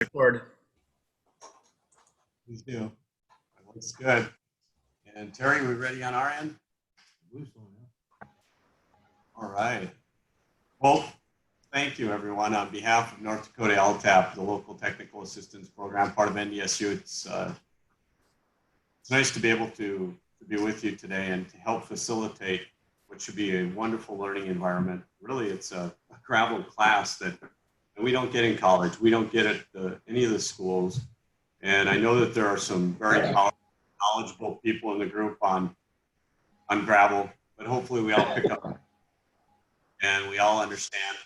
Record. Please do. It looks good. And Terry, we ready on our end? All right. Well, thank you, everyone. On behalf of North Dakota LTAP, the Local Technical Assistance Program, part of NDSU, it's nice to be able to be with you today and to help facilitate what should be a wonderful learning environment. Really, it's a gravel class that we don't get in college. We don't get at any of the schools. And I know that there are some very knowledgeable people in the group on gravel, but hopefully we all pick up and we all understand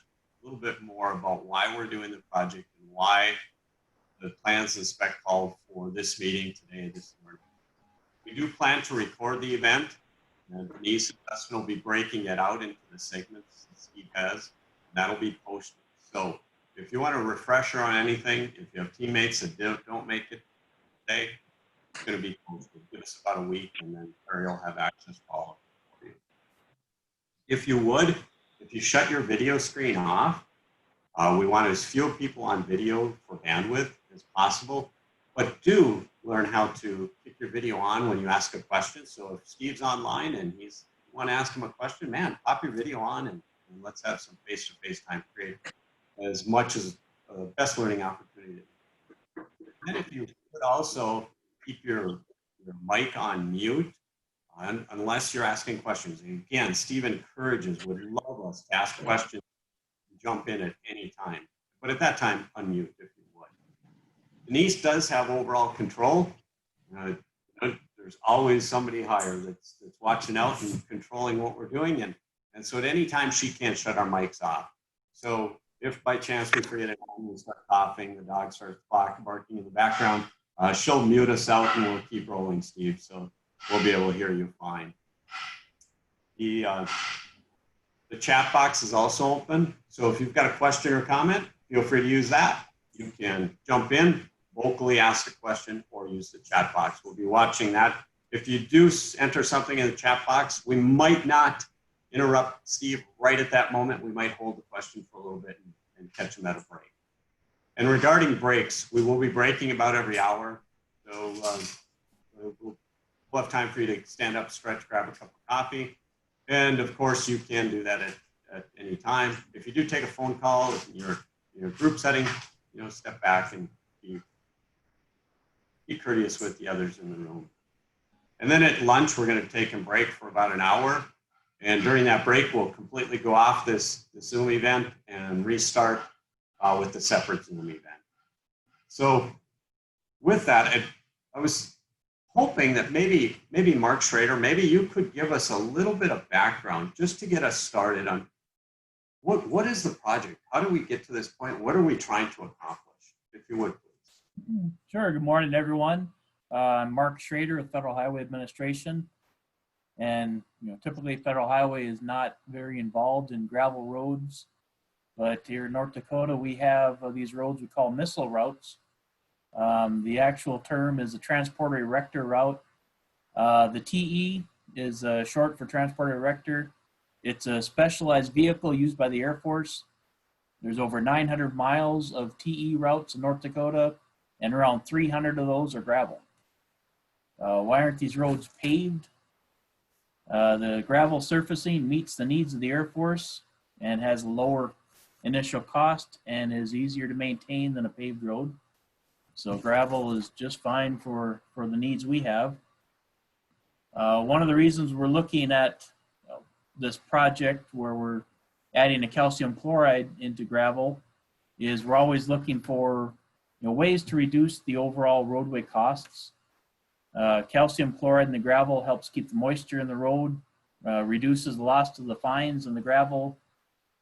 a little bit more about why we're doing the project and why the plans and spec call for this meeting today, this morning. We do plan to record the event, and Denise and Dustin will be breaking it out into the segments that Steve has, and that'll be posted. So if you want a refresher on anything, if you have teammates that don't make it today, it's going to be posted. Give us about a week, and then Terry will have access to all of it for you. If you would, if you shut your video screen off, we want as few people on video for bandwidth as possible, but do learn how to kick your video on when you ask a question. So if Steve's online and you want to ask him a question, man, pop your video on and let's have some face-to-face time. Create as much as best learning opportunity. And if you could also keep your mic on mute, unless you're asking questions. And again, Steve would love us to ask questions, jump in at any time. But at that time, unmute if you would. Denise does have overall control. There's always somebody higher that's watching out and controlling what we're doing. And so at any time, she can't shut our mics off. So if by chance we forget it and we start coughing, the dog starts barking in the background, she'll mute us out and we'll keep rolling, Steve. So we'll be able to hear you fine. The chat box is also open. So if you've got a question or comment, feel free to use that. You can jump in, vocally ask a question, or use the chat box. We'll be watching that. If you do enter something in the chat box, we might not interrupt Steve right at that moment. We might hold the question for a little bit and catch him at a break. And regarding breaks, we will be breaking about every hour. So we'll have time for you to stand up, stretch, grab a cup of coffee. And of course, you can do that at any time. If you do take a phone call in your group setting, step back and be courteous with the others in the room. And then at lunch, we're going to take a break for about an hour. And during that break, we'll completely go off this Zoom event and restart with the separate Zoom event. So with that, I was hoping that maybe Mark Schrader, maybe you could give us a little bit of background just to get us started on what is the project? How do we get to this point? What are we trying to accomplish? If you would, please. Sure. Good morning, everyone. I'm Mark Schrader with Federal Highway Administration. And typically Federal Highway is not very involved in gravel roads, but here in North Dakota we have these roads we call missile routes. The actual term is a transporter erector route. The TE is short for transporter erector. It's a specialized vehicle used by the Air Force. There's over 900 miles of TE routes in North Dakota, and around 300 of those are gravel. Why aren't these roads paved? The gravel surfacing meets the needs of the Air Force and has a lower initial cost and is easier to maintain than a paved road. So gravel is just fine for the needs we have. One of the reasons we're looking at this project where we're adding a calcium chloride into gravel is we're always looking for ways to reduce the overall roadway costs. Calcium chloride in the gravel helps keep the moisture in the road, reduces the loss of the fines in the gravel,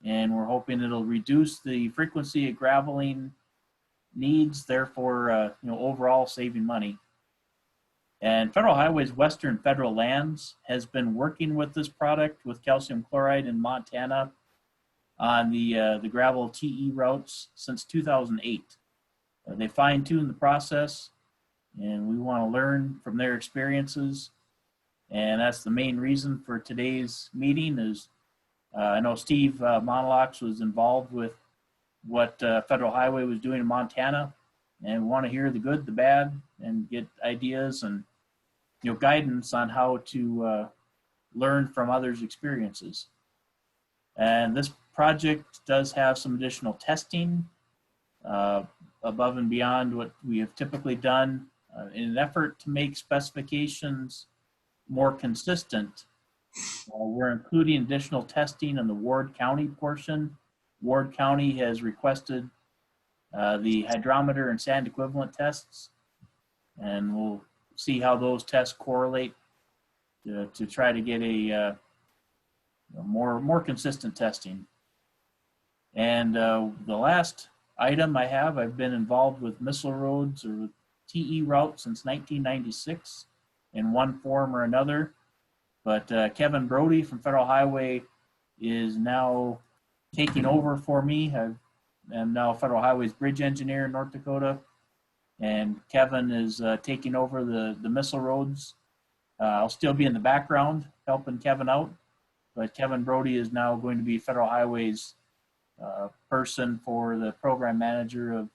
and we're hoping it'll reduce the frequency of graveling needs, therefore overall saving money. And Federal Highway's Western Federal Lands has been working with this product with calcium chloride in Montana on the gravel TE routes since 2008. They fine-tuned the process, and we want to learn from their experiences. And that's the main reason for today's meeting is I know Steve Monolox was involved with what Federal Highway was doing in Montana. and we want to hear the good, the bad, and get ideas and guidance on how to learn from others' experiences. And this project does have some additional testing above and beyond what we have typically done in an effort to make specifications more consistent. We're including additional testing on the Ward County portion. Ward County has requested the hydrometer and sand equivalent tests, and we'll see how those tests correlate to try to get a more consistent testing. And the last item I've been involved with missile roads or with TE routes since 1996 in one form or another. But Kevin Brody from Federal Highway is now taking over for me. I am now Federal Highway's bridge engineer in North Dakota, and Kevin is taking over the missile roads. I'll still be in the background helping Kevin out, but Kevin Brody is now going to be Federal Highway's person for the program manager of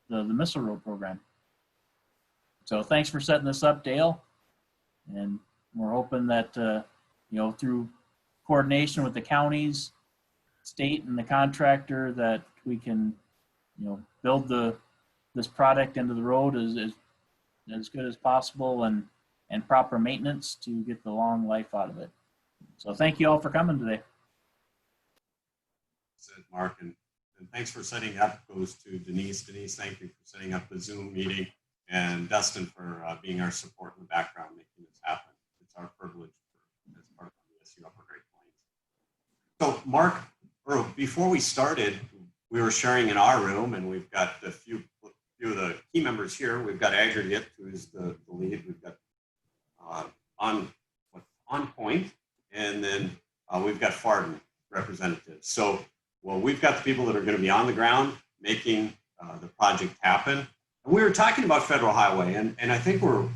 the missile road program. So thanks for setting this up, Dale. And we're hoping that, through coordination with the counties, state, and the contractor, that we can, build this product into the road as good as possible and proper maintenance to get the long life out of it. So thank you all for coming today. Said Mark, and thanks for setting up. Goes to Denise. Denise, thank you for setting up the Zoom meeting, and Dustin for being our support in the background, making this happen. It's our privilege as part of the SU Upper Great Plains. So Mark, before we started, we were sharing in our room, and we've got a few of the key members here. We've got Aggregate, who's the lead. We've got on Point, and then we've got Farden representatives. So, we've got the people that are going to be on the ground making the project happen. And we were talking about Federal Highway, and I think we're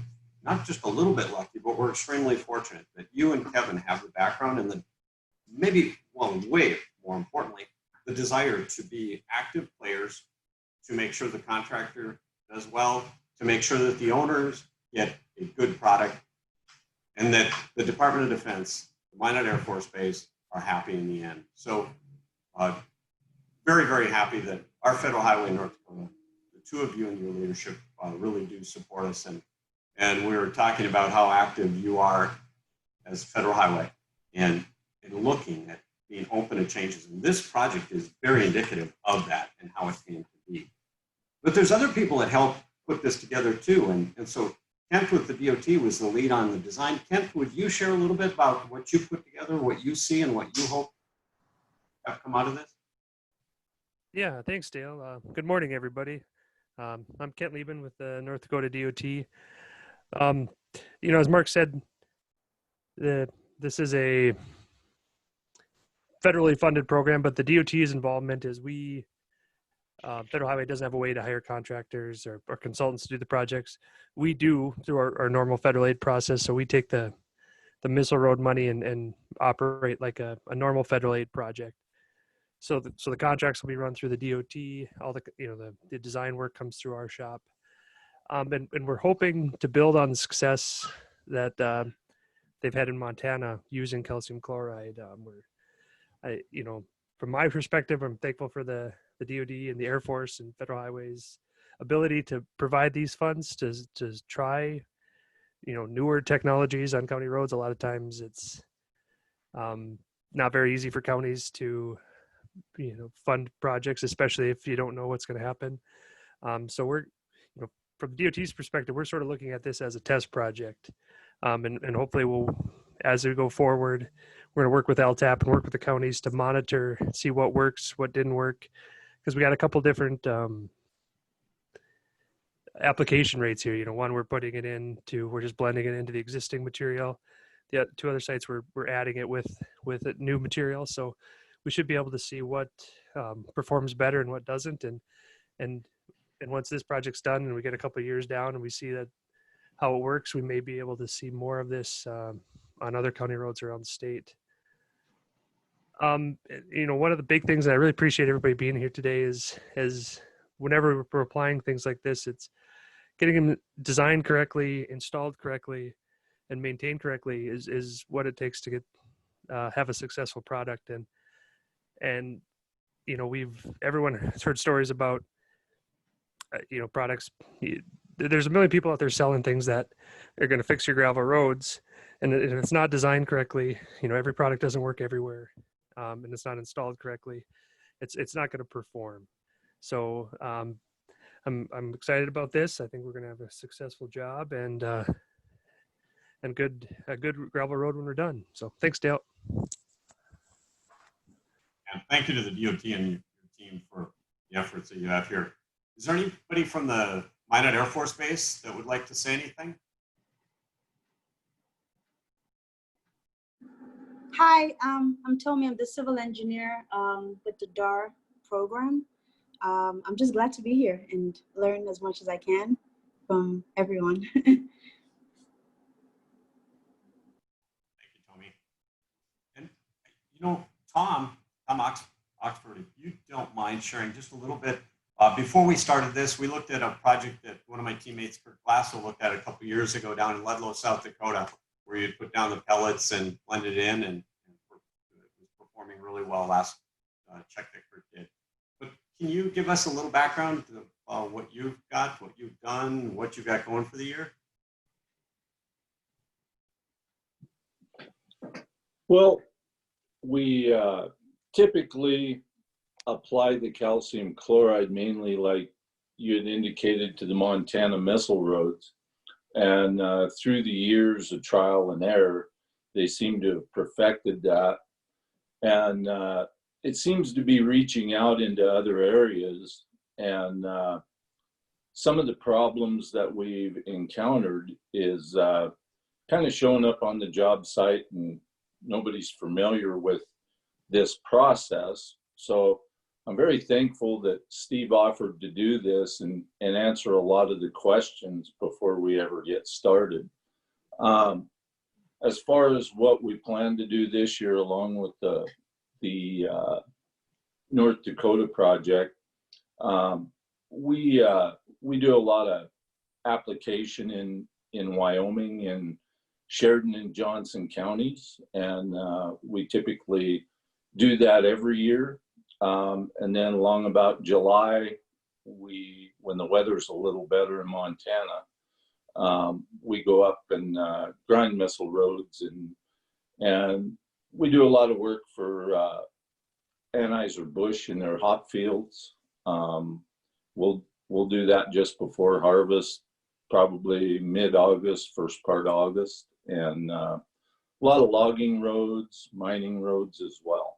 not just a little bit lucky, but we're extremely fortunate that you and Kevin have the background and way more importantly, the desire to be active players, to make sure the contractor does well, to make sure that the owners get a good product, and that the Department of Defense, the Minot Air Force Base, are happy in the end. So very, very happy that our Federal Highway in North Dakota, the two of you and your leadership really do support us. And we were talking about how active you are as Federal Highway and looking at being open to changes. And this project is very indicative of that and how it came to be. But there's other people that helped put this together too. And so Kent with the DOT was the lead on the design. Kent, would you share a little bit about what you put together, what you see, and what you hope have come out of this? Yeah, thanks, Dale. Good morning, everybody. I'm Kent Lieben with the North Dakota DOT. As Mark said, this is a federally funded program, but the DOT's involvement is Federal Highway doesn't have a way to hire contractors or consultants to do the projects. We do through our normal federal aid process. So we take the missile road money and operate like a normal federal aid project. So the contracts will be run through the DOT. All the design work comes through our shop, and we're hoping to build on the success that they've had in Montana using calcium chloride. From my perspective, I'm thankful for the DOD and the Air Force and Federal Highways ability to provide these funds to try, newer technologies on county roads. A lot of times it's not very easy for counties to, fund projects, especially if you don't know what's going to happen. So we're, from DOT's perspective, we're sort of looking at this as a test project. And hopefully as we go forward, we're going to work with LTAP and work with the counties to monitor, see what works, what didn't work. Because we got a couple different application rates here. One, we're putting it into, we're just blending it into the existing material. The two other sites, we're adding it with new material. So we should be able to see what performs better and what doesn't. And once this project's done and we get a couple of years down and we see that how it works, we may be able to see more of this on other county roads around the state. One of the big things that I really appreciate everybody being here today is whenever we're applying things like this, it's getting them designed correctly, installed correctly, and maintained correctly is what it takes to get have a successful product. And everyone has heard stories about products. There's a million people out there selling things that are going to fix your gravel roads, and if it's not designed correctly, every product doesn't work everywhere, and it's not installed correctly, it's not going to perform. So I'm excited about this. I think we're going to have a successful job and a good gravel road when we're done. So thanks, Dale. And thank you to the DOT and your team for the efforts that you have here. Is there anybody from the Minot Air Force Base that would like to say anything? Hi, I'm Tommy. I'm the civil engineer with the DAR program. I'm just glad to be here and learn as much as I can from everyone. Thank you, Tommy. And Tom Oxford, if you don't mind sharing just a little bit. Before we started this, we looked at a project that one of my teammates, Kurt Glassel, looked at a couple years ago down in Ludlow, South Dakota, where you'd put down the pellets and blend it in, and it was performing really well last check that Kurt did. But can you give us a little background of what you've got, what you've done, what you've got going for the year? Well, we typically apply the calcium chloride mainly, like you had indicated, to the Montana missile roads. And through the years of trial and error, they seem to have perfected that. And it seems to be reaching out into other areas. And some of the problems that we've encountered is kind of showing up on the job site, and nobody's familiar with this process. So I'm very thankful that Steve offered to do this and answer a lot of the questions before we ever get started. As far as what we plan to do this year, along with the North Dakota project, we do a lot of application in Wyoming and Sheridan and Johnson counties, and we typically do that every year. And then along about July, when the weather's a little better in Montana, we go up and grind missile roads, and we do a lot of work for Anheuser-Busch in their hop fields. We'll do that just before harvest, probably mid-August, first part of August, and a lot of logging roads, mining roads as well.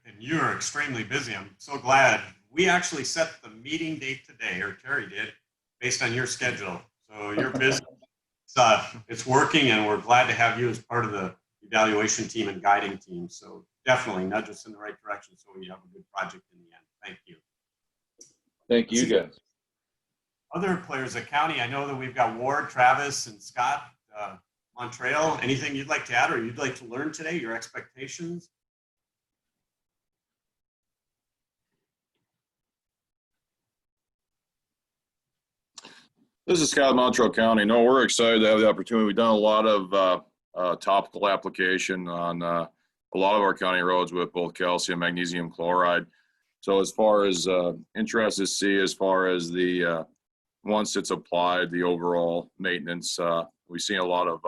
And you're extremely busy. I'm so glad. We actually set the meeting date today, or Terry did, based on your schedule. So you're busy. It's working, and we're glad to have you as part of the evaluation team and guiding team. So definitely nudge us in the right direction so we have a good project in the end. Thank you. Thank you, guys. Other players at county, I know that we've got Ward, Travis, and Scott Montreal. Anything you'd like to add or you'd like to learn today, your expectations? This is Scott, Montreal County. No, we're excited to have the opportunity. We've done a lot of topical application on a lot of our county roads with both calcium, magnesium chloride. So as far as interested to see, as far as the once it's applied, the overall maintenance, we've seen a lot of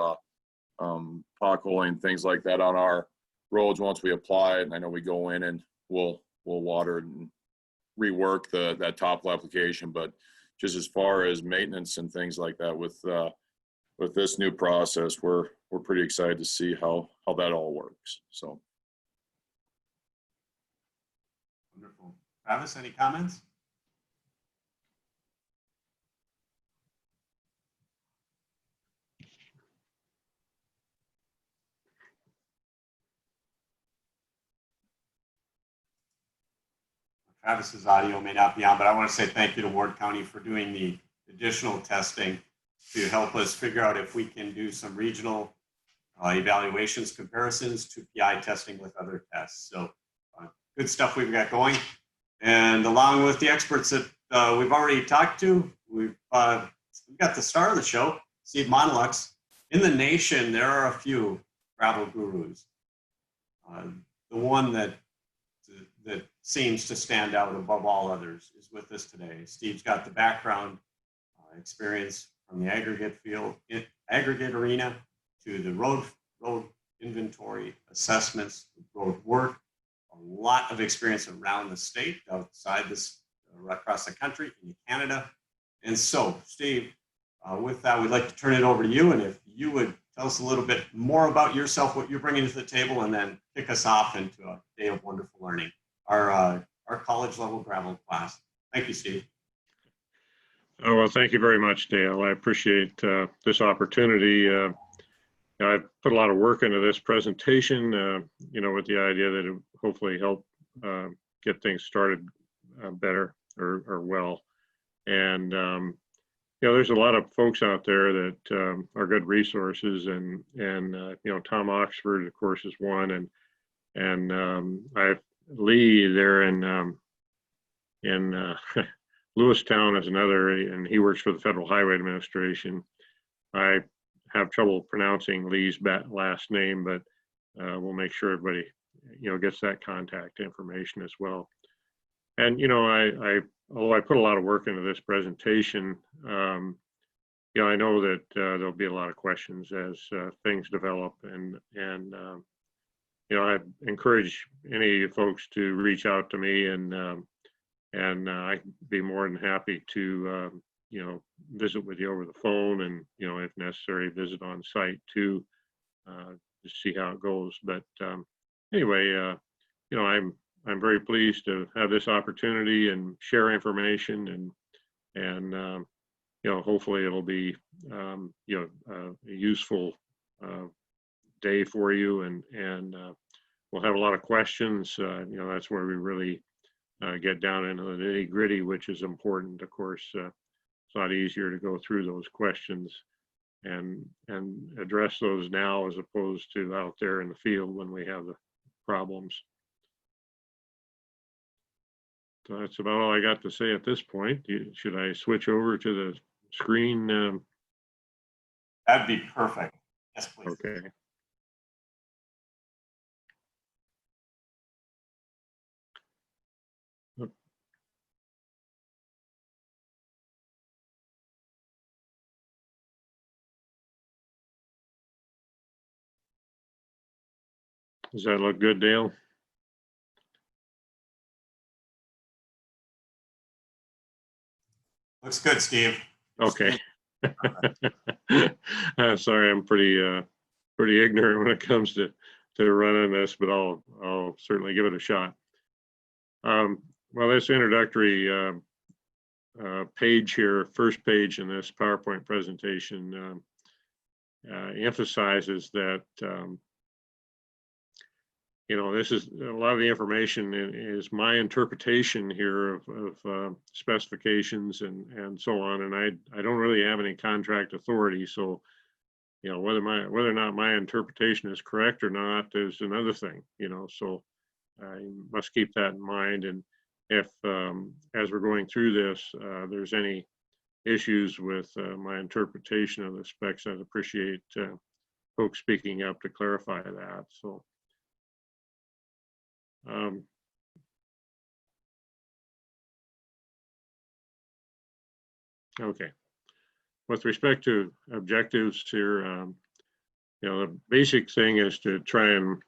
potholing, things like that on our roads once we apply it. And I know we go in and we'll water and rework that topical application, but just as far as maintenance and things like that with this new process, we're pretty excited to see how that all works. So. Wonderful. Travis, any comments? Travis's audio may not be on, but I want to say thank you to Ward County for doing the additional testing to help us figure out if we can do some regional evaluations, comparisons to PI testing with other tests. So good stuff we've got going. And along with the experts that we've already talked to, we've got the star of the show, Steve Monelux. In the nation, there are a few gravel gurus. The one that seems to stand out above all others is with us today. Steve's got the background experience from the aggregate arena to the road inventory assessments, road work, a lot of experience around the state, outside this, across the country, in Canada. And so, Steve, with that, we'd like to turn it over to you. And if you would tell us a little bit more about yourself, what you're bringing to the table, and then kick us off into a day of wonderful learning, our college level gravel class. Thank you, Steve. Oh, well, thank you very much, Dale. I appreciate this opportunity. I've put a lot of work into this presentation, with the idea that it will hopefully help get things started better or well. And, there's a lot of folks out there that are good resources, and Tom Oxford, of course, is one, and I've Lee there in Lewistown is another, and he works for the Federal Highway Administration. I have trouble pronouncing Lee's last name, but we'll make sure everybody, gets that contact information as well. And, although I put a lot of work into this presentation, I know that there'll be a lot of questions as things develop, and I encourage any of you folks to reach out to me, and I'd be more than happy to, visit with you over the phone, and, if necessary, visit on site too, to see how it goes. But anyway, I'm very pleased to have this opportunity and share information, and hopefully it'll be a useful day for you, and we'll have a lot of questions. That's where we really get down into the nitty-gritty, which is important. Of course, it's a lot easier to go through those questions and address those now as opposed to out there in the field when we have the problems. So that's about all I got to say at this point. Should I switch over to the screen? That'd be perfect. Yes, please. Okay. Does that look good, Dale? Looks good, Steve. Okay. Sorry, I'm pretty ignorant when it comes to running this, but I'll certainly give it a shot. Well, this introductory page here, first page in this PowerPoint presentation, emphasizes that this is a lot of the information is my interpretation here of specifications and so on, and I don't really have any contract authority, so whether or not my interpretation is correct or not is another thing, so I must keep that in mind. And if as we're going through this, there's any issues with my interpretation of the specs, I'd appreciate folks speaking up to clarify that. So okay, with respect to objectives here, the basic thing is to try and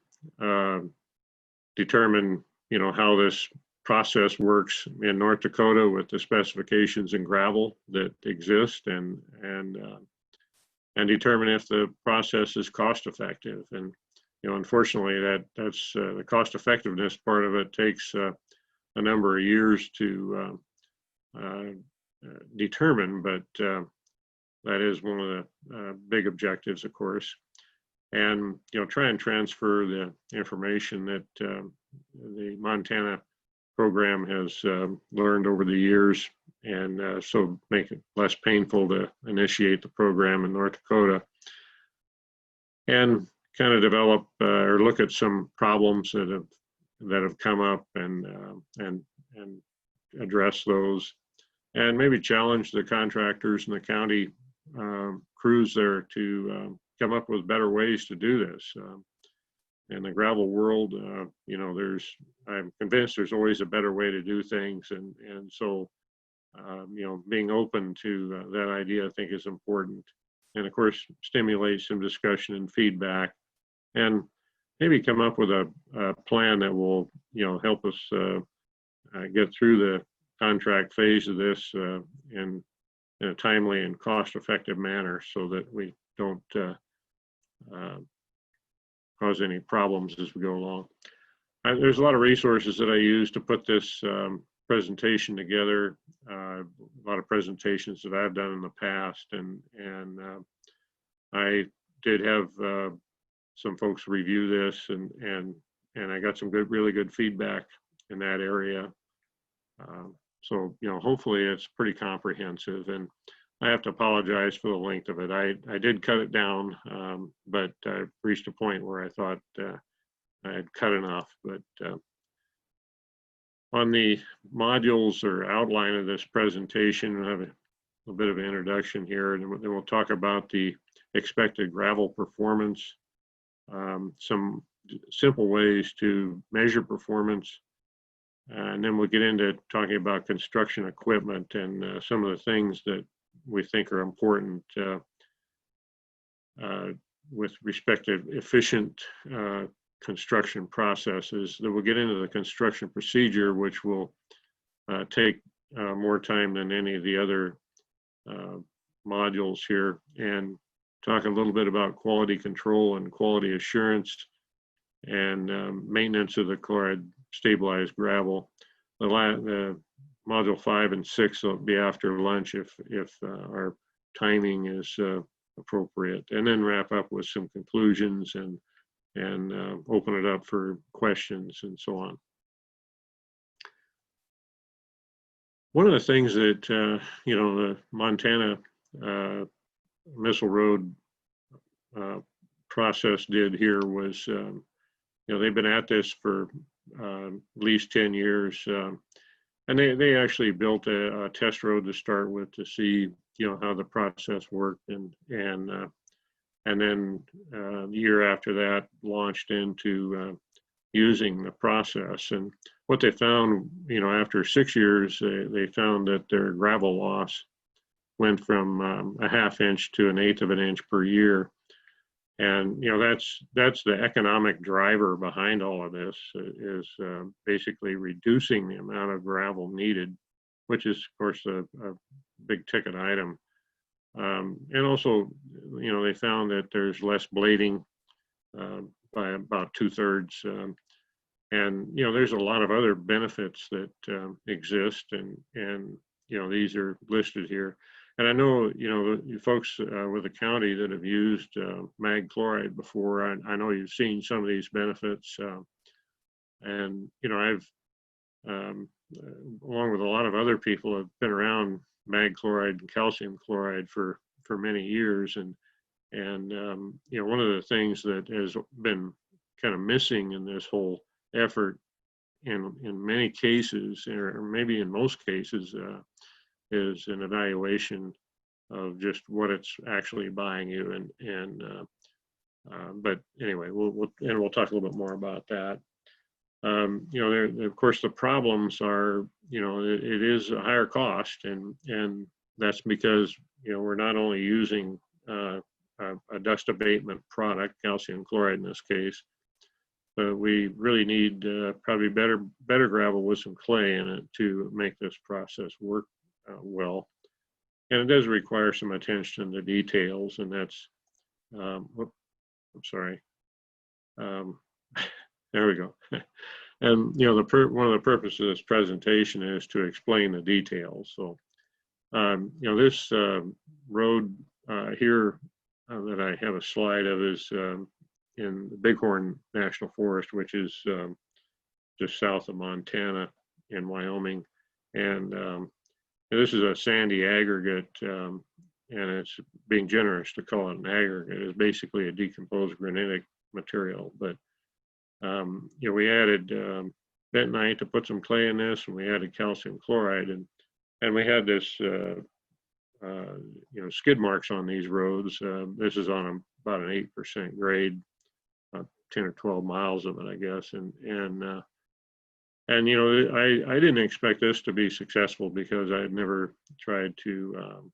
determine how this process works in North Dakota with the specifications in gravel that exist, and determine if the process is cost effective. And unfortunately, that's the cost effectiveness part of it takes a number of years to determine, but that is one of the big objectives, of course. And try and transfer the information that the Montana program has learned over the years, and so make it less painful to initiate the program in North Dakota, and kind of develop or look at some problems that have that have come up and address those, and maybe challenge the contractors and the county crews there to come up with better ways to do this. In the gravel world, you know, I'm convinced there's always a better way to do things, and so you know, being open to that idea, I think, is important, and of course, stimulate some discussion and feedback, and maybe come up with a plan that will, you know, help us get through the contract phase of this in a timely and cost-effective manner, so that we don't cause any problems as we go along. There's a lot of resources that I use to put this presentation together. A lot of presentations that I've done in the past, and I did have some folks review this, and I got some really good feedback in that area. So, you know, hopefully it's pretty comprehensive, and I have to apologize for the length of it. I did cut it down, but I reached a point where I thought I had cut enough. But on the modules or outline of this presentation, I have a bit of an introduction here, and then we'll talk about the expected gravel performance, some simple ways to measure performance, and then we'll get into talking about construction equipment and some of the things that we think are important with respect to efficient construction processes. Then we'll get into the construction procedure, which will take more time than any of the other modules here, and talk a little bit about quality control and quality assurance and maintenance of the chloride stabilized gravel. The module 5 and 6 will be after lunch if our timing is appropriate, and then wrap up with some conclusions and open it up for questions and so on. One of the things that you know, the Montana Missile Road process did here was, you know, they've been at this for at least 10 years, and they actually built a test road to start with to see, you know, how the process worked, and then the year after that launched into using the process. And what they found, you know, after 6 years, they found that their gravel loss went from a 1/2 inch to 1/8 of an inch per year. And, you know, that's the economic driver behind all of this, is basically reducing the amount of gravel needed, which is, of course, a big ticket item. And also, you know, they found that there's less blading by about 2/3. And, you know, there's a lot of other benefits that exist, and, you know, these are listed here. And I know, you know, you folks with the county that have used mag chloride before, I know you've seen some of these benefits. And, you know, I've, along with a lot of other people, have been around mag chloride and calcium chloride for many years. And you know, one of the things that has been kind of missing in this whole effort in many cases, or maybe in most cases, is an evaluation of just what it's actually buying you. But anyway, we'll talk a little bit more about that. You know, of course, the problems are, you know, it is a higher cost, and that's because, you know, we're not only using a dust abatement product, calcium chloride in this case, but we really need probably better gravel with some clay in it to make this process work well. And it does require some attention to details, and that's, I'm sorry. There we go. And, you know, one of the purposes of this presentation is to explain the details. So, you know, this road here that I have a slide of is in the Bighorn National Forest, which is just south of Montana in Wyoming. And this is a sandy aggregate, and it's being generous to call it an aggregate. It's basically a decomposed granitic material, but we added bentonite to put some clay in this, and we added calcium chloride, and we had this, skid marks on these roads. This is on about an 8% grade, 10 or 12 miles of it, I guess, and I didn't expect this to be successful because I had never tried to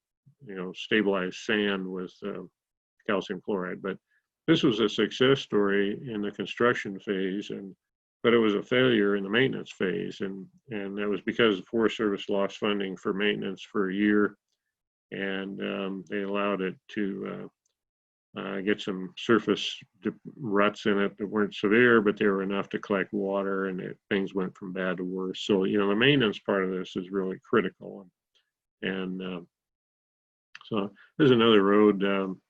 stabilize sand with calcium chloride, but this was a success story in the construction phase, but it was a failure in the maintenance phase, and that was because the Forest Service lost funding for maintenance for a year, and they allowed it to get some surface ruts in it that weren't severe, but they were enough to collect water, and things went from bad to worse. So the maintenance part of this is really critical, and so there's another road,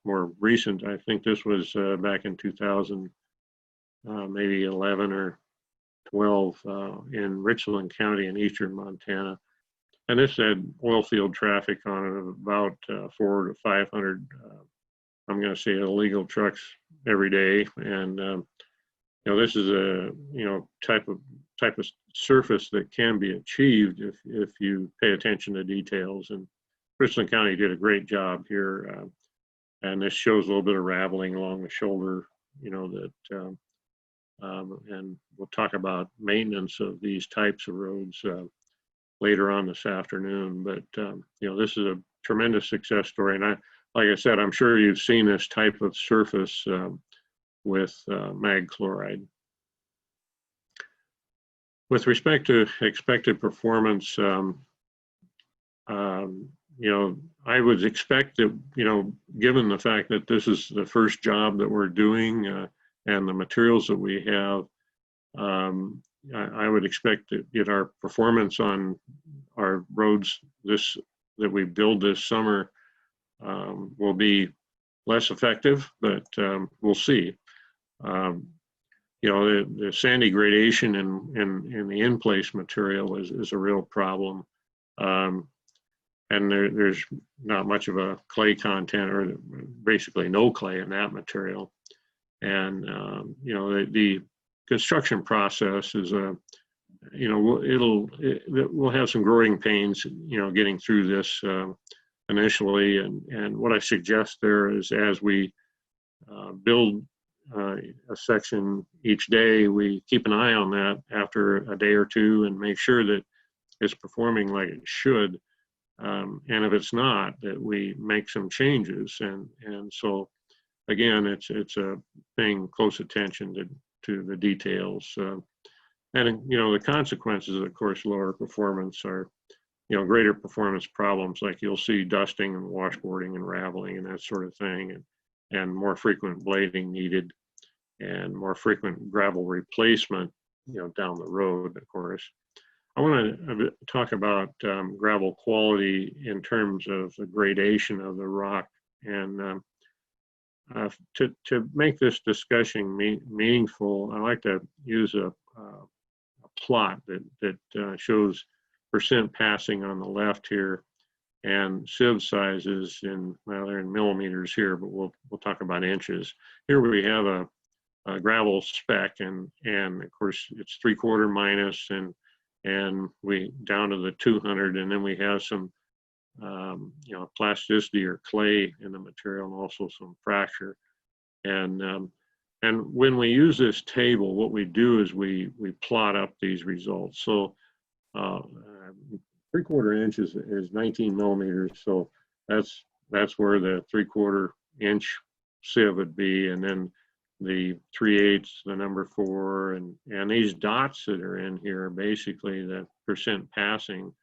more recent. I think this was back in 2000, maybe 11 or 12, in Richland County in eastern Montana. And this had oil field traffic on it of about 400 to 500, I'm going to say illegal trucks every day. And, this is a, type of surface that can be achieved if you pay attention to details. And Richland County did a great job here, and this shows a little bit of raveling along the shoulder, and we'll talk about maintenance of these types of roads later on this afternoon. But this is a tremendous success story, and like I said, I'm sure you've seen this type of surface with mag chloride. With respect to expected performance, I would expect that, given the fact that this is the first job that we're doing and the materials that we have, I would expect that our performance on our roads that we build this summer will be less effective, but we'll see. The sandy gradation in the in-place material is a real problem. And there's not much of a clay content, or basically no clay in that material. And, the construction process is we'll have some growing pains, getting through this initially. And what I suggest there is, as we build a section each day, we keep an eye on that after a day or two and make sure that it's performing like it should. And if it's not, that we make some changes. And so, again, it's a paying close attention to the details. And the consequences, of course, lower performance are, greater performance problems, like you'll see dusting and washboarding and raveling and that sort of thing, and more frequent blading needed, and more frequent gravel replacement, down the road, of course. I want to talk about gravel quality in terms of the gradation of the rock, and to make this discussion meaningful, I like to use a plot that shows percent passing on the left here, and sieve sizes they're in millimeters here, but we'll talk about inches. Here we have a gravel spec, and of course it's 3/4 minus, and we down to the 200, and then we have some plasticity or clay in the material, and also some fracture. And when we use this table, what we do is we plot up these results. So 3/4 inch is 19 millimeters, so that's where the 3/4 inch sieve would be, and then the 3/8, the number 4, and these dots that are in here are basically the percent passing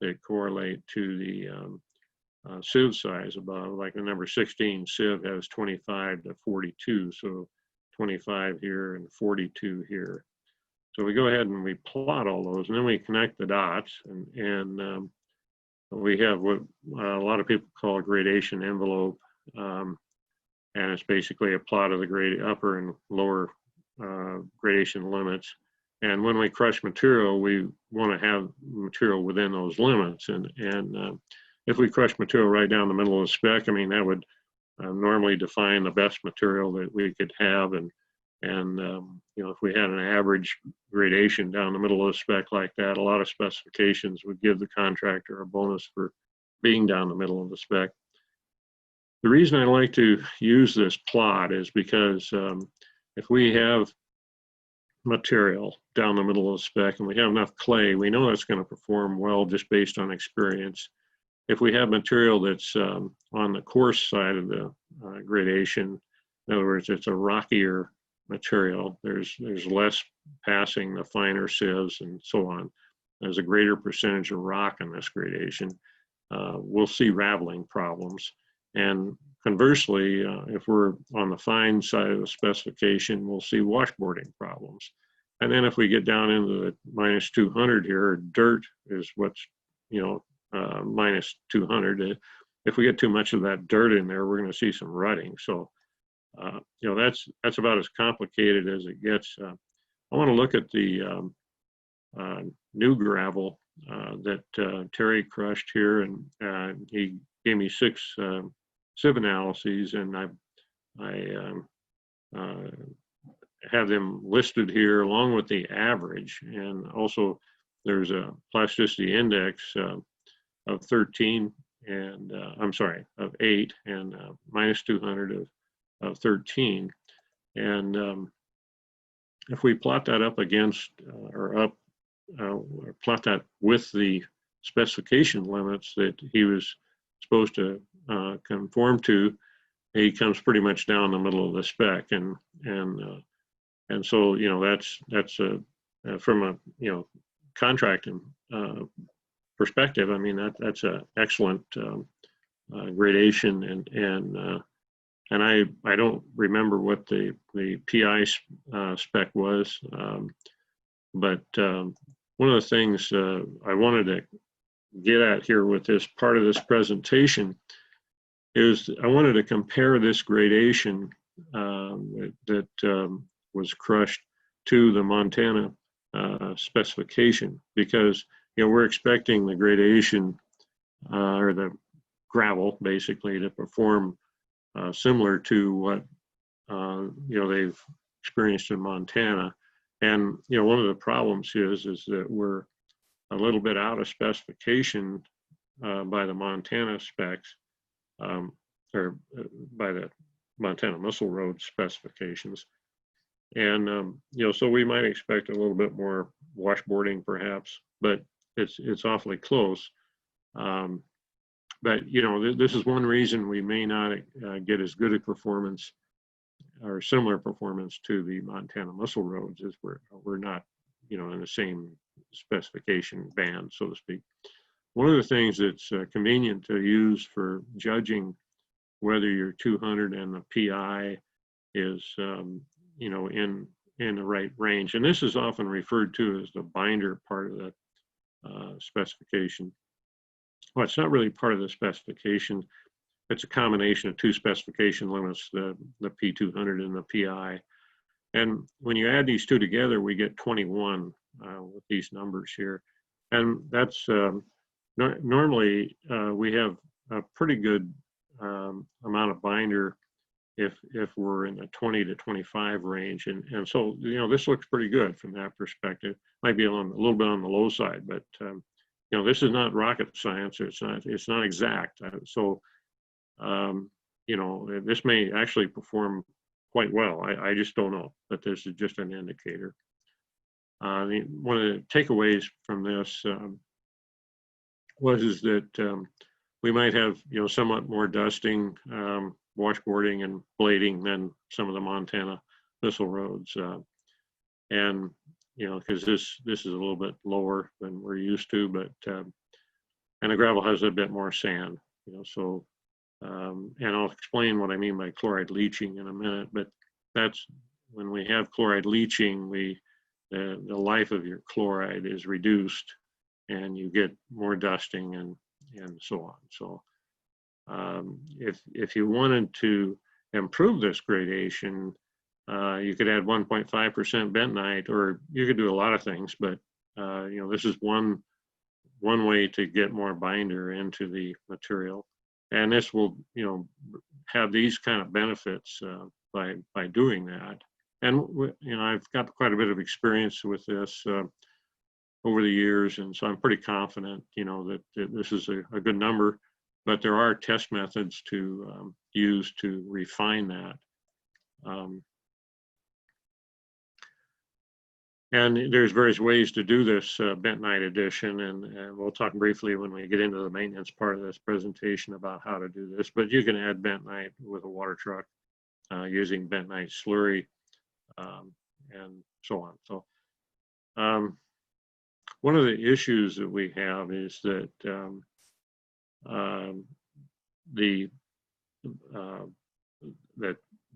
that correlate to the sieve size above. Like the number 16 sieve has 25 to 42, so 25 here and 42 here. So we go ahead and we plot all those, and then we connect the dots, and we have what a lot of people call a gradation envelope. And it's basically a plot of the upper and lower gradation limits. And when we crush material, we want to have material within those limits. And if we crush material right down the middle of the spec, that would normally define the best material that we could have. And And, you know, if we had an average gradation down the middle of the spec like that, a lot of specifications would give the contractor a bonus for being down the middle of the spec. The reason I like to use this plot is because if we have material down the middle of the spec and we have enough clay, we know that's going to perform well just based on experience. If we have material that's on the coarse side of the gradation, in other words, it's a rockier material, there's less passing the finer sieves and so on. There's a greater percentage of rock in this gradation. We'll see raveling problems. And conversely, if we're on the fine side of the specification, we'll see washboarding problems. And then if we get down into the minus 200 here, dirt is what's, you know, minus 200. If we get too much of that dirt in there, we're going to see some rutting. So, you know, that's about as complicated as it gets. I want to look at the new gravel that Terry crushed here, and he gave me 6 sieve analyses, and I have them listed here along with the average, and also there's a plasticity index of 13 and I'm sorry, of 8 and minus 200 of 13. And if we plot that up against or plot that with the specification limits that he was supposed to conform to, he comes pretty much down the middle of the spec, and so, you know, that's from a, you know, contracting perspective. I mean, that's an excellent gradation, and I don't remember what the PI spec was, but one of the things I wanted to get at here with this part of this presentation is I wanted to compare this gradation that was crushed to the Montana specification, because, you know, we're expecting the gradation or the gravel basically to perform similar to what you know, they've experienced in Montana. And, you know, one of the problems is that we're a little bit out of specification by the Montana specs, or by the Montana Missile Road specifications. And, you know, so we might expect a little bit more washboarding perhaps, but it's awfully close. But, you know, this is one reason we may not get as good a performance or similar performance to the Montana Missile Roads, is we're not, you know, in the same specification band, so to speak. One of the things that's convenient to use for judging whether your 200 and the PI is, you know, in the right range, and this is often referred to as the binder part of the specification. Well, it's not really part of the specification. It's a combination of 2 specification limits, the P200 and the PI. And when you add these 2 together, we get 21 with these numbers here. And that's normally we have a pretty good amount of binder if we're in the 20 to 25 range. And so, you know, this looks pretty good from that perspective. Might be a little bit on the low side, but you know, this is not rocket science. It's not exact. So, you know, this may actually perform quite well. I just don't know, but this is just an indicator. One of the takeaways from this is that we might have, you know, somewhat more dusting, washboarding and blading than some of the Montana Missile Roads. And, you know, because this is a little bit lower than we're used to, but, and the gravel has a bit more sand, you know, so, and I'll explain what I mean by chloride leaching in a minute, but that's when we have chloride leaching, the life of your chloride is reduced and you get more dusting and so on. So if you wanted to improve this gradation, you could add 1.5% bentonite, or you could do a lot of things, but you know, this is one way to get more binder into the material, and this will, you know, have these kind of benefits by doing that. you know, I've got quite a bit of experience with this over the years, and so I'm pretty confident, you know, that this is a good number. But there are test methods to use to refine that. And there's various ways to do this bentonite addition, and we'll talk briefly when we get into the maintenance part of this presentation about how to do this. But you can add bentonite with a water truck using bentonite slurry and so on. So one of the issues that we have is that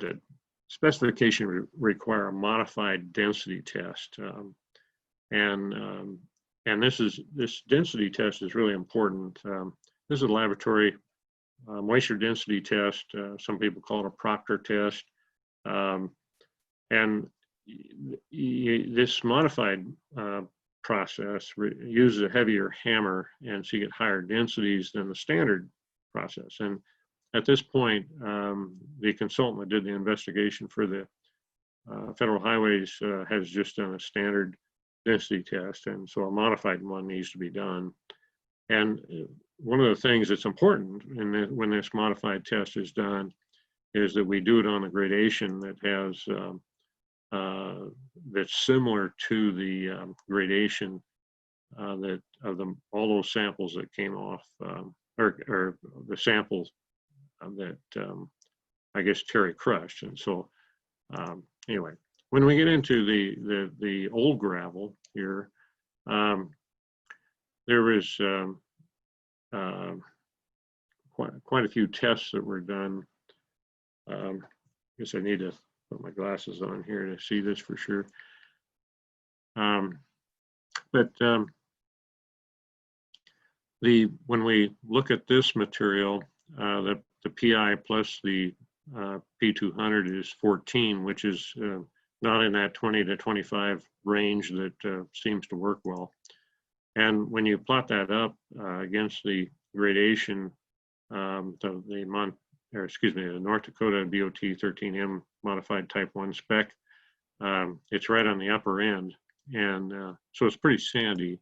that specification require a modified density test, and this density test is really important. This is a laboratory moisture density test. Some people call it a Proctor test, and this modified process uses a heavier hammer, and so you get higher densities than the standard process. And at this point, the consultant that did the investigation for the Federal Highways has just done a standard density test, and so a modified one needs to be done. And one of the things that's important when this modified test is done is that we do it on a gradation that has that's similar to the gradation that of all those samples that came off, or the samples that I guess Terry crushed. And so anyway, when we get into the old gravel here, there was quite a few tests that were done. I guess I need to put my glasses on here to see this for sure. When we look at this material, the PI plus the P200 is 14, which is not in that 20 to 25 range that seems to work well. And when you plot that up against the gradation, the North Dakota DOT 13M modified type 1 spec, it's right on the upper end. And so it's pretty sandy.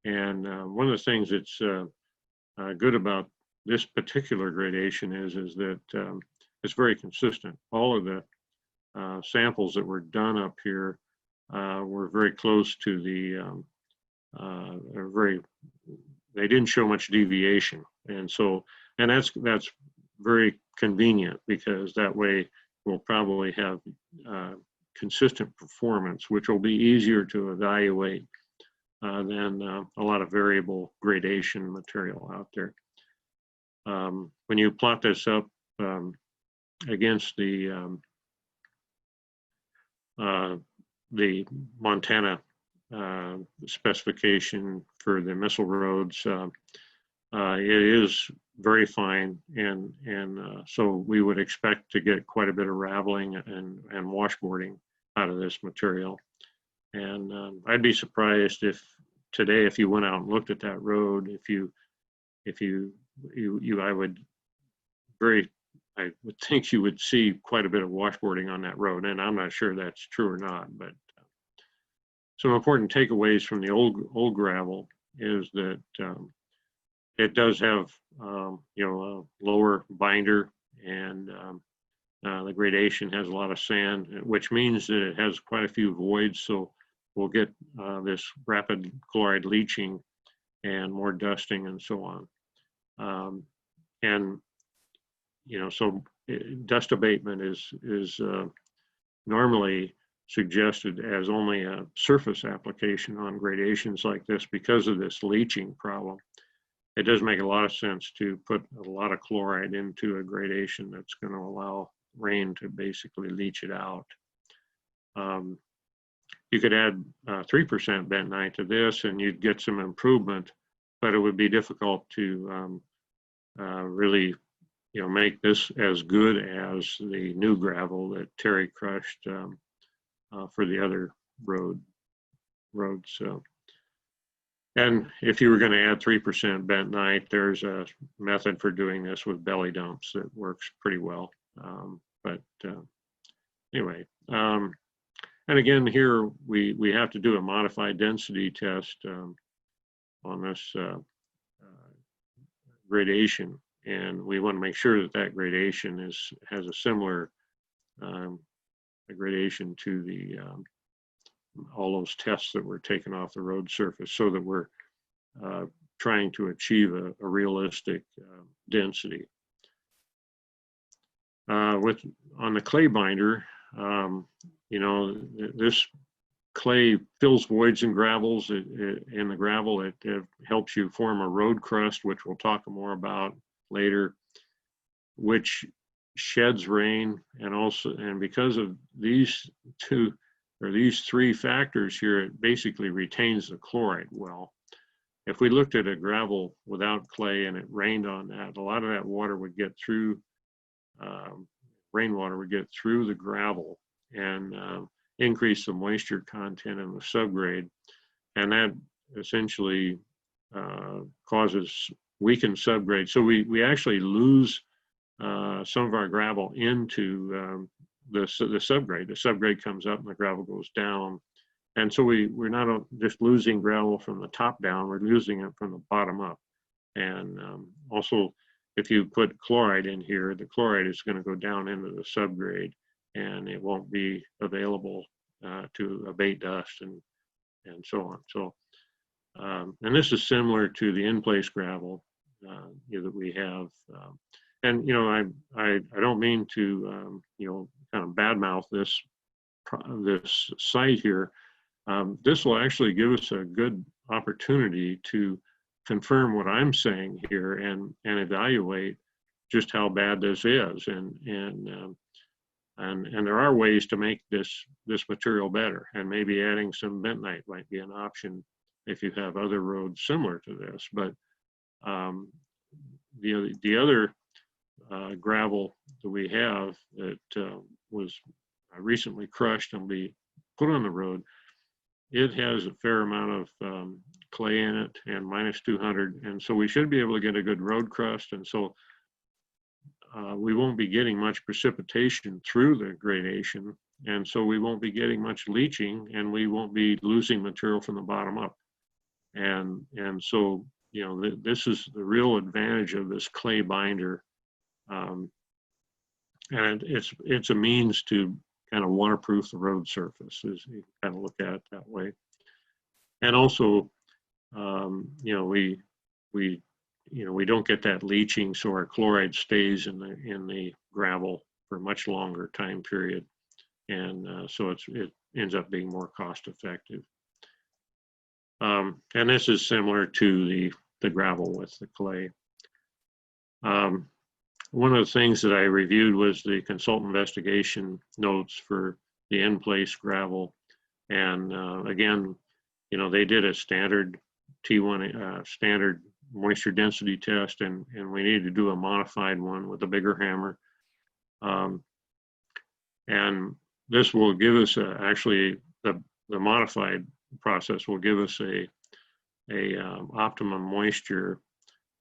And one of the things that's good about this particular gradation is that it's very consistent. All of the samples that were done up here were very close to the, they didn't show much deviation. And so, and that's very convenient, because that way we'll probably have consistent performance, which will be easier to evaluate than a lot of variable gradation material out there. When you plot this up against the Montana specification for the missile roads, it is very fine, and so we would expect to get quite a bit of raveling and washboarding out of this material. And I'd be surprised if today, if you went out and looked at that road, I would think you would see quite a bit of washboarding on that road, and I'm not sure that's true or not. But some important takeaways from the old gravel is that it does have a lower binder, and the gradation has a lot of sand, which means that it has quite a few voids. So we'll get this rapid chloride leaching and more dusting and so on. And so dust abatement is normally suggested as only a surface application on gradations like this because of this leaching problem. It does make a lot of sense to put a lot of chloride into a gradation that's going to allow rain to basically leach it out. You could add 3% bentonite to this and you'd get some improvement, but it would be difficult to really make this as good as the new gravel that Terry crushed for the other roads. And if you were going to add 3% bentonite, there's a method for doing this with belly dumps that works pretty well. Anyway, And again, here we have to do a modified density test on this gradation, and we want to make sure that that gradation has a similar gradation to the all those tests that were taken off the road surface, so that we're trying to achieve a realistic density. On the clay binder, you know, this clay fills voids in gravels. In the gravel, it helps you form a road crust, which we'll talk more about later, which sheds rain, and because of these three factors here, it basically retains the chloride well. If we looked at a gravel without clay and it rained on that, a lot of that water would get through, rainwater would get through the gravel and increase the moisture content in the subgrade, and that essentially causes weakened subgrade. So we actually lose some of our gravel into the subgrade. The subgrade comes up and the gravel goes down. And so we're not just losing gravel from the top down, we're losing it from the bottom up. And also, if you put chloride in here, the chloride is going to go down into the subgrade, and it won't be available to abate dust and so on. So, and this is similar to the in-place gravel that we have. And you know, I don't mean to you know, kind of badmouth this site here. This will actually give us a good opportunity to confirm what I'm saying here and evaluate just how bad this is. And there are ways to make this material better, and maybe adding some bentonite might be an option if you have other roads similar to this. But the other gravel that we have that was recently crushed and be put on the road, it has a fair amount of clay in it and -200, and so we should be able to get a good road crust. And so we won't be getting much precipitation through the gradation, and so we won't be getting much leaching, and we won't be losing material from the bottom up. And so, you know, this is the real advantage of this clay binder, and it's a means to kind of waterproof the road surface, as you kind of look at it that way. And also, you know, we don't get that leaching, so our chloride stays in the gravel for a much longer time period, and so it ends up being more cost effective. And this is similar to the gravel with the clay. One of the things that I reviewed was the consultant investigation notes for the in-place gravel. And again, you know, they did a standard T1 standard moisture density test, and we needed to do a modified one with a bigger hammer. And this will give us actually the modified process will give us a optimum moisture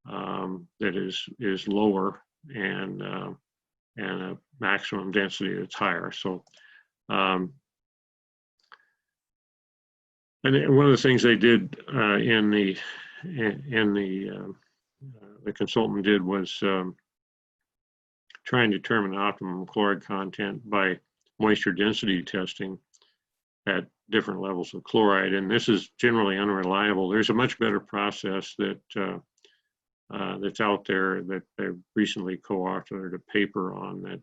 that is lower, and a maximum density that's higher. So, and one of the things they did the consultant did was try and determine optimum chloride content by moisture density testing at different levels of chloride, and this is generally unreliable. There's a much better process that's out there that they recently co-authored a paper on that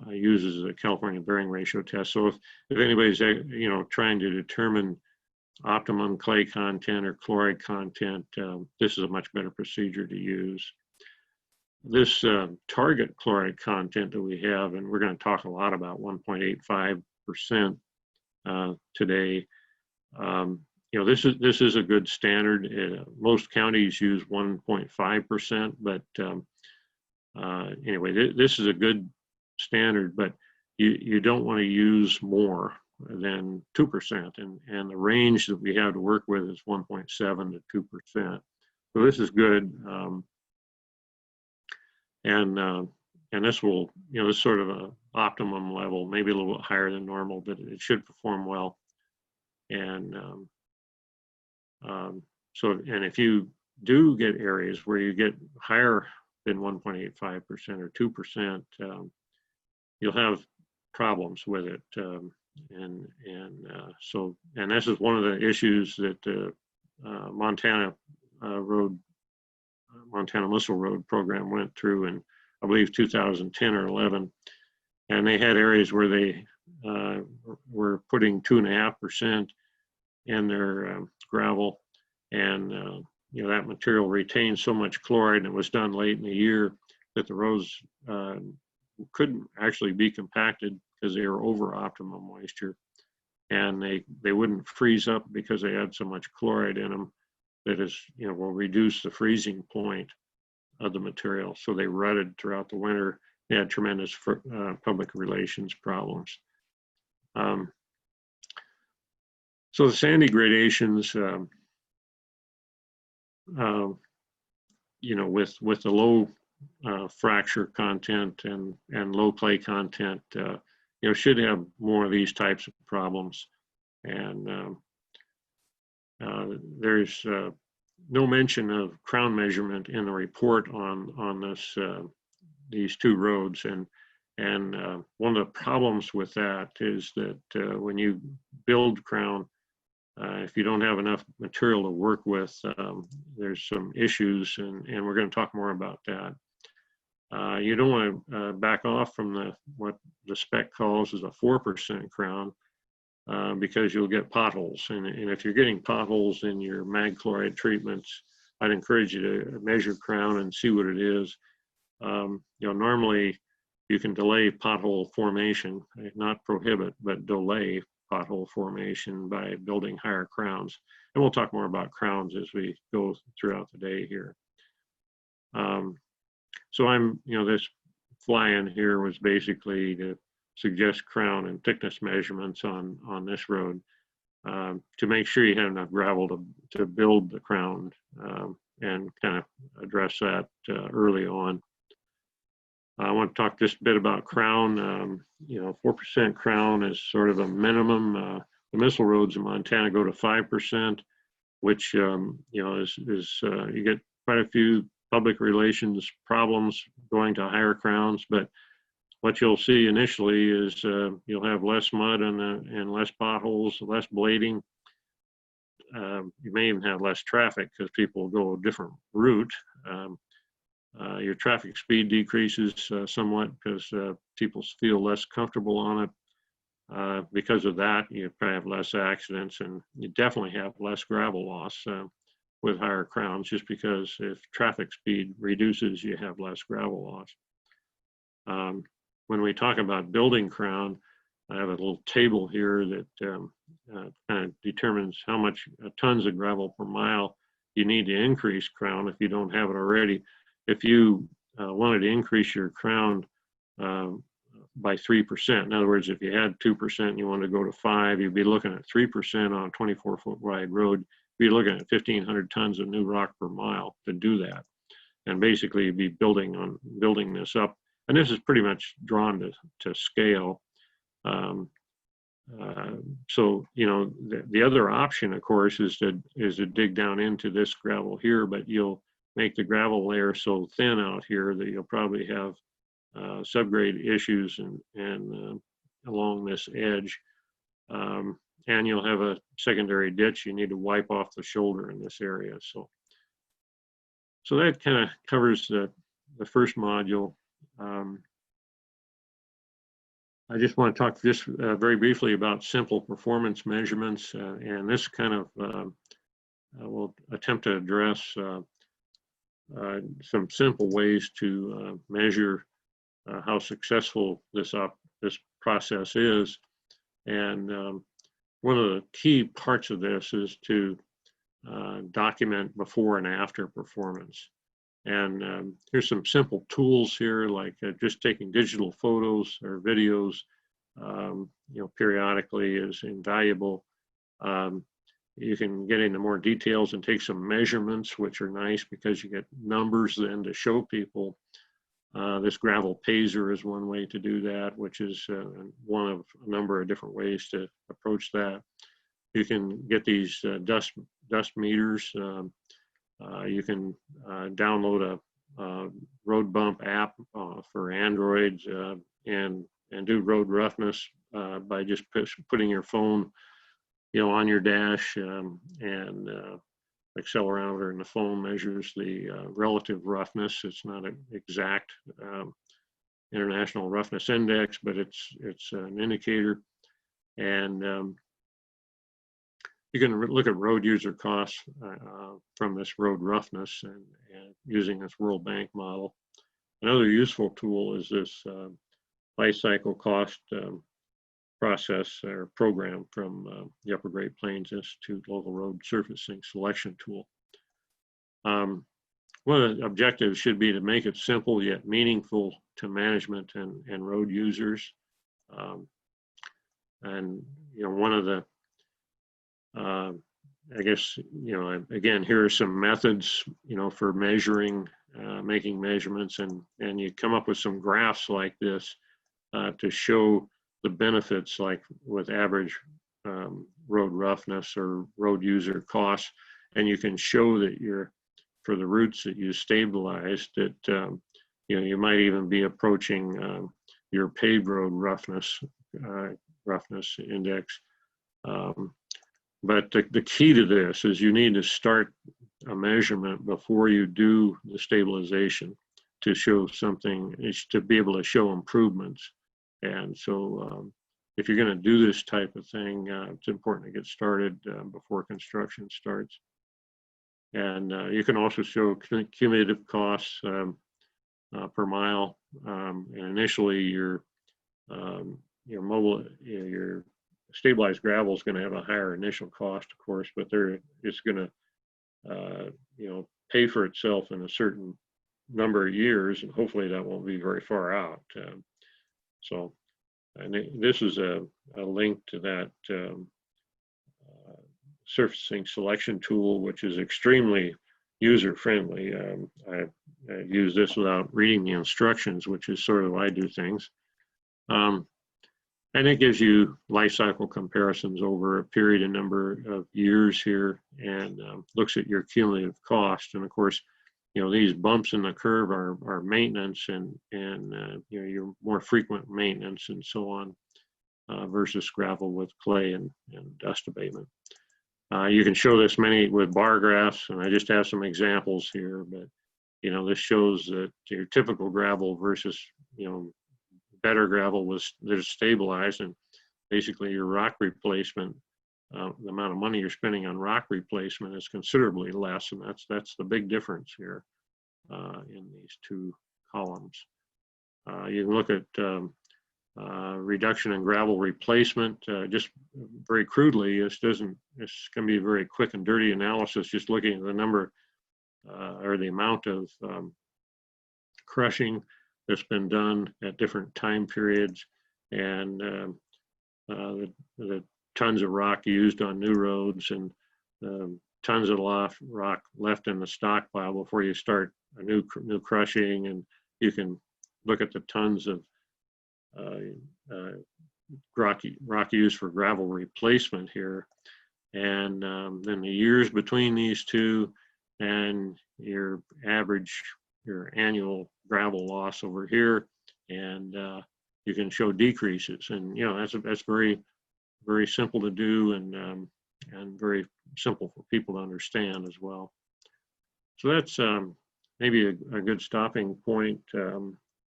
uses the California bearing ratio test. So if anybody's trying to determine optimum clay content or chloride content, this is a much better procedure to use. This target chloride content that we have, and we're going to talk a lot about 1.85% today. This is a good standard. Most counties use 1.5%, but anyway, this is a good standard, but you don't want to use more than 2%, and the range that we have to work with is 1.7 to 2%. So this is good, and this will, this sort of a optimum level, maybe a little bit higher than normal, but it should perform well. And and if you do get areas where you get higher than 1.85% or 2%, you'll have problems with it. And this is one of the issues that Montana Missile Road program went through in, I believe, 2010 or 11. And they had areas where they were putting 2.5% in their gravel, and that material retained so much chloride, and it was done late in the year, that the roads couldn't actually be compacted because they were over optimum moisture, and they wouldn't freeze up because they had so much chloride in them that is, will reduce the freezing point of the material. So they rutted throughout the winter. They had tremendous public relations problems. So the sandy gradations, with the low fracture content and low clay content, should have more of these types of problems. And there's no mention of crown measurement in the report on these two roads. And one of the problems with that is that when you build crown, if you don't have enough material to work with, there's some issues, and we're going to talk more about that. You don't want to back off from what the spec calls as a 4% crown, because you'll get potholes. And if you're getting potholes in your mag chloride treatments, I'd encourage you to measure crown and see what it is. Normally you can delay pothole formation, not prohibit, but delay pothole formation by building higher crowns. And we'll talk more about crowns as we go throughout the day here. So this fly-in here was basically to suggest crown and thickness measurements on this road to make sure you have enough gravel to build the crown, and kind of address that early on. I want to talk just a bit about crown. 4% crown is sort of a minimum. The missile roads in Montana go to 5%, which is you get quite a few public relations problems going to higher crowns. But what you'll see initially is you'll have less mud and less potholes, less blading. You may even have less traffic because people go a different route. Your traffic speed decreases somewhat because people feel less comfortable on it. Because of that, you probably have less accidents, and you definitely have less gravel loss with higher crowns, just because if traffic speed reduces, you have less gravel loss. When we talk about building crown, I have a little table here that kind of determines how much tons of gravel per mile you need to increase crown if you don't have it already. If you wanted to increase your crown by 3%, in other words, if you had 2% and you wanted to go to 5, you'd be looking at 3% on a 24-foot wide road. You'd be looking at 1,500 tons of new rock per mile to do that. And basically you'd be building this up. And this is pretty much drawn to scale. So the other option, of course, is to dig down into this gravel here, but you'll make the gravel layer so thin out here that you'll probably have subgrade issues and along this edge, and you'll have a secondary ditch you need to wipe off the shoulder in this area. So that kind of covers the first module. I just want to talk just very briefly about simple performance measurements, and this kind of will attempt to address some simple ways to measure how successful this process is. And one of the key parts of this is to document before and after performance. And here's some simple tools here, like just taking digital photos or videos, periodically is invaluable. You can get into more details and take some measurements, which are nice because you get numbers then to show people. This gravel payser is one way to do that, which is one of a number of different ways to approach that. You can get these dust meters. You can download a road bump app for Androids and do road roughness by just putting your phone, on your dash, and accelerometer in the phone measures the relative roughness. It's not an exact international roughness index, but it's an indicator. And you can look at road user costs from this road roughness and using this World Bank model. Another useful tool is this life cycle cost process or program from the Upper Great Plains Institute Local Road Surfacing Selection Tool. One of the objectives should be to make it simple yet meaningful to management and road users. And one of the I guess, again, here are some methods, for measuring, making measurements, and you come up with some graphs like this to show the benefits, like with average road roughness or road user costs. And you can show that for the routes that you stabilized, that, you might even be approaching your paved road roughness index. But the key to this is you need to start a measurement before you do the stabilization to show something, is to be able to show improvements. And so if you're going to do this type of thing, it's important to get started before construction starts. And you can also show cumulative costs per mile. And initially your stabilized gravel is going to have a higher initial cost, of course, but it's going to, pay for itself in a certain number of years, and hopefully that won't be very far out. And this is a link to that surfacing selection tool, which is extremely user-friendly. I use this without reading the instructions, which is sort of how I do things. And it gives you life cycle comparisons over a period and number of years here, and looks at your cumulative cost. And of course, these bumps in the curve are maintenance and your more frequent maintenance and so on, versus gravel with clay and dust abatement. You can show this with bar graphs, and I just have some examples here, but this shows that your typical gravel versus better gravel that is stabilized, and basically your rock replacement, the amount of money you're spending on rock replacement is considerably less, and that's the big difference here in these two columns. You can look at reduction in gravel replacement, just very crudely. This can be a very quick and dirty analysis, just looking at the number or the amount of crushing that's been done at different time periods, and the tons of rock used on new roads, and tons of rock left in the stockpile before you start a new crushing. And you can look at the tons of rock used for gravel replacement here, and then the years between these two, and your annual gravel loss over here, and you can show decreases. And that's very, very simple to do, and very simple for people to understand as well. So that's maybe a good stopping point,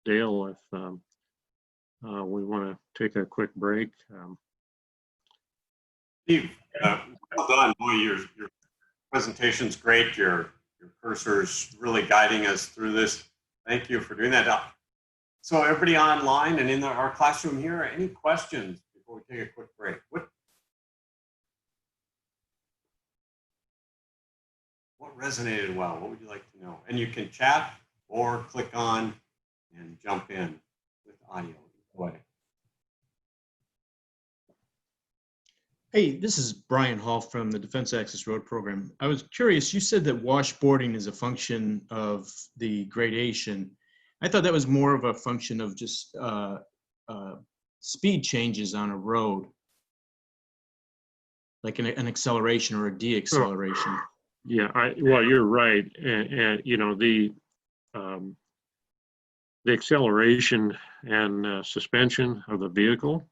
Dale, if we want to take a quick break. Steve, well done. Boy, your presentation's great. Your cursor's really guiding us through this. Thank you for doing that. So everybody online and in our classroom here, any questions before we take a quick break? What resonated well? What would you like to know? And you can chat or click on and jump in with audio. Go ahead. Hey, this is Brian Hall from the Defense Access Road Program. I was curious, you said that washboarding is a function of the gradation. I thought that was more of a function of just speed changes on a road, like an acceleration or a deacceleration. Yeah, well, you're right. And you know, the acceleration and suspension of the vehicle,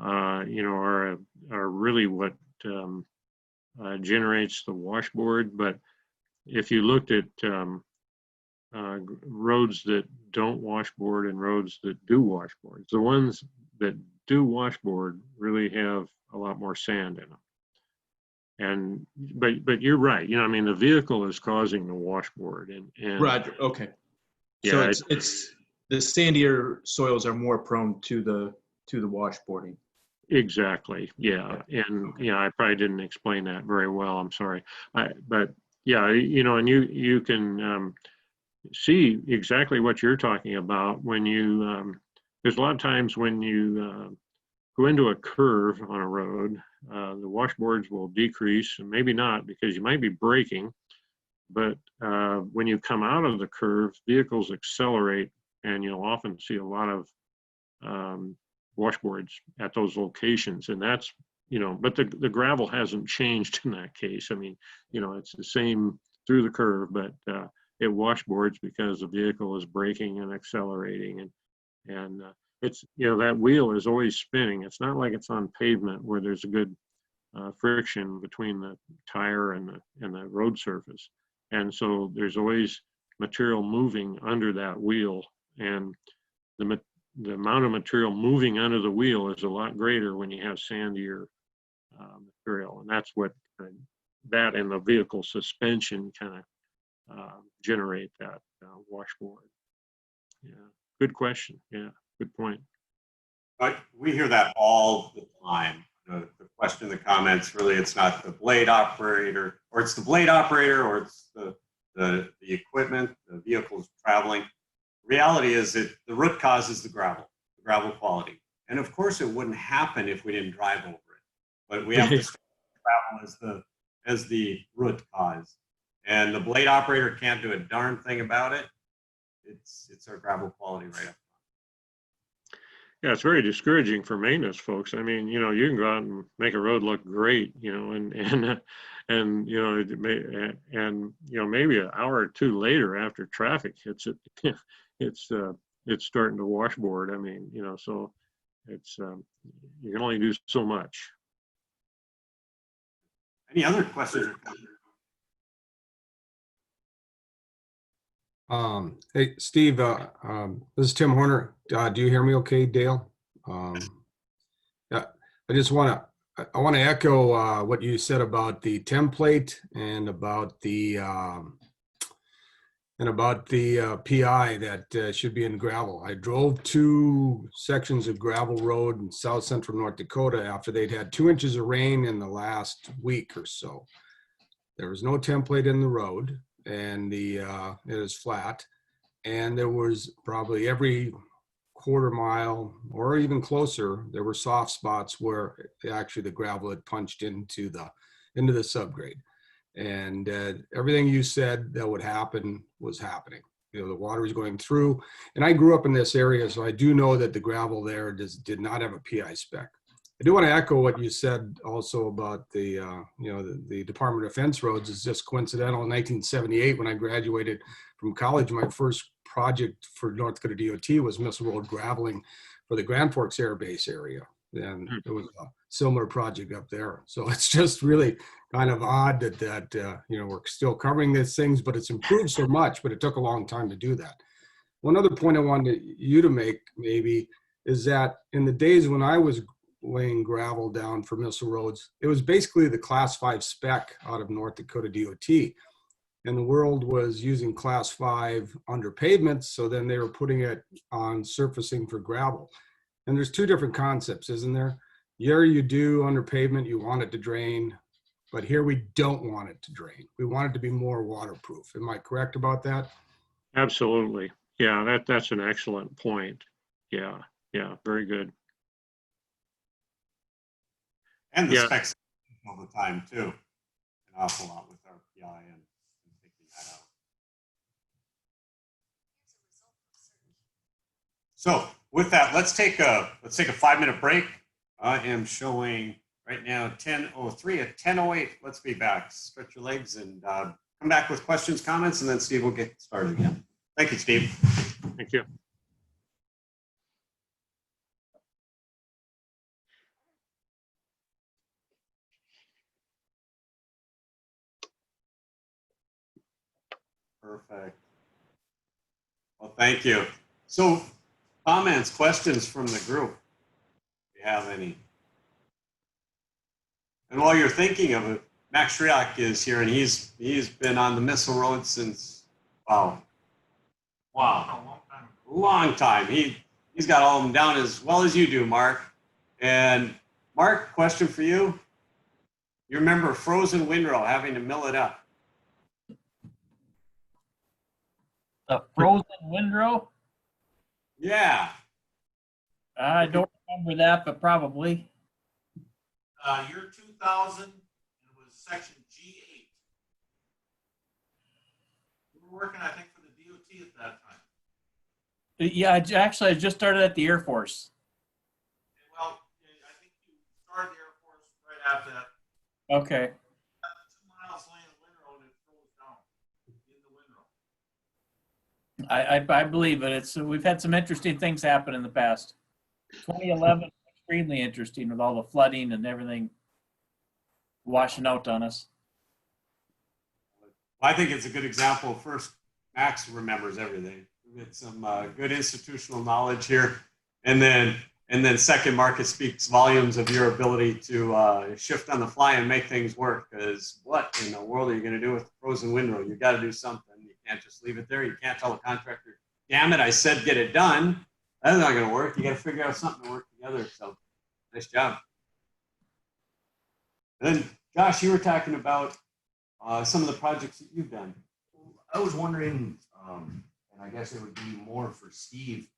you know, are really what generates the washboard. But if you looked at roads that don't washboard and roads that do washboard, the ones that do washboard really have a lot more sand in them. And but you're right. You know, I mean, the vehicle is causing the washboard, and Roger. Okay. yeah, So it's the sandier soils are more prone to the washboarding. exactly. Yeah, and yeah, I probably didn't explain that very well. I'm sorry. But yeah, you know, and you can see exactly what you're talking about when you. There's a lot of times when you go into a curve on a road, the washboards will decrease, and maybe not because you might be braking. But when you come out of the curve, vehicles accelerate, and you'll often see a lot of washboards at those locations. And that's, you know, but the gravel hasn't changed in that case. I mean, you know, it's the same through the curve, but it washboards because the vehicle is braking and accelerating. And it's, you know, that wheel is always spinning. It's not like it's on pavement where there's a good friction between the tire and the road surface. And so there's always material moving under that wheel, and the amount of material moving under the wheel is a lot greater when you have sandier material, and that's what that and the vehicle suspension kind of generate that washboard. Yeah, good question. Yeah, good point. But we hear that all the time. The question in the comments, really, it's not the blade operator, or it's the blade operator, or it's the equipment, the vehicle's traveling. Reality is that the root cause is the gravel quality. And of course, it wouldn't happen if we didn't drive over it. But we have to start gravel as the root cause. And the blade operator can't do a darn thing about it. It's our gravel quality right up. Yeah, it's very discouraging for maintenance folks. I mean, you know, you can go out and make a road look great, you know, and you know, and you know, maybe an hour or two later after traffic hits it, it's starting to washboard. I mean, you know, so it's you can only do so much. Any other questions or comments? Hey, Steve, this is Tim Horner. Do you hear me okay, Dale? Yeah, I just want to echo what you said about the template and about the PI that should be in gravel. I drove 2 sections of gravel road in south central North Dakota after they'd had 2 inches of rain in the last week or so. There was no template in the road, and it was flat, and there was probably every quarter mile or even closer, there were soft spots where actually the gravel had punched into the subgrade. And everything you said that would happen was happening. You know, the water was going through, and I grew up in this area, so I do know that the gravel there did not have a PI spec. I do want to echo what you said also about the, you know, the Department of Defense roads is just coincidental. In 1978, when I graduated from college, my first project for North Dakota DOT was missile road graveling for the Grand Forks Air Base area. And it was a similar project up there. So it's just really kind of odd that you know, we're still covering these things, but it's improved so much, but it took a long time to do that. One other point I wanted you to make maybe is that in the days when I was laying gravel down for missile roads, it was basically the class 5 spec out of North Dakota DOT. And the world was using class 5 under pavements, so then they were putting it on surfacing for gravel. And there's 2 different concepts, isn't there? Here you do under pavement, you want it to drain, but here we don't want it to drain. We want it to be more waterproof. Am I correct about that? Absolutely. Yeah, that's an excellent point. Yeah, very good. And the Yeah. specs all the time too. An awful lot with our PI and picking that out. So with that, let's take a 5-minute break. I am showing right now 10:03 at 10:08. Let's be back. Stretch your legs and come back with questions, comments, and then Steve will get started again. Thank you, Steve. Thank you. Perfect. Well, thank you. So comments, questions from the group, if you have any. And while you're thinking of it, Max Shriak is here, and he's been on the missile road since, wow, long time. He's got all of them down as well as you do, Mark. And Mark, question for you. You remember frozen windrow, having to mill it up. The frozen windrow? Yeah. I don't remember that, but probably. Year 2000, it was section G8. We were working, I think, for the DOT at that time. Yeah, actually, I just started at the Air Force. Well, I think you started the Air Force right after that. Okay. 2 miles lane of windrow and it froze down in the windrow. I believe it. We've had some interesting things happen in the past. 2011 was extremely interesting with all the flooding and everything washing out on us. I think it's a good example. First, Max remembers everything. We had some good institutional knowledge here, and then second, Mark, it speaks volumes of your ability to shift on the fly and make things work. Because what in the world are you going to do with the frozen windrow? You got to do something. You can't just leave it there. You can't tell the contractor, "Damn it, I said get it done." That's not going to work. You got to figure out something to work together. So, nice job. And then, Josh, you were talking about some of the projects that you've done. I was wondering, and I guess it would be more for Steve,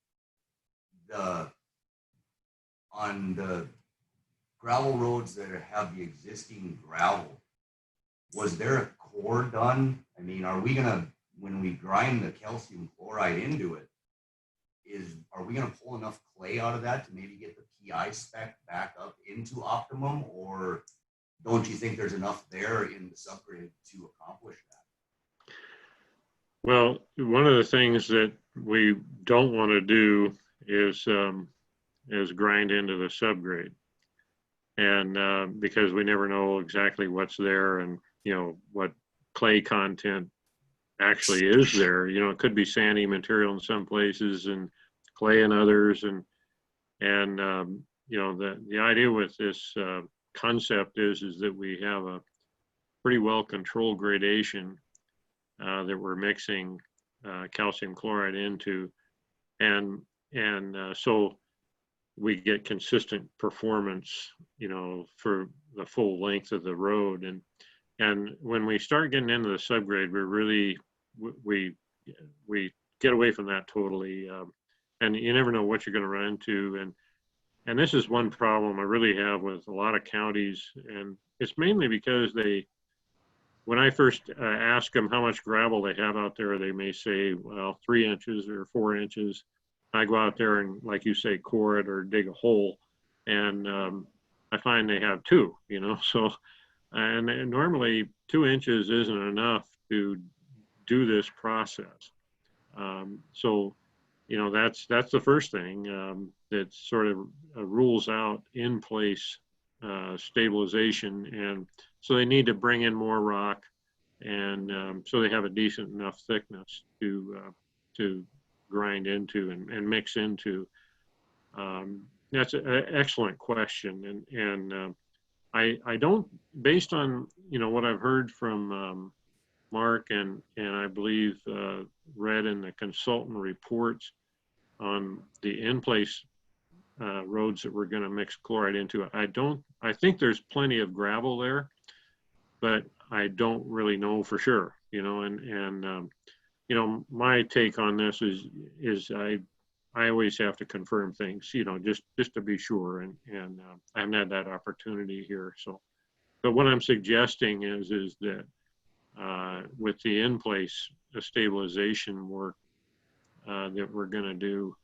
on the gravel roads that have the existing gravel, was there a core done? I mean, are we gonna, when we grind the calcium chloride into it, are we gonna pull enough clay out of that to maybe get the PI spec back up into optimum, or don't you think there's enough there in the subgrade to accomplish that? Well, one of the things that we don't want to do is grind into the subgrade, and because we never know exactly what's there and what clay content actually is there. It could be sandy material in some places and clay in others, and the idea with this concept is that we have a pretty well controlled gradation that we're mixing calcium chloride into, and so we get consistent performance, for the full length of the road. And when we start getting into the subgrade, we get away from that totally, and you never know what you're going to run into. And this is one problem I really have with a lot of counties, and it's mainly because when I first ask them how much gravel they have out there, they may say, well, 3 inches or 4 inches. I go out there and, like you say, core it or dig a hole, and I find they have 2, so, and normally 2 inches isn't enough to do this process. So, that's the first thing that sort of rules out in place stabilization. And so they need to bring in more rock, and so they have a decent enough thickness to grind into and mix into. That's an excellent question, and I don't, based on what I've heard from Mark and I believe read in the consultant reports on the in-place roads that we're going to mix chloride into. I think there's plenty of gravel there, but I don't really know for sure, my take on this is I always have to confirm things, just to be sure, and I haven't had that opportunity here. So, but what I'm suggesting is that with the in-place stabilization work that we're going to do,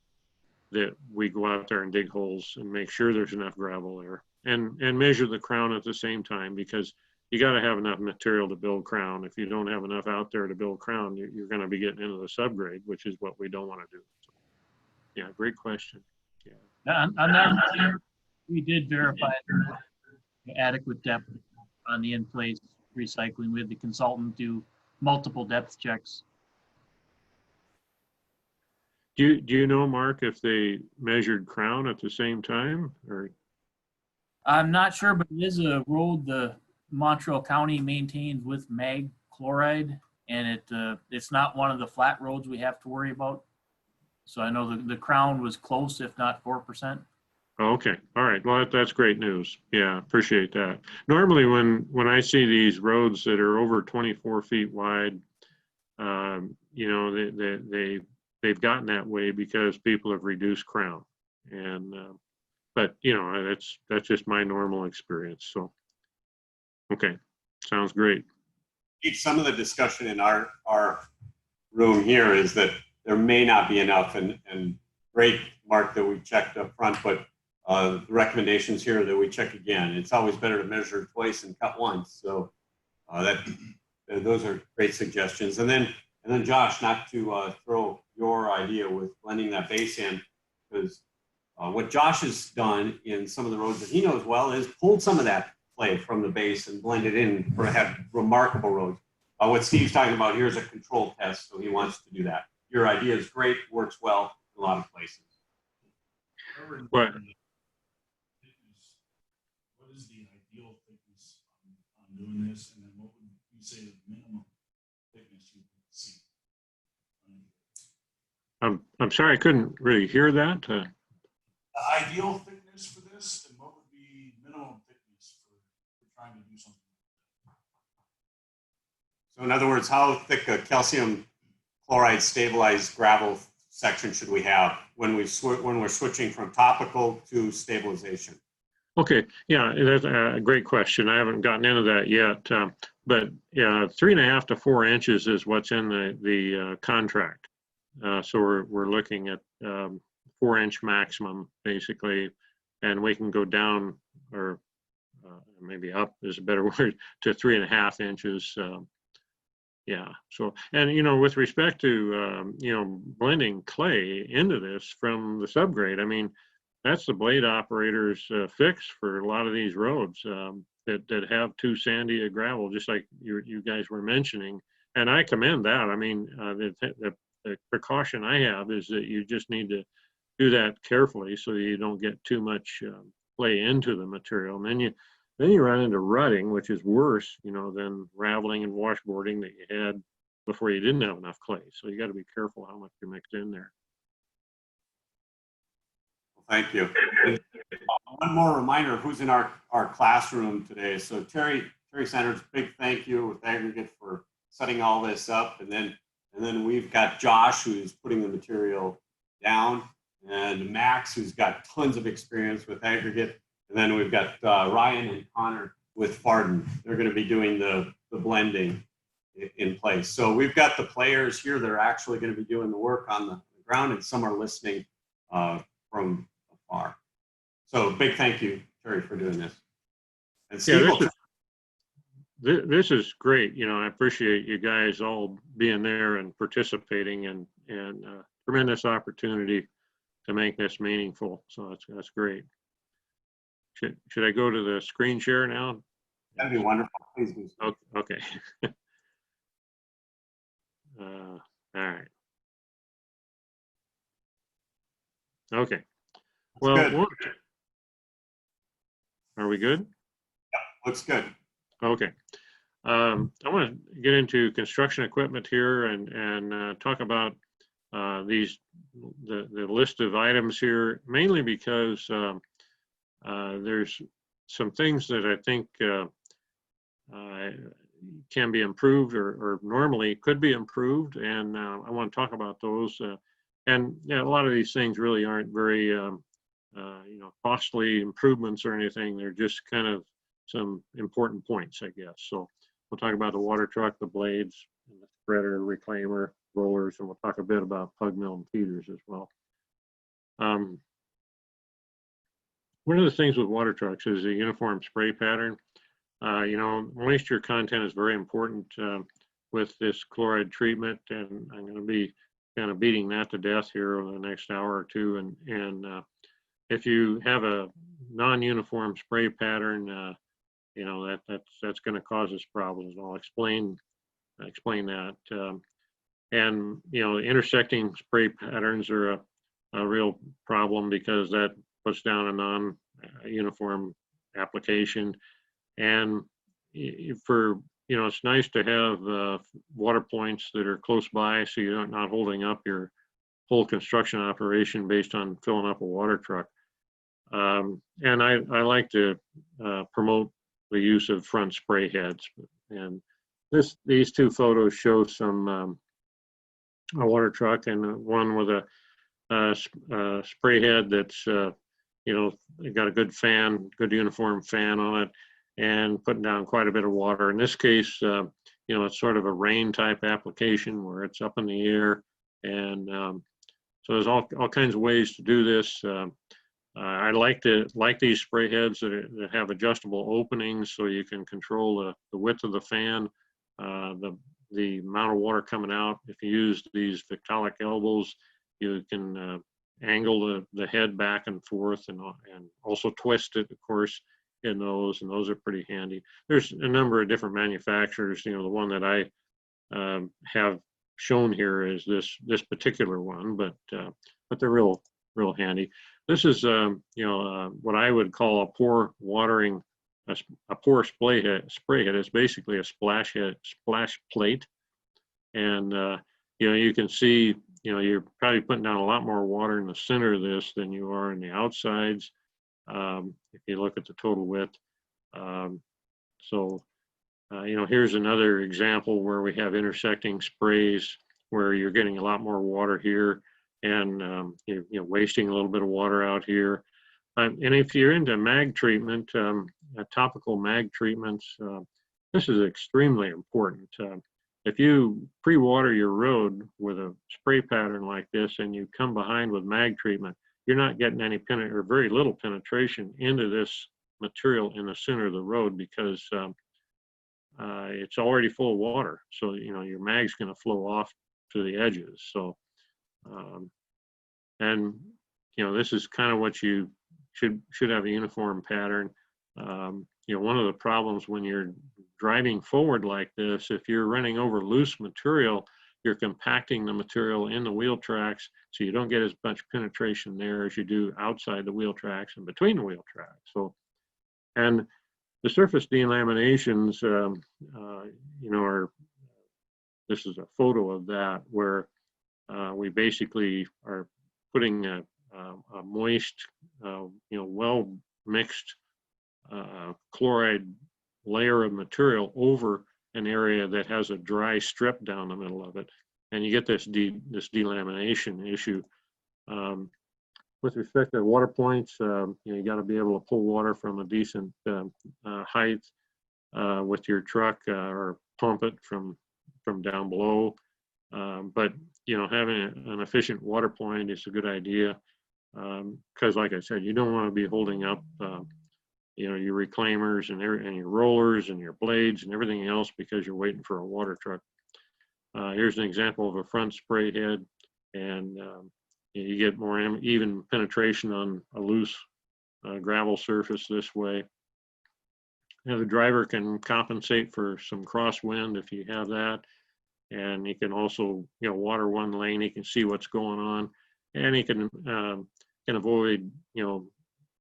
that we go out there and dig holes and make sure there's enough gravel there, and measure the crown at the same time, because you got to have enough material to build crown. If you don't have enough out there to build crown, you're going to be getting into the subgrade, which is what we don't want to do. So, yeah, great question. Yeah. On that, we did verify the adequate depth on the in-place recycling. We had the consultant do multiple depth checks. Do you know, Mark, if they measured crown at the same time, or? I'm not sure, but it is a road the Montreal County maintains with mag chloride, and it's not one of the flat roads we have to worry about. So I know the crown was close, if not 4%. Okay, all right. Well, that's great news. Yeah, appreciate that. Normally, when I see these roads that are over 24 feet wide, you know, they've gotten that way because people have reduced crown, and but you know, that's just my normal experience. So, okay, sounds great. Some of the discussion in our room here is that there may not be enough, and great, Mark, that we checked up front, but the recommendations here that we check again. It's always better to measure twice and cut once. So those are great suggestions. And then Josh, not to throw your idea with blending that base in, because what Josh has done in some of the roads that he knows well is pulled some of that clay from the base and blended in for have remarkable roads. What Steve's talking about here is a control test, so he wants to do that. Your idea is great, works well in a lot of places. What? What is the ideal thickness on doing this, and then what would you say the minimum thickness you would see? I'm sorry, I couldn't really hear that. The ideal thickness for this, and what would be minimum thickness for trying to do something? So in other words, how thick a calcium chloride stabilized gravel section should we have when we're switching from topical to stabilization? Okay, yeah, that's a great question. I haven't gotten into that yet, but yeah, 3.5 to 4 inches is what's in the contract. So we're looking at 4-inch maximum basically, and we can go down, or maybe up is a better word, to 3.5 inches. Yeah. So, and you know, with respect to you know, blending clay into this from the subgrade, I mean, that's the blade operator's fix for a lot of these roads that have too sandy a gravel, just like you guys were mentioning. And I commend that. I mean, the precaution I have is that you just need to do that carefully so you don't get too much clay into the material. And then you run into rutting, which is worse, you know, than raveling and washboarding that you had before you didn't have enough clay. So you got to be careful how much you mix in there. Thank you. One more reminder of who's in our classroom today. So Terry Sanders, big thank you with Aggregate for setting all this up. And then we've got Josh, who's putting the material down, and Max, who's got tons of experience with Aggregate. And then we've got Ryan and Connor with Farden. They're going to be doing the blending in place. So we've got the players here that are actually going to be doing the work on the ground, and some are listening from afar. So big thank you, Terry, for doing this. And Steve, yeah, this is great. You know, I appreciate you guys all being there and participating, and tremendous opportunity to make this meaningful. So that's great. Should I go to the screen share now? That'd be wonderful. Please do. Okay. All right. Okay. Well, are we good? Yeah, looks good. Okay. I want to get into construction equipment here and talk about the list of items here, mainly because there's some things that I think can be improved or normally could be improved, and I want to talk about those. And yeah, a lot of these things really aren't very you know, costly improvements or anything. They're just kind of some important points, I guess. So we'll talk about the water truck, the blades, and the spreader, reclaimer, rollers, and we'll talk a bit about pug mill and feeders as well. One of the things with water trucks is the uniform spray pattern. Moisture content is very important with this chloride treatment, and I'm going to be kind of beating that to death here over the next hour or two. And if you have a non-uniform spray pattern, that's going to cause us problems. And I'll explain that. And intersecting spray patterns are a real problem because that puts down a non-uniform application. And it's nice to have water points that are close by, so you're not holding up your whole construction operation based on filling up a water truck. And I like to promote the use of front spray heads. And these two photos show some a water truck, and one with a spray head that's got a good fan, good uniform fan on it, and putting down quite a bit of water. In this case, it's sort of a rain type application where it's up in the air, and so there's all kinds of ways to do this. I like these spray heads that have adjustable openings, so you can control the width of the fan, the amount of water coming out. If you use these Victolic elbows, you can angle the head back and forth, and also twist it, of course, in those, and those are pretty handy. There's a number of different manufacturers. The one that I have shown here is this particular one, but they're real handy. This is what I would call a pore watering, a pore spray head. It's basically a splash plate, and you can see you're probably putting down a lot more water in the center of this than you are in the outsides. If you look at the total width. Here's another example where we have intersecting sprays where you're getting a lot more water here, and you're wasting a little bit of water out here. And if you're into mag treatment, topical mag treatments, this is extremely important. If you pre-water your road with a spray pattern like this and you come behind with mag treatment, you're not getting any or very little penetration into this material in the center of the road because it's already full of water. So, your mag's going to flow off to the edges. So, this is kind of what you should have a uniform pattern. One of the problems when you're driving forward like this, if you're running over loose material, you're compacting the material in the wheel tracks, so you don't get as much penetration there as you do outside the wheel tracks and between the wheel tracks. So, and the surface delaminations, this is a photo of that where we basically are putting a moist, well mixed chloride layer of material over an area that has a dry strip down the middle of it, and you get this delamination issue. With respect to water points, you got to be able to pull water from a decent height with your truck, or pump it from down below. But having an efficient water point is a good idea, because, like I said, you don't want to be holding up your reclaimers and your rollers and your blades and everything else because you're waiting for a water truck. Here's an example of a front spray head, and you get more even penetration on a loose gravel surface this way. The driver can compensate for some crosswind if you have that, and he can also water one lane. He can see what's going on, and he can avoid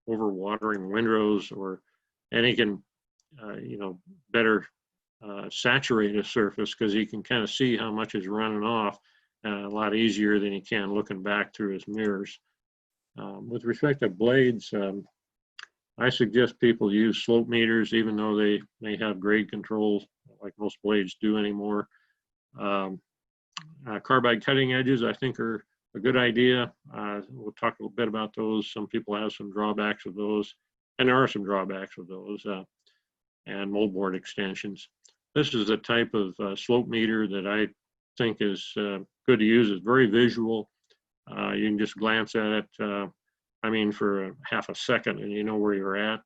overwatering windrows, and he can better saturate a surface because he can kind of see how much is running off a lot easier than he can looking back through his mirrors. With respect to blades, I suggest people use slope meters, even though they may have grade controls like most blades do anymore. Carbide cutting edges, I think, are a good idea. We'll talk a little bit about those. Some people have some drawbacks with those, and there are some drawbacks with those, and moldboard extensions. This is a type of slope meter that I think is good to use. It's very visual. You can just glance at it, I mean, for half a second and you know where you're at.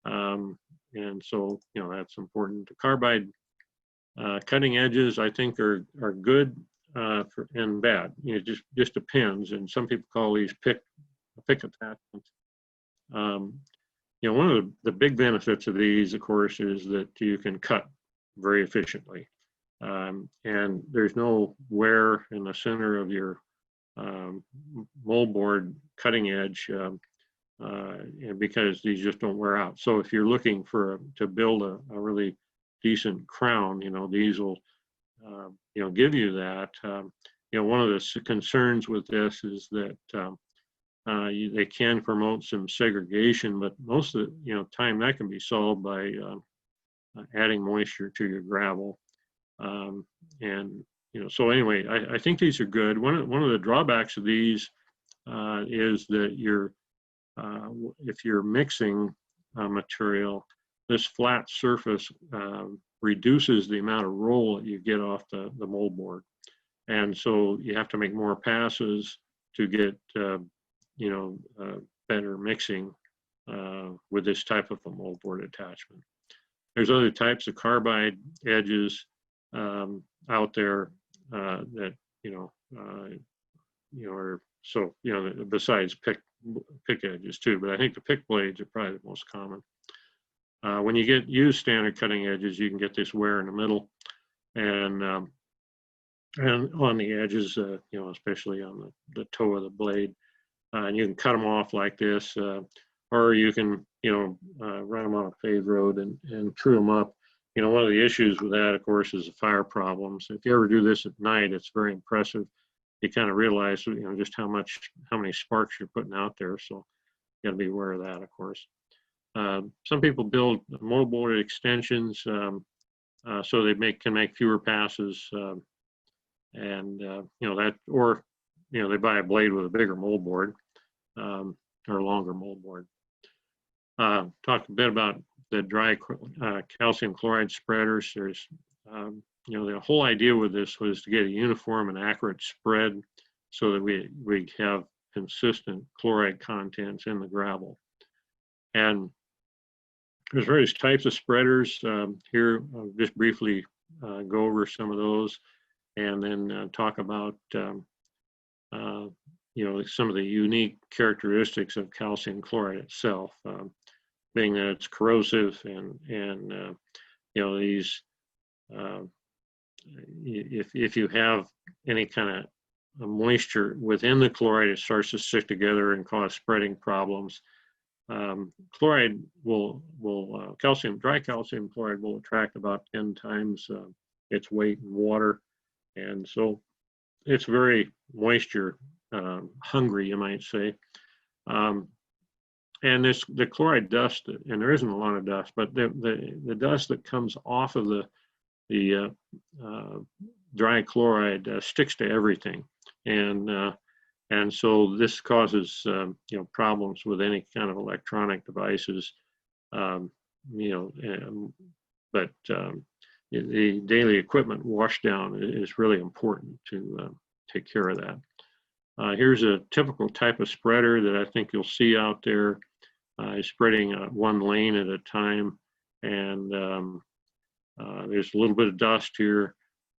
And so, you know, that's important. The carbide cutting edges, I think, are good and bad. You know, just depends. And some people call these pick attachments. You know, one of the big benefits of these, of course, is that you can cut very efficiently. And there's no wear in the center of your moldboard cutting edge because these just don't wear out. So if you're looking to build a really decent crown, you know, these will, you know, give you that. You know, one of the concerns with this is that they can promote some segregation, but most of the, you know, time that can be solved by adding moisture to your gravel. And, you know, so anyway, I think these are good. One of the drawbacks of these is that if you're mixing material, this flat surface reduces the amount of roll that you get off the moldboard. And so you have to make more passes to get, you know, better mixing with this type of a moldboard attachment. There's other types of carbide edges out there that, you know, are, so, you know, besides pick edges too, but I think the pick blades are probably the most common. When you use standard cutting edges, you can get this wear in the middle and on the edges, you know, especially on the toe of the blade. And you can cut them off like this, or you can, you know, run them on a paved road and true them up. You know, one of the issues with that, of course, is the fire problems. If you ever do this at night, it's very impressive. You kind of realize, you know, just how many sparks you're putting out there. So you got to be aware of that, of course. Some people build moldboard extensions so they can make fewer passes, and you know that, or you know, they buy a blade with a bigger moldboard or a longer moldboard. Talk a bit about the dry calcium chloride spreaders. There's, you know, the whole idea with this was to get a uniform and accurate spread so that we have consistent chloride contents in the gravel. And there's various types of spreaders. Here, I'll just briefly go over some of those and then talk about, you know, some of the unique characteristics of calcium chloride itself, being that it's corrosive and you know, these, if you have any kind of moisture within the chloride, it starts to stick together and cause spreading problems. Chloride dry calcium chloride will attract about 10 times its weight in water. And so it's very moisture hungry, you might say. And the chloride dust, and there isn't a lot of dust, but the dust that comes off of the dry chloride sticks to everything. And so this causes, you know, problems with any kind of electronic devices, you know, but the daily equipment washdown is really important to take care of that. Here's a typical type of spreader that I think you'll see out there. Spreading one lane at a time, and there's a little bit of dust here.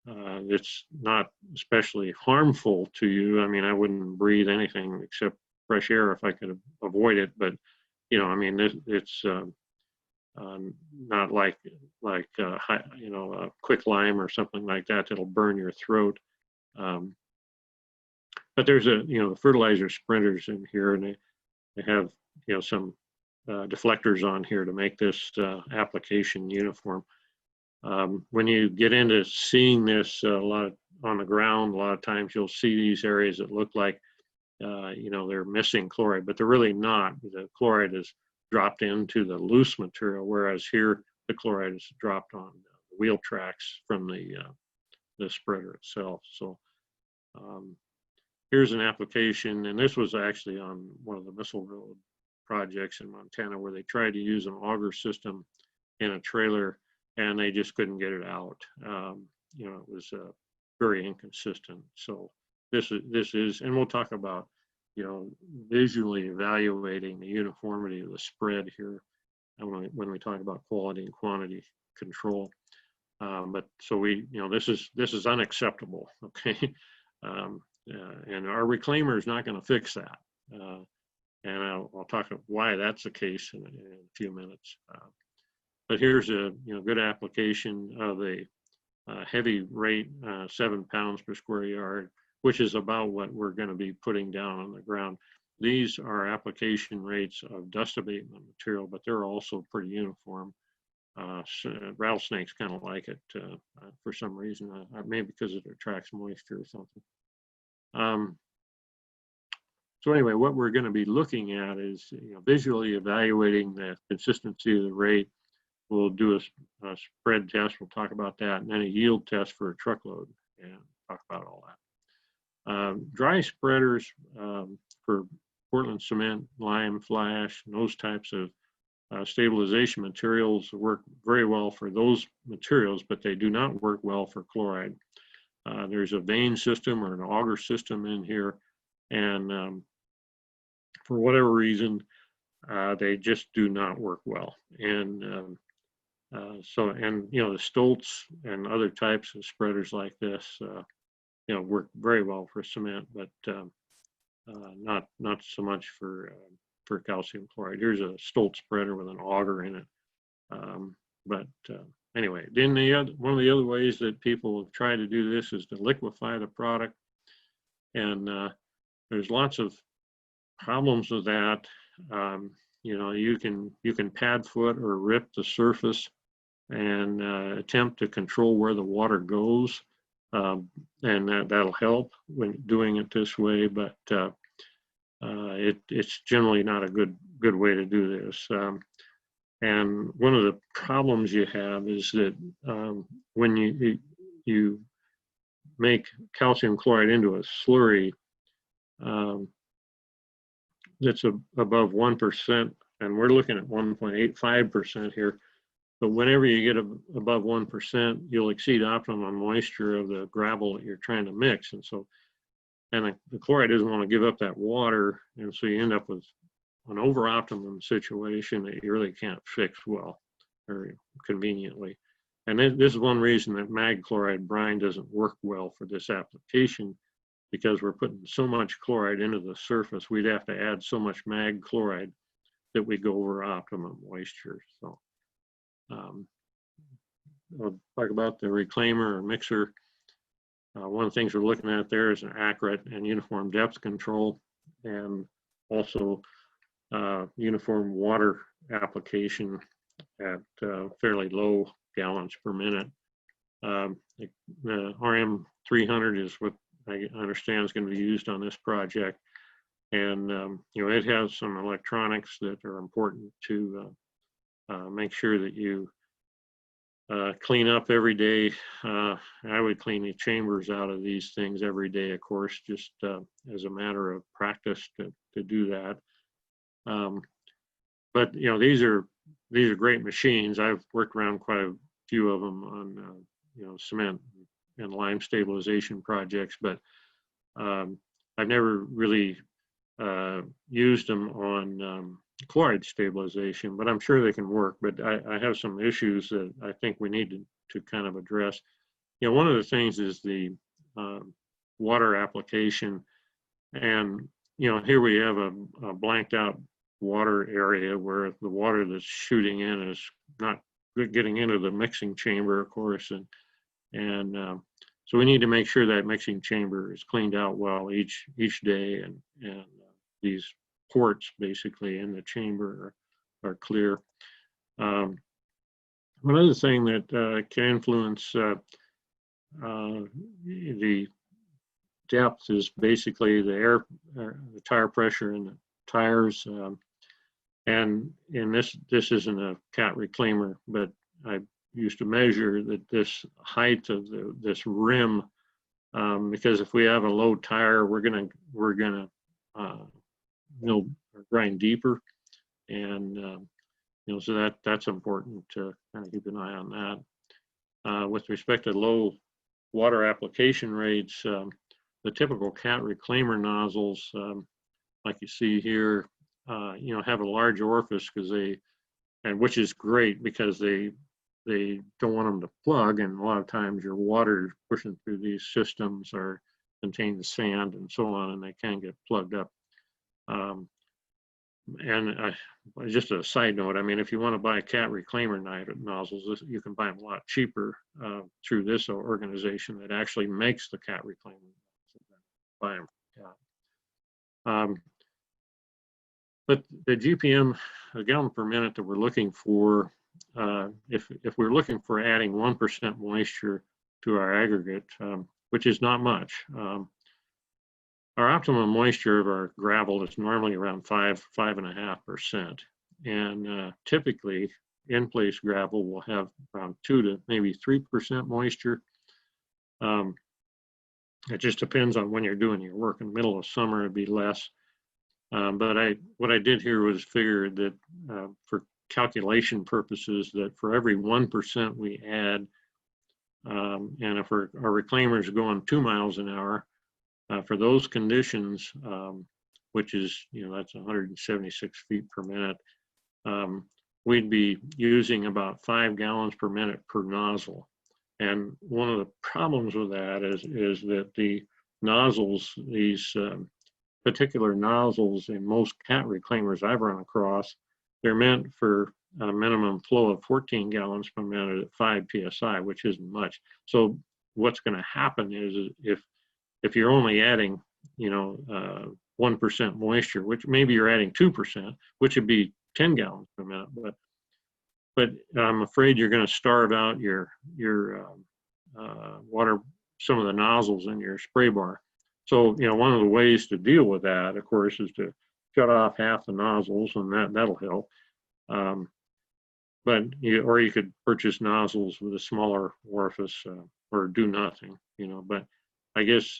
It's not especially harmful to you. I mean, I wouldn't breathe anything except fresh air if I could avoid it. But you know, I mean, it's not like you know, a quick lime or something like that that'll burn your throat. But there's you know, the fertilizer sprinters in here, and they have, you know, some deflectors on here to make this application uniform. When you get into seeing this a lot on the ground, a lot of times you'll see these areas that look like, you know, they're missing chloride, but they're really not. The chloride is dropped into the loose material, whereas here the chloride is dropped on the wheel tracks from the spreader itself. So here's an application, and this was actually on one of the missile road projects in Montana where they tried to use an auger system in a trailer and they just couldn't get it out. You know, it was very inconsistent. So this is, and we'll talk about, visually evaluating the uniformity of the spread here when we talk about quality and quantity control. But so this is unacceptable, okay? And our reclaimer is not going to fix that. And I'll talk about why that's the case in a few minutes. But here's a good application of a heavy rate, 7 pounds per square yard, which is about what we're going to be putting down on the ground. These are application rates of dust abatement material, but they're also pretty uniform. Rattlesnakes kind of like it for some reason, maybe because it attracts moisture or something. So anyway, what we're going to be looking at is visually evaluating the consistency of the rate. We'll do a spread test. We'll talk about that, and then a yield test for a truckload, and talk about all that. Dry spreaders for Portland cement, lime, fly ash, and those types of stabilization materials work very well for those materials, but they do not work well for chloride. There's a vein system or an auger system in here, and for whatever reason, they just do not work well. And the Stoltz and other types of spreaders like this, work very well for cement, but not so much for calcium chloride. Here's a Stoltz spreader with an auger in it. Anyway, then one of the other ways that people have tried to do this is to liquefy the product, and there's lots of problems with that. You can pad foot or rip the surface and attempt to control where the water goes, and that'll help when doing it this way, but it's generally not a good way to do this. And one of the problems you have is that when you make calcium chloride into a slurry that's above 1%, and we're looking at 1.85% here, but whenever you get above 1%, you'll exceed optimum moisture of the gravel that you're trying to mix. And the chloride doesn't want to give up that water, and so you end up with an over-optimum situation that you really can't fix well or conveniently. And this is one reason that mag chloride brine doesn't work well for this application, because we're putting so much chloride into the surface, we'd have to add so much mag chloride that we go over optimum moisture. So I'll talk about the reclaimer or mixer. One of the things we're looking at there is an accurate and uniform depth control, and also uniform water application at fairly low gallons per minute. The ROM-0300 is what I understand is going to be used on this project, and it has some electronics that are important to make sure that you clean up every day. I would clean the chambers out of these things every day, of course, just as a matter of practice to do that. But these are great machines. I've worked around quite a few of them on cement and lime stabilization projects, but I've never really used them on chloride stabilization, but I'm sure they can work. But I have some issues that I think we need to kind of address. One of the things is the water application, and here we have a blanked out water area where the water that's shooting in is not getting into the mixing chamber, of course, and so we need to make sure that mixing chamber is cleaned out well each day, and these ports basically in the chamber are clear. One other thing that can influence the depth is basically the tire pressure in the tires. And this isn't a cat reclaimer, but I used to measure that this height of this rim, because if we have a low tire, we're gonna grind deeper, and so that's important to kind of keep an eye on that. With respect to low water application rates, the typical cat reclaimer nozzles, like you see here, have a large orifice which is great because they don't want them to plug, and a lot of times your water pushing through these systems contain the sand and so on, and they can get plugged up. Just a side note, I mean, if you want to buy cat reclaimer nozzles, you can buy them a lot cheaper through this organization that actually makes the cat reclaimer. Buy them. But the GPM, a gallon per minute that we're looking for, if we're looking for adding 1% moisture to our aggregate, which is not much, our optimum moisture of our gravel is normally around 5.5%. And typically, in-place gravel will have around 2 to maybe 3% moisture. It just depends on when you're doing your work. In the middle of summer, it'd be less. But what I did here was figure that for calculation purposes, that for every 1% we add, and if our reclaimer is going 2 miles an hour, for those conditions, which is, that's 176 feet per minute, we'd be using about 5 gallons per minute per nozzle. And one of the problems with that is that the nozzles, these particular nozzles in most cat reclaimers I've run across, they're meant for a minimum flow of 14 gallons per minute at 5 psi, which isn't much. So what's going to happen is if you're only adding, 1% moisture, which maybe you're adding 2%, which would be 10 gallons per minute, but I'm afraid you're going to starve out your water, some of the nozzles in your spray bar. So, one of the ways to deal with that, of course, is to shut off half the nozzles, and that'll help. Or you could purchase nozzles with a smaller orifice, or do nothing, But I guess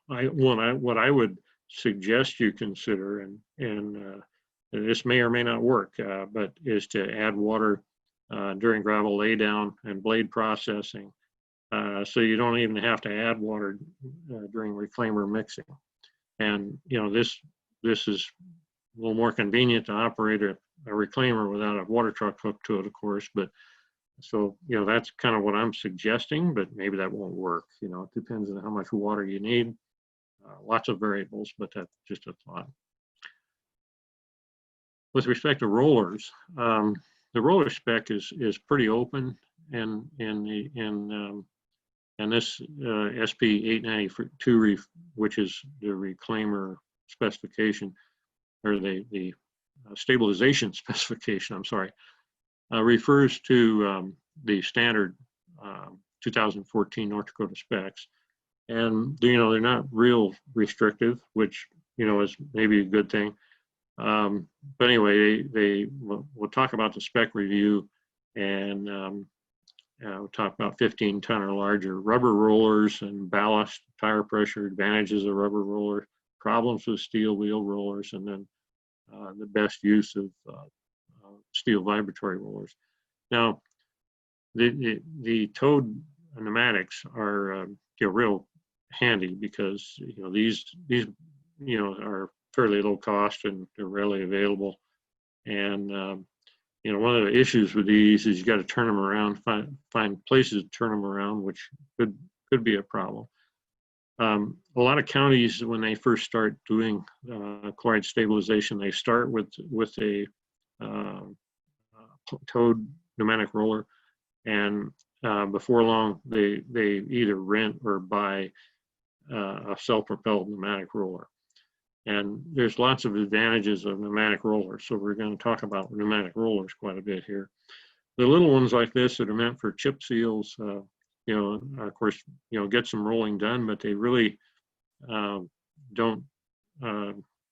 what I would suggest you consider, and this may or may not work, but is to add water during gravel laydown and blade processing. So you don't even have to add water during reclaimer mixing. And, this is a little more convenient to operate a reclaimer without a water truck hooked to it, of course. But so, that's kind of what I'm suggesting, but maybe that won't work. It depends on how much water you need. Lots of variables, but that's just a thought. With respect to rollers, the roller spec is pretty open, and this SP 892, which is the reclaimer specification, or the stabilization specification, I'm sorry, refers to the standard 2014 North Dakota specs. And, they're not real restrictive, which, is maybe a good thing. But anyway, we'll talk about the spec review, and we'll talk about 15-ton or larger rubber rollers and ballast, tire pressure, advantages of rubber rollers, problems with steel wheel rollers, and then the best use of steel vibratory rollers. Now, the towed pneumatics are real handy because these are fairly low cost and they're readily available. And one of the issues with these is you got to turn them around, find places to turn them around, which could be a problem. A lot of counties, when they first start doing chloride stabilization, they start with a towed pneumatic roller, and before long they either rent or buy a self-propelled pneumatic roller. And there's lots of advantages of pneumatic rollers, so we're going to talk about pneumatic rollers quite a bit here. The little ones like this that are meant for chip seals, of course, get some rolling done, but they really don't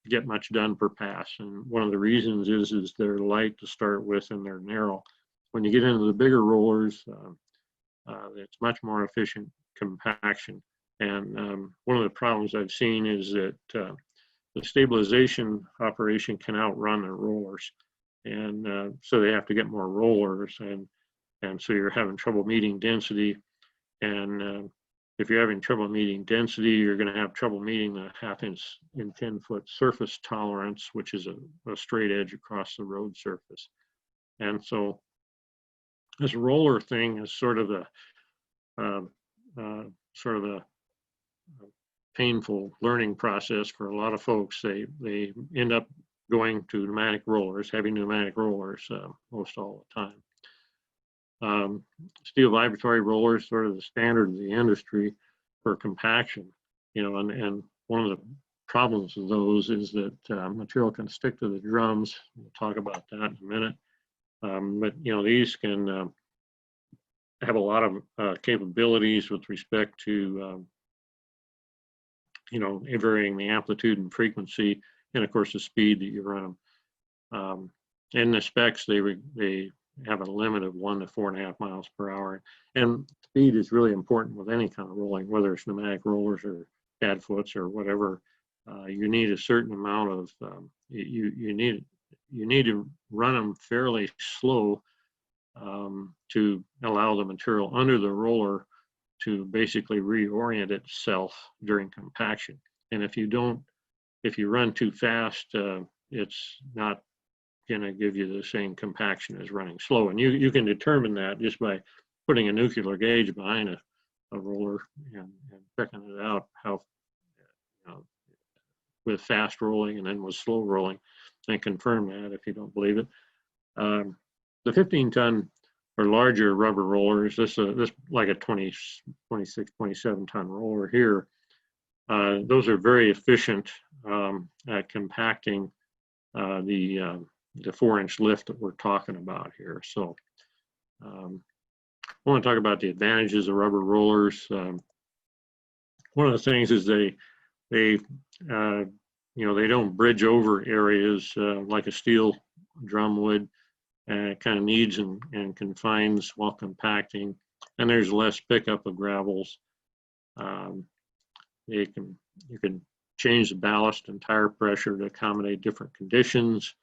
get much done per pass. And one of the reasons is they're light to start with and they're narrow. When you get into the bigger rollers, it's much more efficient compaction. And one of the problems I've seen is that the stabilization operation can outrun the rollers. And so they have to get more rollers, and so you're having trouble meeting density. And if you're having trouble meeting density, you're going to have trouble meeting the 1/2 inch in 10-foot surface tolerance, which is a straight edge across the road surface. And so this roller thing is sort of the painful learning process for a lot of folks. They end up going to pneumatic rollers, heavy pneumatic rollers, most all the time. Steel vibratory rollers, sort of the standard of the industry for compaction, and one of the problems of those is that material can stick to the drums. We'll talk about that in a minute. But these can have a lot of capabilities with respect to varying the amplitude and frequency, and of course the speed that you run them. In the specs, they have a limit of 1 to 4.5 miles per hour, and speed is really important with any kind of rolling, whether it's pneumatic rollers or cadfoots or whatever. You need a certain amount of you need to run them fairly slow to allow the material under the roller to basically reorient itself during compaction. And if you run too fast, it's not going to give you the same compaction as running slow. And you can determine that just by putting a nuclear gauge behind a roller and checking it out, how with fast rolling and then with slow rolling, and confirm that if you don't believe it. The 15-ton or larger rubber rollers, this like a 26, 27-ton roller here, those are very efficient at compacting the 4-inch lift that we're talking about here. So I want to talk about the advantages of rubber rollers. One of the things is they don't bridge over areas like a steel drum would. It kind of needs and confines while compacting, and there's less pickup of gravels. You can change the ballast and tire pressure to accommodate different conditions,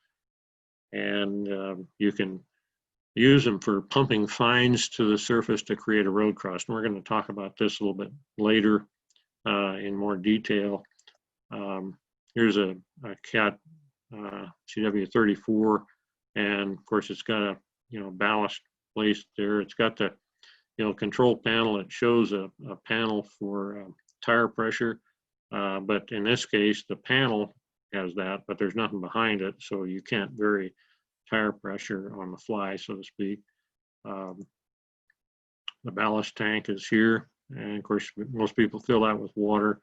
and you can use them for pumping fines to the surface to create a road cross. And we're going to talk about this a little bit later in more detail. Here's a CAT CW34. And of course, it's got a ballast placed there. It's got the control panel. It shows a panel for tire pressure, but in this case, the panel has that, but there's nothing behind it, so you can't vary tire pressure on the fly, so to speak. The ballast tank is here, and of course, most people fill that with water.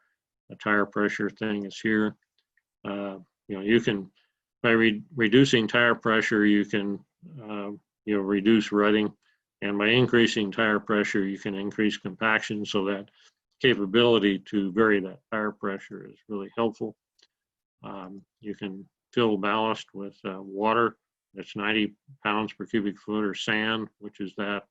The tire pressure thing is here. You can. By reducing tire pressure, you can reduce rutting, and by increasing tire pressure, you can increase compaction. So that capability to vary that tire pressure is really helpful. You can fill ballast with water that's 90 pounds per cubic foot, or sand, which is that.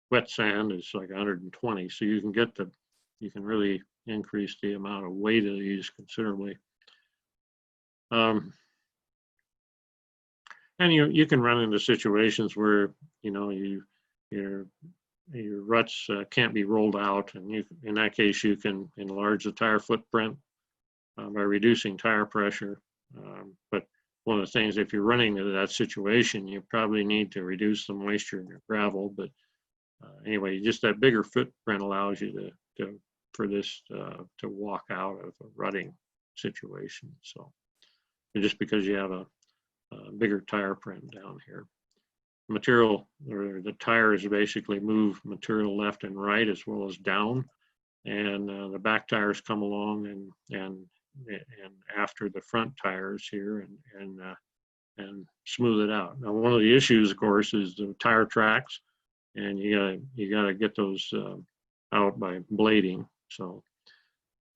Wet sand is like 120. So you can really increase the amount of weight of these considerably. And you can run into situations where your ruts can't be rolled out, and in that case you can enlarge the tire footprint by reducing tire pressure. But one of the things, if you're running into that situation, you probably need to reduce the moisture in your gravel. But anyway, just that bigger footprint allows you for this to walk out of a rutting situation. So just because you have a bigger tire print down here. Material, or the tires basically move material left and right as well as down, and the back tires come along and after the front tires here and smooth it out. Now, one of the issues, of course, is the tire tracks, and you gotta get those out by blading. So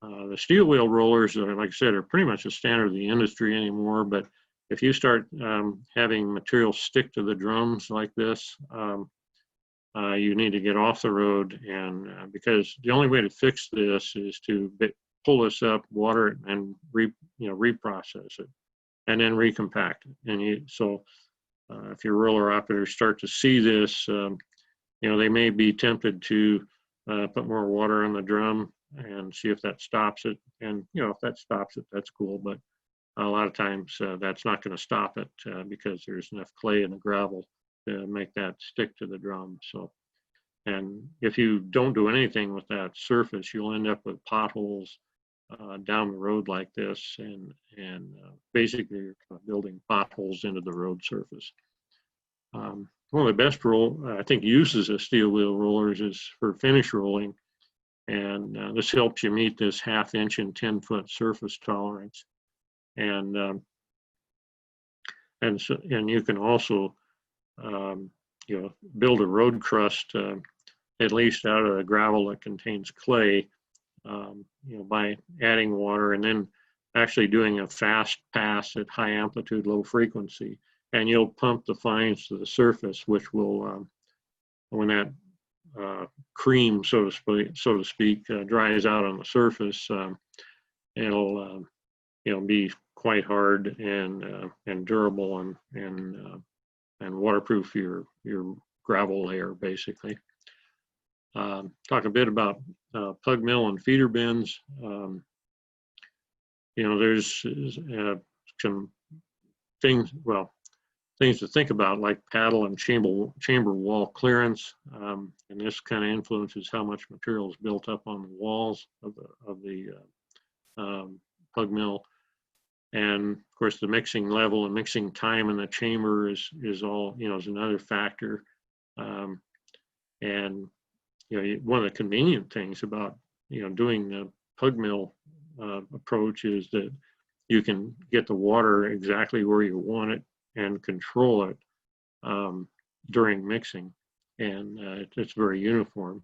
the steel wheel rollers, like I said, are pretty much a standard of the industry anymore, but if you start having material stick to the drums like this, you need to get off the road, and because the only way to fix this is to pull this up, water it, and reprocess it, and then recompact it. And so if your roller operators start to see this, they may be tempted to put more water on the drum and see if that stops it. And, you know, if that stops it, that's cool. But a lot of times that's not going to stop it because there's enough clay in the gravel to make that stick to the drum. So, and if you don't do anything with that surface, you'll end up with potholes down the road like this, and basically you're kind of building potholes into the road surface. One of the best I think uses of steel wheel rollers is for finish rolling, and this helps you meet this 1/2 inch and 10-foot surface tolerance, and you can also you know, build a road crust at least out of the gravel that contains clay, you know, by adding water and then actually doing a fast pass at high amplitude, low frequency. And you'll pump the fines to the surface, which will, when that cream, so to speak, dries out on the surface, it'll, you know, be quite hard and durable and waterproof your gravel layer, basically. Talk a bit about plug mill and feeder bins. You know, there's some things, well, things to think about, like paddle and chamber wall clearance, and this kind of influences how much material is built up on the walls of the plug mill. And of course, the mixing level and mixing time in the chamber is all, you know, is another factor. And you know, one of the convenient things about, you know, doing the plug mill approach is that you can get the water exactly where you want it and control it during mixing, and it's very uniform.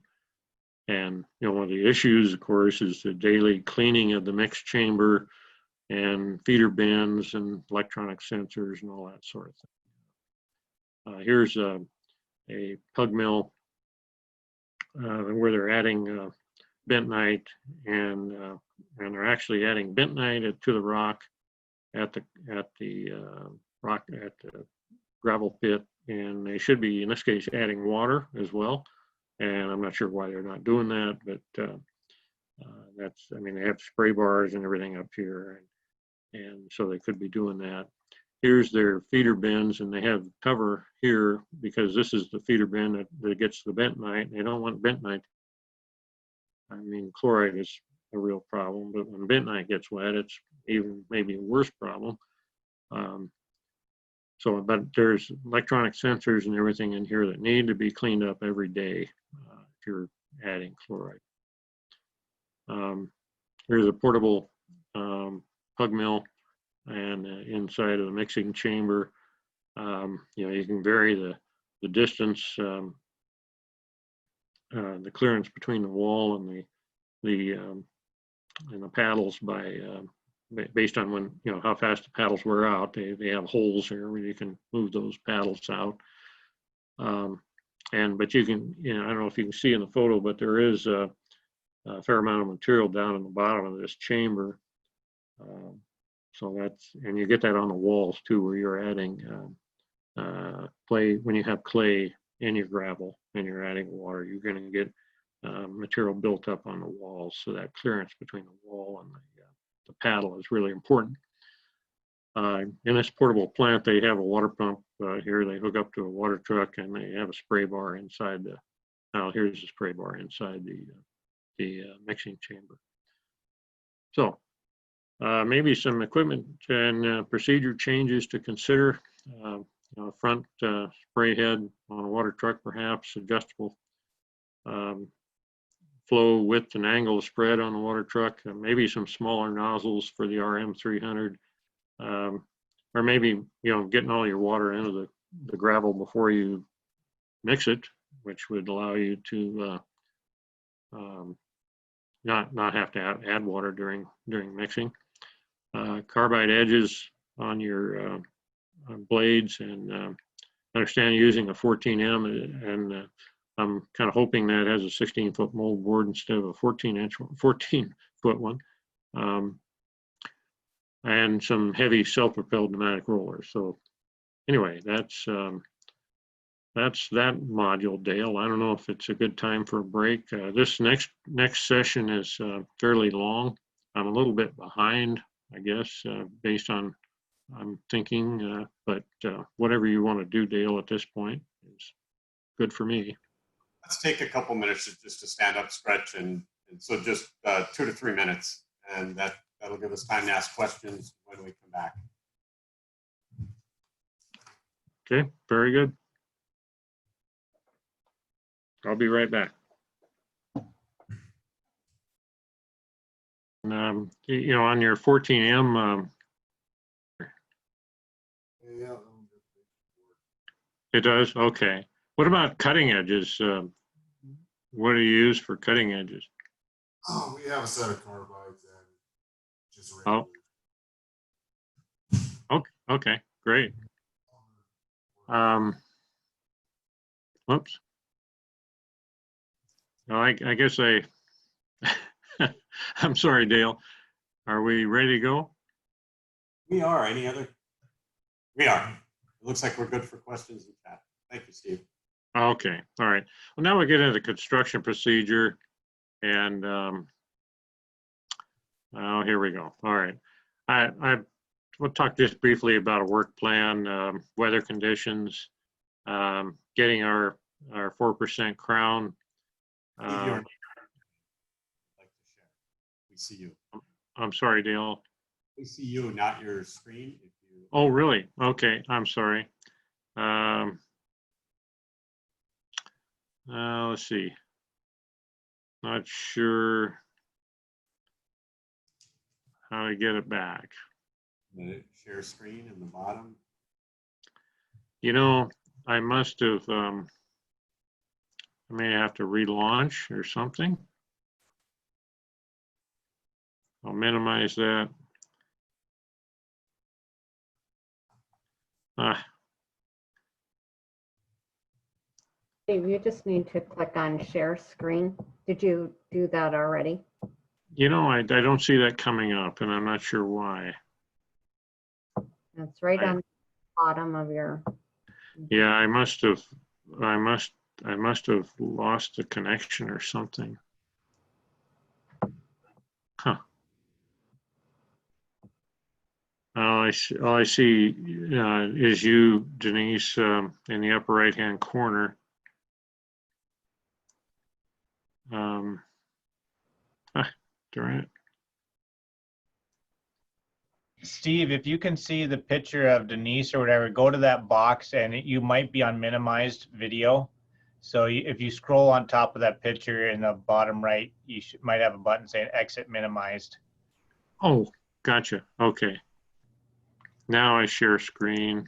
And you know, one of the issues, of course, is the daily cleaning of the mix chamber and feeder bins and electronic sensors and all that sort of thing. Here's a plug mill where they're adding bentonite, and they're actually adding bentonite to the rock at the gravel pit, and they should be, in this case, adding water as well. And I'm not sure why they're not doing that, but that's, I mean, they have spray bars and everything up here, and so they could be doing that. Here's their feeder bins, and they have cover here because this is the feeder bin that gets the bentonite. They don't want bentonite. I mean, chloride is a real problem, but when bentonite gets wet, it's even maybe a worse problem. But there's electronic sensors and everything in here that need to be cleaned up every day if you're adding chloride. Here's a portable plug mill, and inside of the mixing chamber, you know, you can vary the distance, the clearance between the wall and the paddles by based on when, you know, how fast the paddles wear out. They have holes here where you can move those paddles out. But you can, you know, I don't know if you can see in the photo, but there is a fair amount of material down in the bottom of this chamber. So that's, and you get that on the walls too, where you're adding clay. When you have clay in your gravel and you're adding water, you're going to get material built up on the walls. So that clearance between the wall and the paddle is really important. In this portable plant, they have a water pump here. They hook up to a water truck, and they have a spray bar inside the, now here's the spray bar inside the mixing chamber. So maybe some equipment and procedure changes to consider. You know, front spray head on a water truck, perhaps adjustable flow width and angle spread on the water truck, maybe some smaller nozzles for the ROM-0300, or maybe, you know, getting all your water into the gravel before you mix it, which would allow you to not have to add water during mixing. Carbide edges on your blades, and understand using a 14M, and I'm kind of hoping that it has a 16-foot mold board instead of a 14-foot one, and some heavy self-propelled pneumatic rollers. So anyway, that's that's that module, Dale. I don't know if it's a good time for a break. This next session is fairly long. I'm a little bit behind, I guess, based on I'm thinking, but whatever you want to do, Dale, at this point is good for me. Let's take a couple minutes just to stand up, stretch, and so just 2 to 3 minutes, and that'll give us time to ask questions when we come back. Okay, very good. I'll be right back. And, you know, on your 14M, it does? Okay. What about cutting edges? What do you use for cutting edges? Oh, we have a set of carbides and just Oh. Okay, great. Whoops. No, I guess I'm sorry, Dale. Are we ready to go? We are. Any other? We are. It looks like we're good for questions in chat. Thank you, Steve. Okay, all right. Well, now we get into the construction procedure, and oh, here we go. All right. We'll talk just briefly about a work plan, weather conditions, getting our 4% crown. Steve, you're like to share. We see you. I'm sorry, Dale. We see you, not your screen. If you... Oh, really? Okay, I'm sorry. Let's see. Not sure how to get it back. Share screen in the bottom. You know, I must have, I may have to relaunch or something. I'll minimize that. Dave, you just need to click on share screen. Did you do that already? You know, I don't see that coming up, and I'm not sure why. That's right on the bottom of your. Yeah, I must have lost the connection or something. Huh. All I see is you, Denise, in the upper right-hand corner. Darn it. Steve, if you can see the picture of Denise or whatever, go to that box and you might be on minimized video. So if you scroll on top of that picture in the bottom right, you might have a button saying exit minimized. Oh, gotcha. Okay. Now I share screen.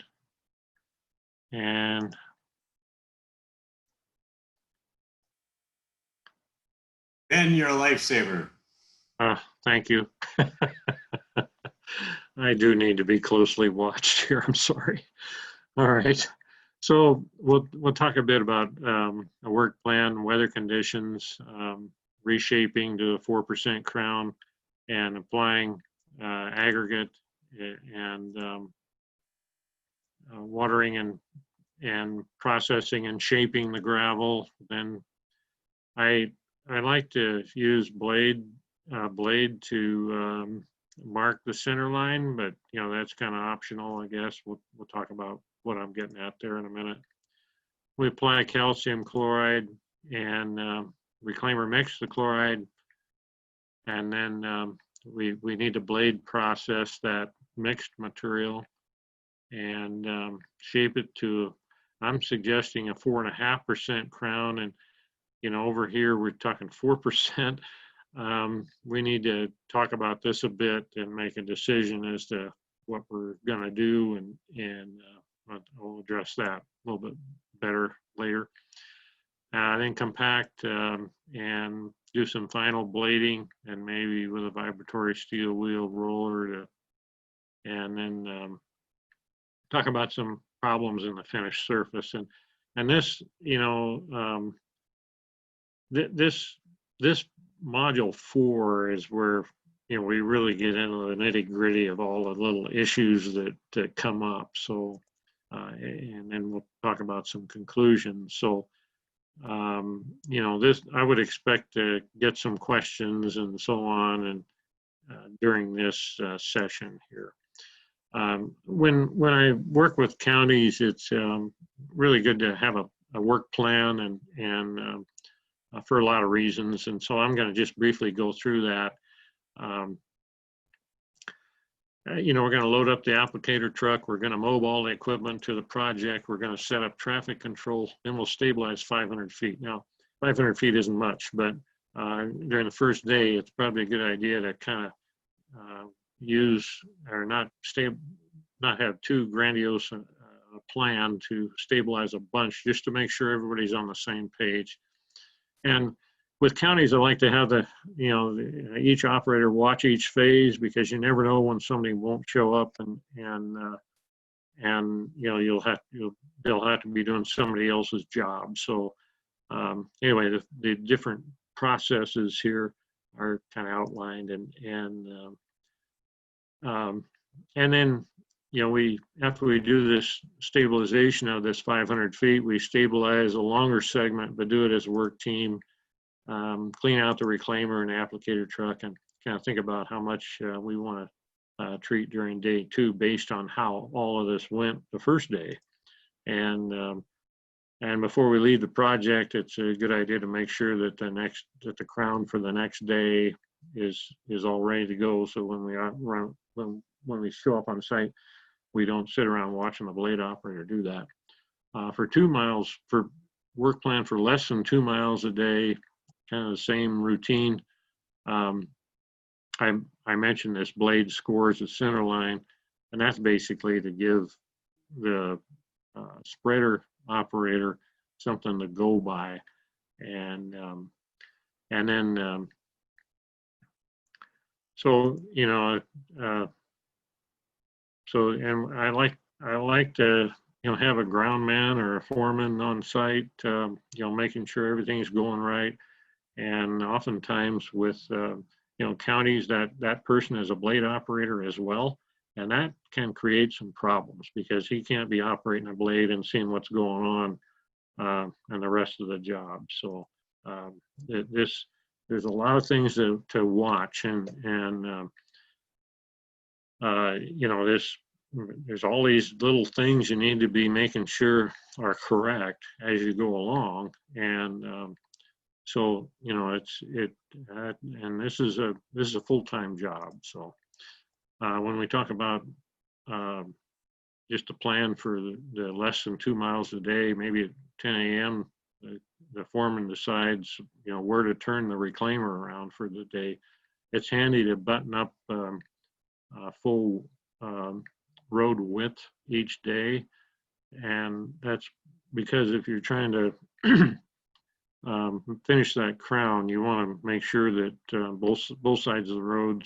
And Ben, you're a lifesaver. thank you. I do need to be closely watched here. I'm sorry. All right. So we'll talk a bit about a work plan, weather conditions, reshaping to a 4% crown, and applying aggregate and watering and processing and shaping the gravel. Then I like to use blade to mark the center line, but you know, that's kind of optional, I guess. We'll talk about what I'm getting at there in a minute. We apply calcium chloride and reclaimer mix the chloride, and then we need to blade process that mixed material and shape it to, I'm suggesting a 4.5% crown, and you know, over here we're talking 4%. We need to talk about this a bit and make a decision as to what we're going to do, and I'll address that a little bit better later. Then compact and do some final blading, and maybe with a vibratory steel wheel roller and then talk about some problems in the finished surface. And this, you know, this module 4 is where, you know, we really get into the nitty gritty of all the little issues that come up. So and then we'll talk about some conclusions. So, you know, this, I would expect to get some questions and so on and during this session here. When I work with counties, it's really good to have a work plan and for a lot of reasons. And so I'm going to just briefly go through that. You know, we're going to load up the applicator truck. We're going to mob all the equipment to the project. We're going to set up traffic control. Then we'll stabilize 500 feet. Now, 500 feet isn't much, but during the first day, it's probably a good idea to kind of use or not have too grandiose a plan to stabilize a bunch, just to make sure everybody's on the same page. And with counties, I like to have you know, each operator watch each phase, because you never know when somebody won't show up and you know, they'll have to be doing somebody else's job. So anyway, the different processes here are kind of outlined, and then, you know, after we do this stabilization of this 500 feet, we stabilize a longer segment, but do it as a work team. Clean out the reclaimer and applicator truck, and kind of think about how much we want to treat during day 2 based on how all of this went the first day. And before we leave the project, it's a good idea to make sure that the crown for the next day is all ready to go. So when we show up on site, we don't sit around watching the blade operator do that. For 2 miles, for work plan for less than 2 miles a day, kind of the same routine. I mentioned this blade scores the center line, and that's basically to give the spreader operator something to go by, and then so, you know, so, and I like to, you know, have a ground man or a foreman on site, you know, making sure everything's going right. And oftentimes with, you know, counties, that person is a blade operator as well. And that can create some problems, because he can't be operating a blade and seeing what's going on and the rest of the job. So there's a lot of things to watch, and you know, there's all these little things you need to be making sure are correct as you go along. And so, you know, and this is a full-time job. So when we talk about just a plan for the less than 2 miles a day, maybe at 10 a.m., the foreman decides, you know, where to turn the reclaimer around for the day. It's handy to button up full road width each day. And that's because if you're trying to finish that crown, you want to make sure that both sides of the road,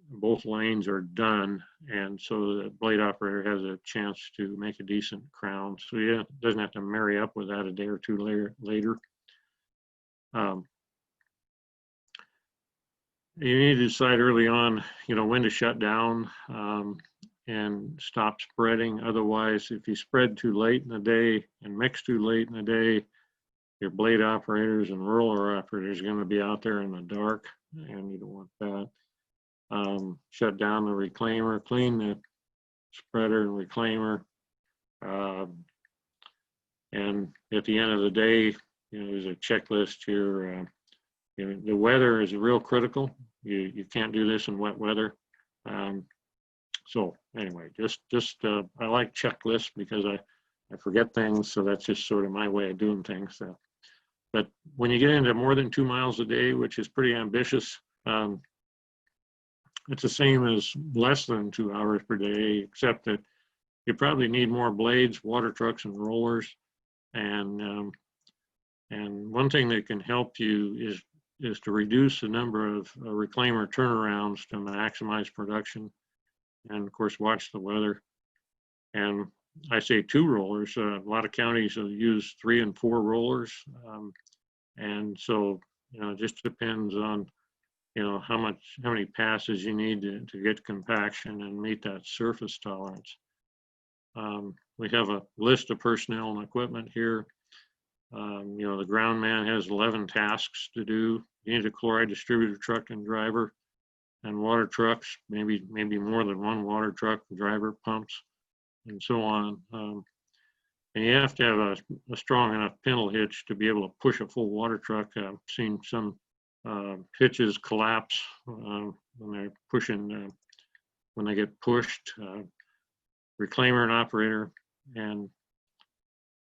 both lanes are done, and so the blade operator has a chance to make a decent crown. So yeah, doesn't have to marry up with that a day or two later. You need to decide early on, you know, when to shut down and stop spreading. Otherwise, if you spread too late in the day and mix too late in the day, your blade operators and roller operators are going to be out there in the dark, and you don't want that. Shut down the reclaimer, clean the spreader and reclaimer. And at the end of the day, you know, there's a checklist here. You know, the weather is real critical. You can't do this in wet weather. So anyway, I like checklists because I forget things. So that's just sort of my way of doing things. But when you get into more than 2 miles a day, which is pretty ambitious, it's the same as less than 2 hours per day, except that you probably need more blades, water trucks, and rollers. And one thing that can help you is to reduce the number of reclaimer turnarounds to maximize production, and of course watch the weather. And I say 2 rollers. A lot of counties will use 3 and 4 rollers, and so, you know, it just depends on, you know, how many passes you need to get compaction and meet that surface tolerance. We have a list of personnel and equipment here. You know, the ground man has 11 tasks to do. You need a chloride distributor truck and driver, and water trucks, maybe more than one water truck, driver, pumps, and so on. And you have to have a strong enough pintle hitch to be able to push a full water truck. I've seen some hitches collapse when they're pushing, when they get pushed. Reclaimer and operator, and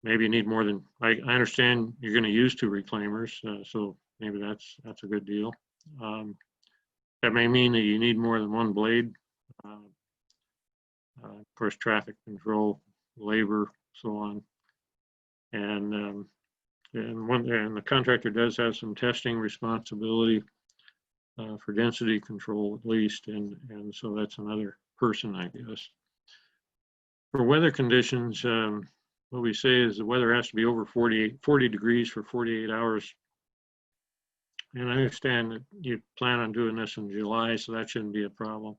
maybe you need more than, I understand you're going to use 2 reclaimers, so maybe that's a good deal. That may mean that you need more than 1 blade. Of course, traffic control, labor, so on. And the contractor does have some testing responsibility for density control at least, and so that's another person, I guess. For weather conditions, what we say is the weather has to be over 40 degrees for 48 hours. And I understand that you plan on doing this in July, so that shouldn't be a problem.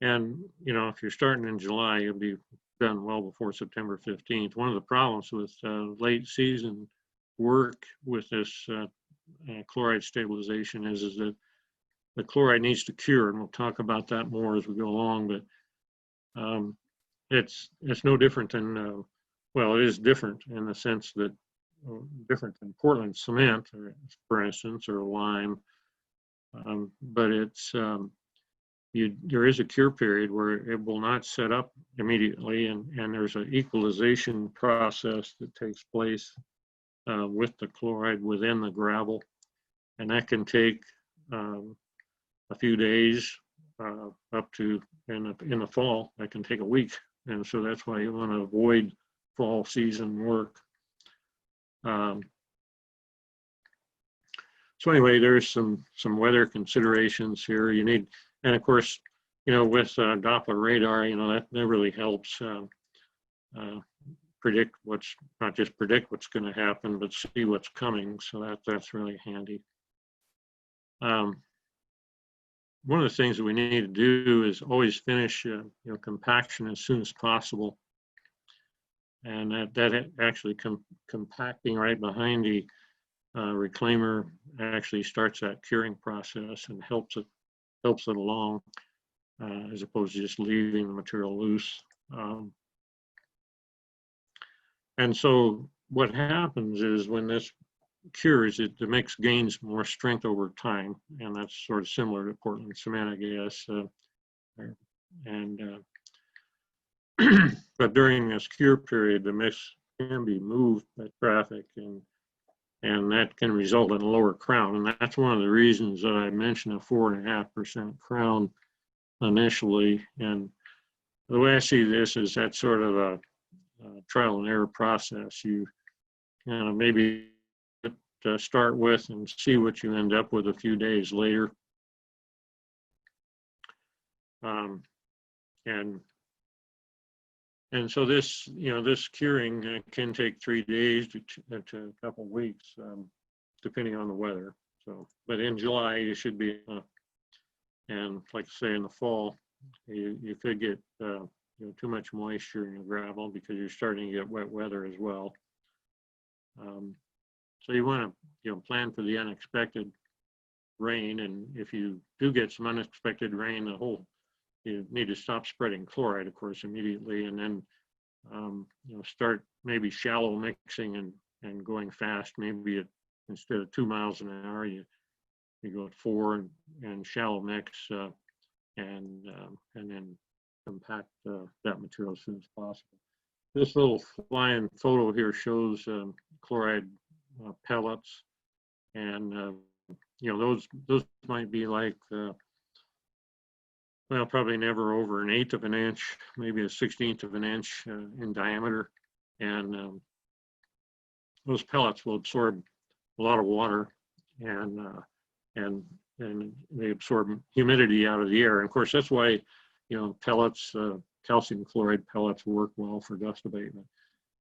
And, you know, if you're starting in July, you'll be done well before September 15th. One of the problems with late season work with this chloride stabilization is that the chloride needs to cure, and we'll talk about that more as we go along. But it's no different than, well, it is different in the sense that different than Portland cement, for instance, or lime. But it's there is a cure period where it will not set up immediately, and there's an equalization process that takes place with the chloride within the gravel, and that can take a few days up to in the fall. That can take a week, and so that's why you want to avoid fall season work. So anyway, there's some weather considerations here. You need, and of course, you know, with Doppler radar, you know, that really helps predict what's, not just predict what's going to happen, but see what's coming. So that's really handy. One of the things that we need to do is always finish, you know, compaction as soon as possible. And that actually compacting right behind the reclaimer actually starts that curing process and helps it along as opposed to just leaving the material loose. And so what happens is when this cures, it makes gains more strength over time, and that's sort of similar to Portland cement, I guess. But during this cure period, the mix can be moved by traffic, and that can result in a lower crown. And that's one of the reasons that I mentioned a 4.5% crown initially. And the way I see this is that sort of a trial and error process. You kind of maybe start with and see what you end up with a few days later. And so this, you know, this curing can take 3 days to a couple of weeks, depending on the weather. So, but in July, you should be, and like I say, in the fall, you could get you know, too much moisture in your gravel because you're starting to get wet weather as well. So you want to, you know, plan for the unexpected rain, and if you do get some unexpected rain, you need to stop spreading chloride, of course, immediately, and then you know, start maybe shallow mixing and going fast. Maybe instead of 2 miles an hour, you go at 4 and shallow mix, and then compact that material as soon as possible. This little flying photo here shows chloride pellets, and you know, those might be like well, probably never over 1/8 of an inch, maybe a 1/16 of an inch in diameter, and those pellets will absorb a lot of water, and they absorb humidity out of the air. And of course, that's why, you know, pellets, calcium chloride pellets work well for dust abatement.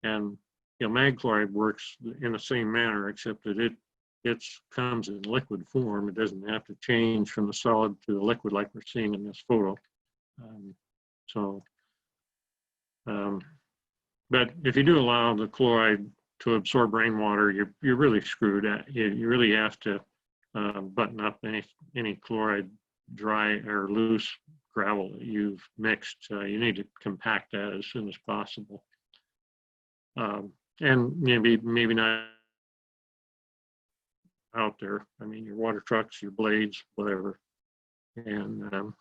And you know, mag chloride works in the same manner, except that it comes in liquid form. It doesn't have to change from the solid to the liquid like we're seeing in this photo. So But if you do allow the chloride to absorb rainwater, you're really screwed. You really have to button up any chloride dry or loose gravel that you've mixed. You need to compact that as soon as possible. And maybe not out there. I mean, your water trucks, your blades, whatever. And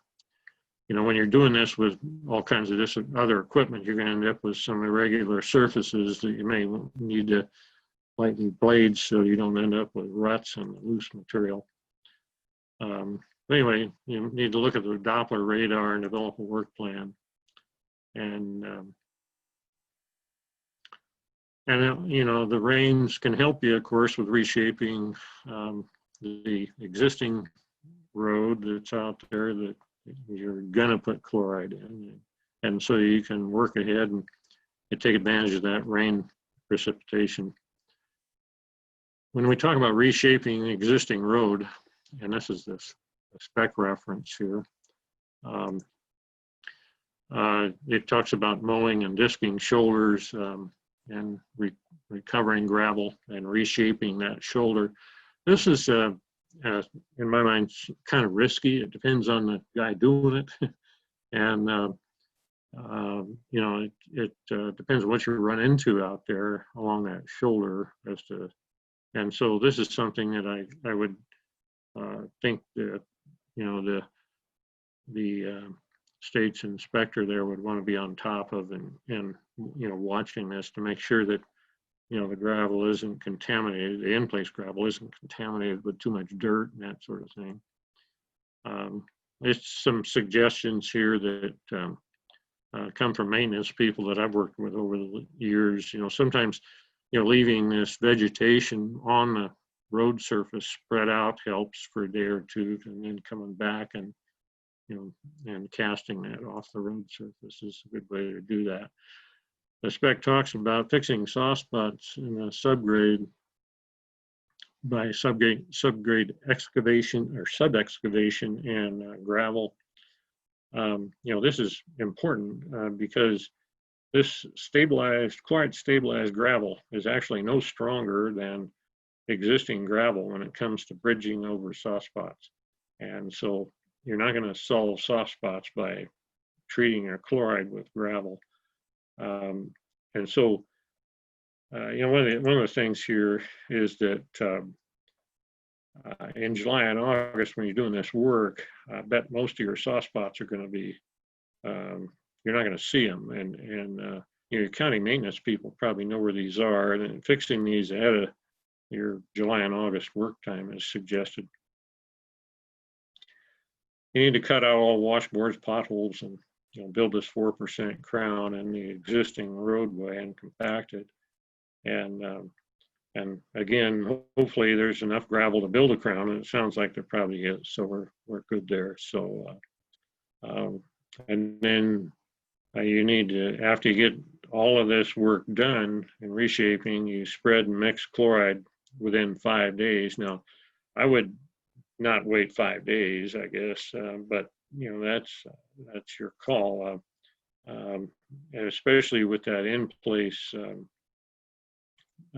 when you're doing this with all kinds of this other equipment, you're going to end up with some irregular surfaces that you may need to lighten blades so you don't end up with ruts and loose material. Anyway, you need to look at the Doppler radar and develop a work plan. And the rains can help you, of course, with reshaping the existing road that's out there that you're gonna put chloride in, and so you can work ahead and take advantage of that rain precipitation. When we talk about reshaping the existing road, and this is this spec reference here, it talks about mowing and disking shoulders and recovering gravel and reshaping that shoulder. This is in my mind, kind of risky. It depends on the guy doing it. And, it depends on what you run into out there along that shoulder and so this is something that I would think that, the state's inspector there would want to be on top of and watching this to make sure that the gravel isn't contaminated, the in-place gravel isn't contaminated with too much dirt and that sort of thing. There's some suggestions here that come from maintenance people that I've worked with over the years. Sometimes, leaving this vegetation on the road surface spread out helps for a day or two, and then coming back and, and casting that off the road surface is a good way to do that. The spec talks about fixing soft spots in a subgrade by subgrade excavation or sub-excavation and gravel. This is important because this chloride stabilized gravel is actually no stronger than existing gravel when it comes to bridging over soft spots. And so you're not going to solve soft spots by treating your chloride with gravel. And so, one of the things here is that in July and August, when you're doing this work, I bet most of your soft spots are going to be, you're not going to see them. And your county maintenance people probably know where these are, and fixing these ahead of your July and August work time is suggested. You need to cut out all washboards, potholes, and build this 4% crown in the existing roadway and compact it. And again, hopefully there's enough gravel to build a crown, and it sounds like there probably is. So we're good there. So and then you need to, after you get all of this work done in reshaping, you spread and mix chloride within 5 days. Now, I would not wait 5 days, I guess, but that's your call, and especially with that in place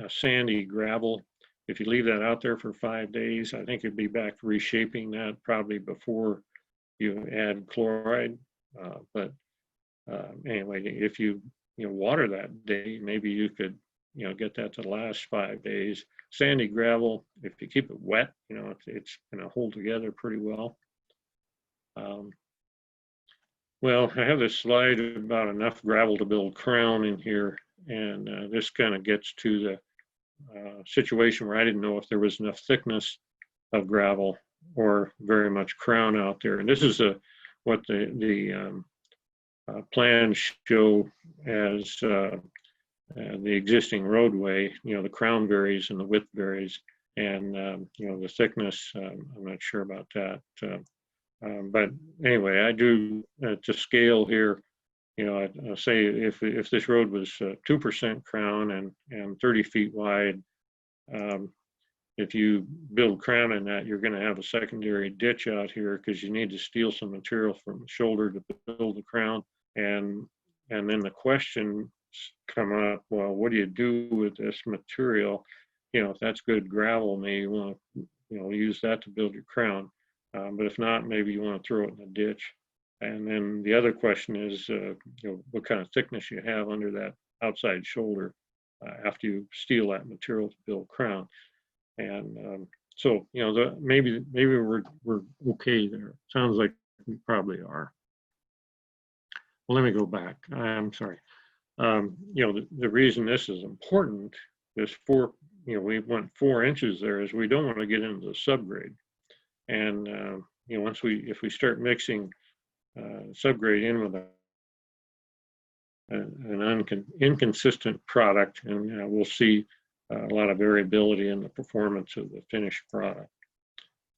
sandy gravel. If you leave that out there for 5 days, I think you'd be back to reshaping that probably before you add chloride. But anyway, if you water that day, maybe you could get that to last 5 days. Sandy gravel, if you keep it wet, it's going to hold together pretty well. Well, I have this slide about enough gravel to build crown in here, and this kind of gets to the situation where I didn't know if there was enough thickness of gravel or very much crown out there. And this is what the plans show as the existing roadway. The crown varies and the width varies, and the thickness, I'm not sure about that. But anyway, I do to scale here. I say if this road was 2% crown and 30 feet wide, if you build crown in that, you're going to have a secondary ditch out here because you need to steal some material from the shoulder to build the crown, and and then the questions come up, well, what do you do with this material? You know, if that's good gravel, maybe you want to, you know, use that to build your crown. But if not, maybe you want to throw it in a ditch. And then the other question is, you know, what kind of thickness you have under that outside shoulder after you steel that material to build crown. And so, you know, maybe we're okay there. Sounds like we probably are. Well, let me go back. I'm sorry. You know, the reason this is important is you know, we went 4 inches there is we don't want to get into the subgrade. And, you know, if we start mixing subgrade in with an inconsistent product, and we'll see a lot of variability in the performance of the finished product.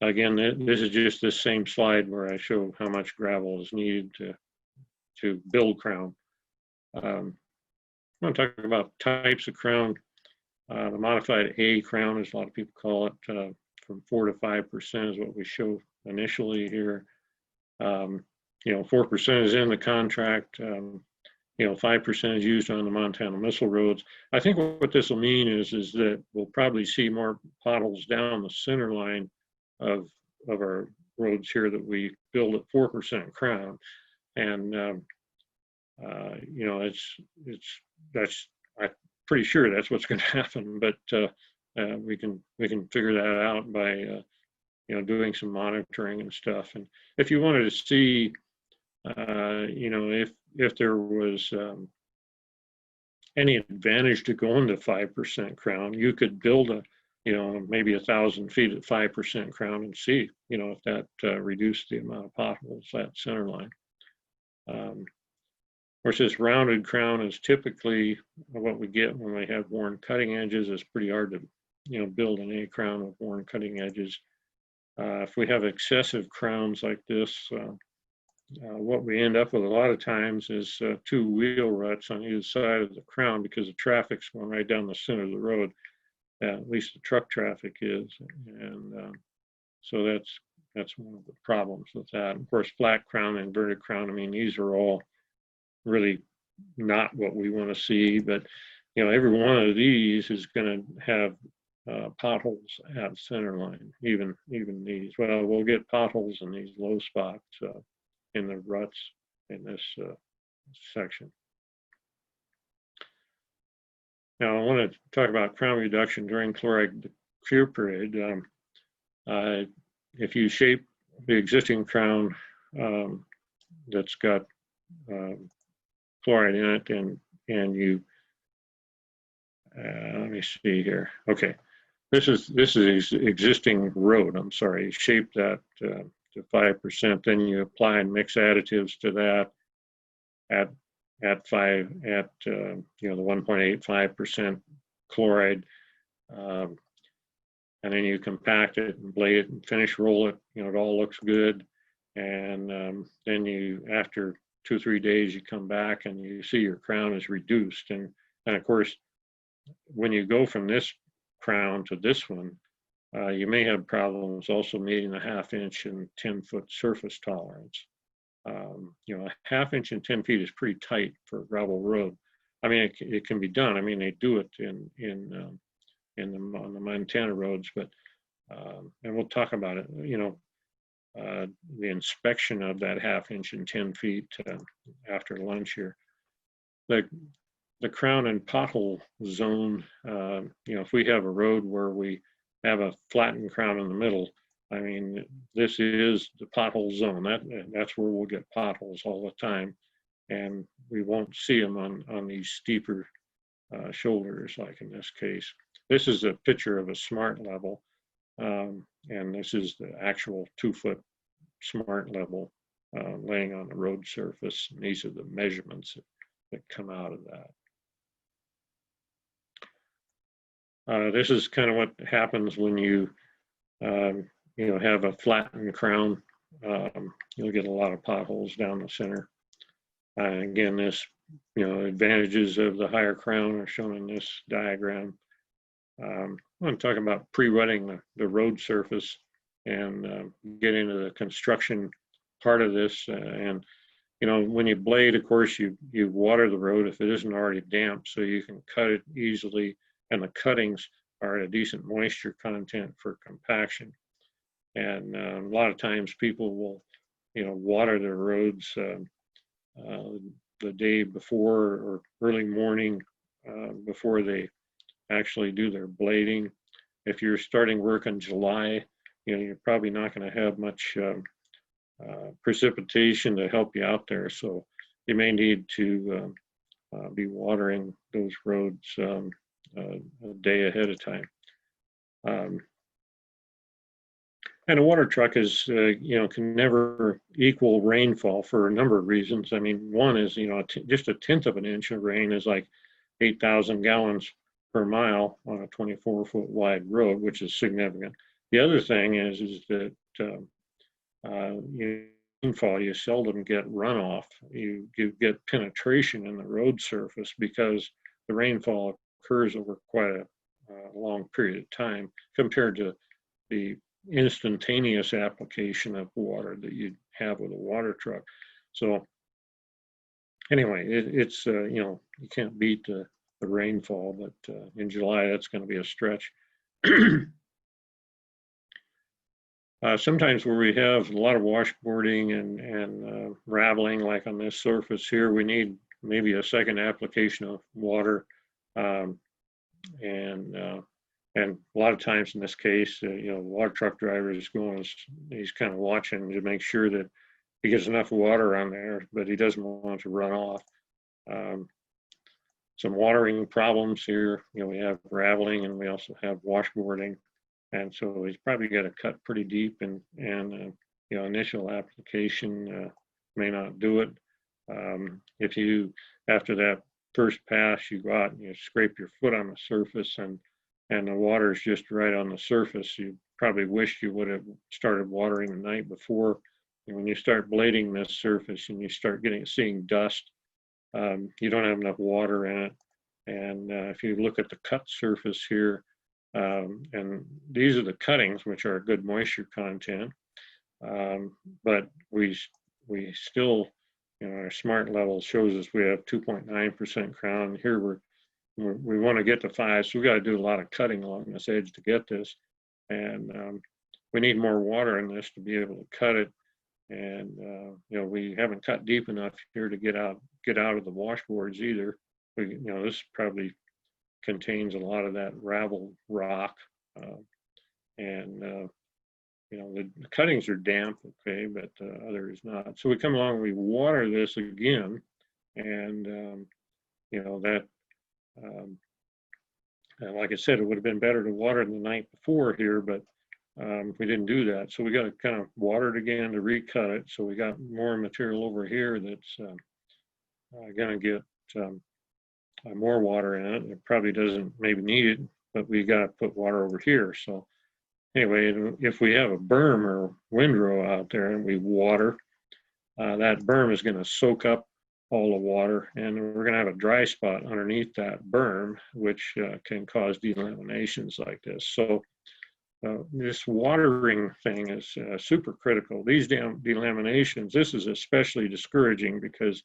Again, this is just this same slide where I show how much gravel is needed to build crown. I'm going to talk about types of crown. The modified A crown, as a lot of people call it, from 4 to 5% is what we show initially here. You know, 4% is in the contract. You know, 5% is used on the Montana missile roads. I think what this will mean is that we'll probably see more potholes down the center line of our roads here that we build at 4% crown. And you know, I'm pretty sure that's what's going to happen. But we can figure that out by you know, doing some monitoring and stuff. And if you wanted to see, you know, if there was any advantage to going to 5% crown, you could build you know, maybe 1,000 feet at 5% crown and see, you know, if that reduced the amount of potholes at center line. Of course, this rounded crown is typically what we get when we have worn cutting edges. It's pretty hard to, you know, build an A crown with worn cutting edges. If we have excessive crowns like this, what we end up with a lot of times is 2 wheel ruts on either side of the crown because the traffic's going right down the center of the road. At least the truck traffic is, and so that's one of the problems with that. Of course, flat crown, inverted crown. I mean, these are all really not what we want to see. But you know, every one of these is going to have potholes at center line. Even these. Well, we'll get potholes in these low spots. In the ruts in this section. Now I want to talk about crown reduction during chloride cure period. If you shape the existing crown that's got chloride in it, and you let me see here. Okay, this is existing road. I'm sorry, shape that to 5%, then you apply and mix additives to that at you know, the 1.85% chloride, and then you compact it and blade it and finish roll it. You know, it all looks good, and then you, after 2-3 days, you come back and you see your crown is reduced, and of course, when you go from this crown to this one, you may have problems also meeting the 1/2 inch and 10-foot surface tolerance. You know, a 1/2 inch and 10 feet is pretty tight for a gravel road. I mean, it can be done. I mean, they do it on the Montana roads, but and we'll talk about it. You know, the inspection of that 1/2 inch and 10 feet after lunch here. The crown and pothole zone. You know, if we have a road where we have a flattened crown in the middle, I mean, this is the pothole zone. That's where we'll get potholes all the time, and we won't see them on these steeper shoulders like in this case. This is a picture of a smart level, and this is the actual 2-foot smart level laying on the road surface. And these are the measurements that come out of that. This is kind of what happens when you, you know, have a flattened crown. You'll get a lot of potholes down the center. Again, this, you know, advantages of the higher crown are shown in this diagram. I'm talking about pre-wetting the road surface and get into the construction part of this. And, you you know, when you blade, of course, you water the road if it isn't already damp, so you can cut it easily, and the cuttings are at a decent moisture content for compaction. And a lot of times people will, you know, water their roads the day before or early morning before they actually do their blading. If you're starting work in July, you know, you're probably not going to have much precipitation to help you out there. So you may need to be watering those roads a day ahead of time. And a water truck is, you know, can never equal rainfall for a number of reasons. I mean, one is, you know, just a tenth of an inch of rain is like 8,000 gallons per mile on a 24-foot wide road, which is significant. The other thing is that rainfall, you seldom get runoff. You get penetration in the road surface because the rainfall occurs over quite a long period of time compared to the instantaneous application of water that you'd have with a water truck. So anyway, it's you know, you can't beat the rainfall, but in July that's going to be a stretch. Sometimes where we have a lot of washboarding and raveling, like on this surface here, we need maybe a second application of water. And a lot of times in this case, you know, the water truck driver is going, he's kind of watching to make sure that he gets enough water on there, but he doesn't want to run off. Some watering problems here, you know, we have raveling and we also have washboarding. And so he's probably got to cut pretty deep, and you know, initial application may not do it. If you, after that first pass, you go out and you scrape your foot on the surface and the water is just right on the surface, you probably wish you would have started watering the night before. And when you start blading this surface and you start seeing dust, you don't have enough water in it. And if you look at the cut surface here, and these are the cuttings, which are good moisture content, but we still, you know, our SMART level shows us we have 2.9% crown. Here we want to get to 5, so we got to do a lot of cutting along this edge to get this, and we need more water in this to be able to cut it. And you know, we haven't cut deep enough here to get out of the washboards either. You know, this probably contains a lot of that ravel rock, and you know, the cuttings are damp, okay, but others not. So we come along, we water this again, and you know, that like I said, it would have been better to water the night before here, but we didn't do that. So we got to kind of water it again to recut it. So we got more material over here that's going to get more water in it. It probably doesn't maybe need it, but we got to put water over here. So anyway, if we have a berm or windrow out there and we water, that berm is going to soak up all the water, and we're going to have a dry spot underneath that berm, which can cause delaminations like this. So this watering thing is super critical. These delaminations, this is especially discouraging because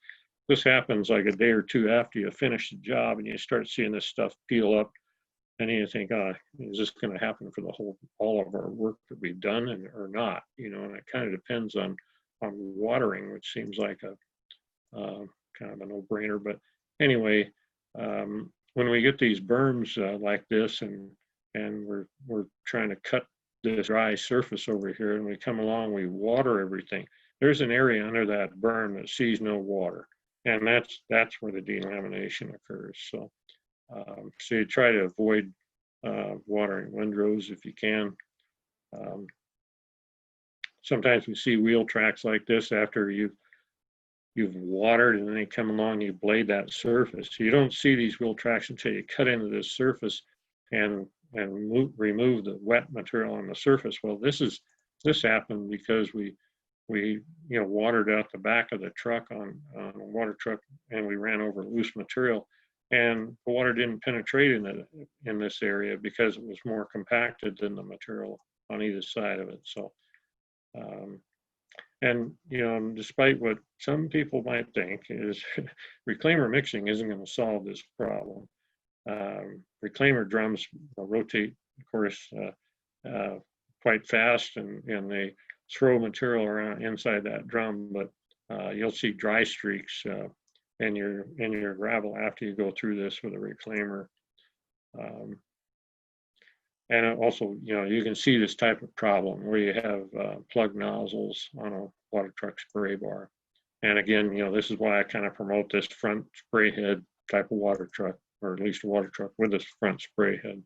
this happens like a day or two after you finish the job, and you start seeing this stuff peel up, and you think, is this going to happen for all of our work that we've done, or not? You know, and it kind of depends on watering, which seems like a kind of a no-brainer. But anyway, when we get these berms like this, and we're trying to cut this dry surface over here, and we come along, we water everything. There's an area under that berm that sees no water, and that's where the delamination occurs. So so you try to avoid watering windrows if you can. Sometimes we see wheel tracks like this after you've watered, and then you come along, you blade that surface. So you don't see these wheel tracks until you cut into this surface and remove the wet material on the surface. Well, this happened because we watered out the back of the truck on a water truck, and we ran over loose material, and the water didn't penetrate in this area because it was more compacted than the material on either side of it. So And, despite what some people might think is reclaimer mixing isn't going to solve this problem. Reclaimer drums rotate, of course, quite fast, and they throw material around inside that drum, but you'll see dry streaks in your gravel after you go through this with a reclaimer. And also, you can see this type of problem where you have plug nozzles on a water truck spray bar. And again, this is why I kind of promote this front spray head type of water truck, or at least a water truck with this front spray head.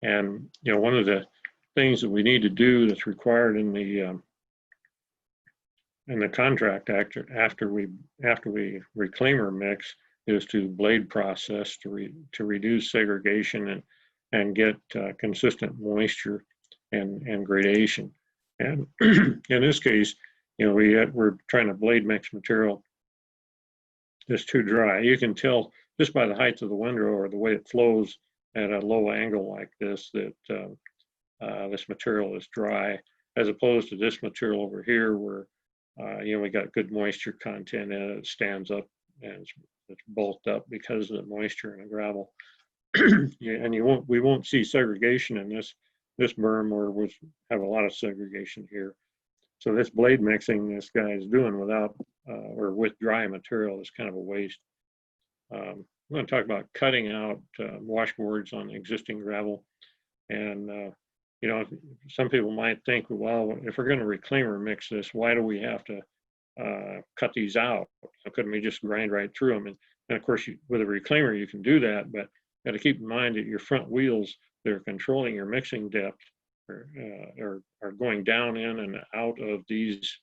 And, one of the things that we need to do that's required in the contract after we reclaimer mix is to blade process to reduce segregation and get consistent moisture and gradation. And in this case, we're trying to blade mix material that's too dry. You can tell just by the height of the windrow or the way it flows at a low angle like this that this material is dry, as opposed to this material over here where we got good moisture content in it. It stands up and it's bulked up because of the moisture in the gravel. And we won't see segregation in this berm, or we have a lot of segregation here. So this blade mixing this guy is doing without or with dry material is kind of a waste. I'm going to talk about cutting out washboards on existing gravel. And some people might think, well, if we're going to reclaimer mix this, why do we have to cut these out? Couldn't we just grind right through them? And of course, with a reclaimer, you can do that, but got to keep in mind that your front wheels, they're controlling your mixing depth, are going down in and out of these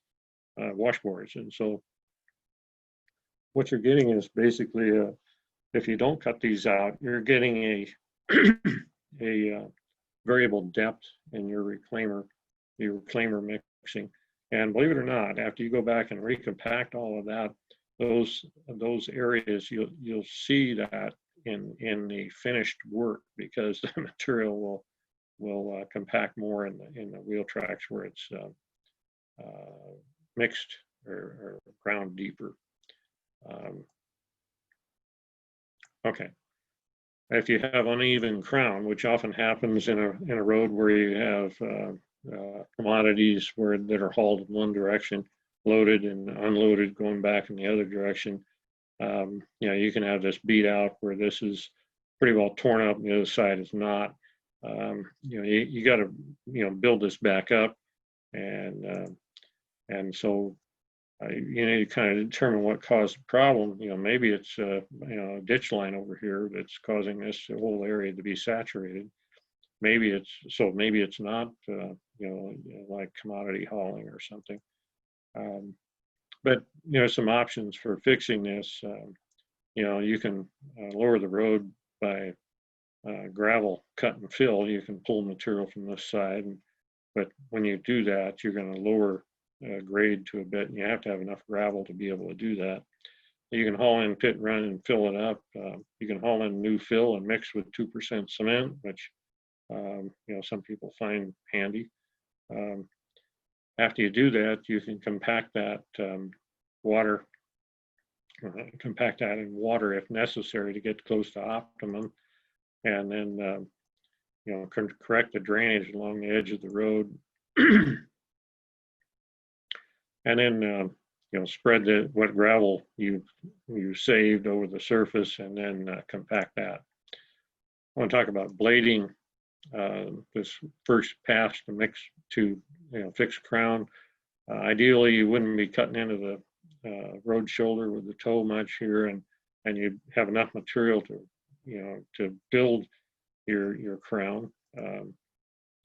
washboards. And so what you're getting is basically, if you don't cut these out, you're getting a variable depth in your reclaimer mixing. And believe it or not, after you go back and recompact all of that, those areas, you'll see that in the finished work, because the material will compact more in the wheel tracks where it's mixed or ground deeper. Okay. If you have uneven crown, which often happens in a road where you have commodities that are hauled in one direction, loaded and unloaded going back in the other direction, you can have this beat out where this is pretty well torn up and the other side is not. You got to build this back up, and so you need to kind of determine what caused the problem. Maybe it's a ditch line over here that's causing this whole area to be saturated. Maybe it's not like commodity hauling or something. But some options for fixing this. You can lower the road by gravel cut and fill. You can pull material from this side, but when you do that, you're going to lower grade to a bit, and you have to have enough gravel to be able to do that. You can haul in pit run and fill it up. You can haul in new fill and mix with 2% cement, which some people find handy. After you do that, you can compact that water, compact that in water if necessary to get close to optimum, and then correct the drainage along the edge of the road. And then spread what gravel you saved over the surface, and then compact that. I want to talk about blading. This first pass to mix to fix crown. Ideally, you wouldn't be cutting into the road shoulder with the toe much here, and you have enough material to build your crown.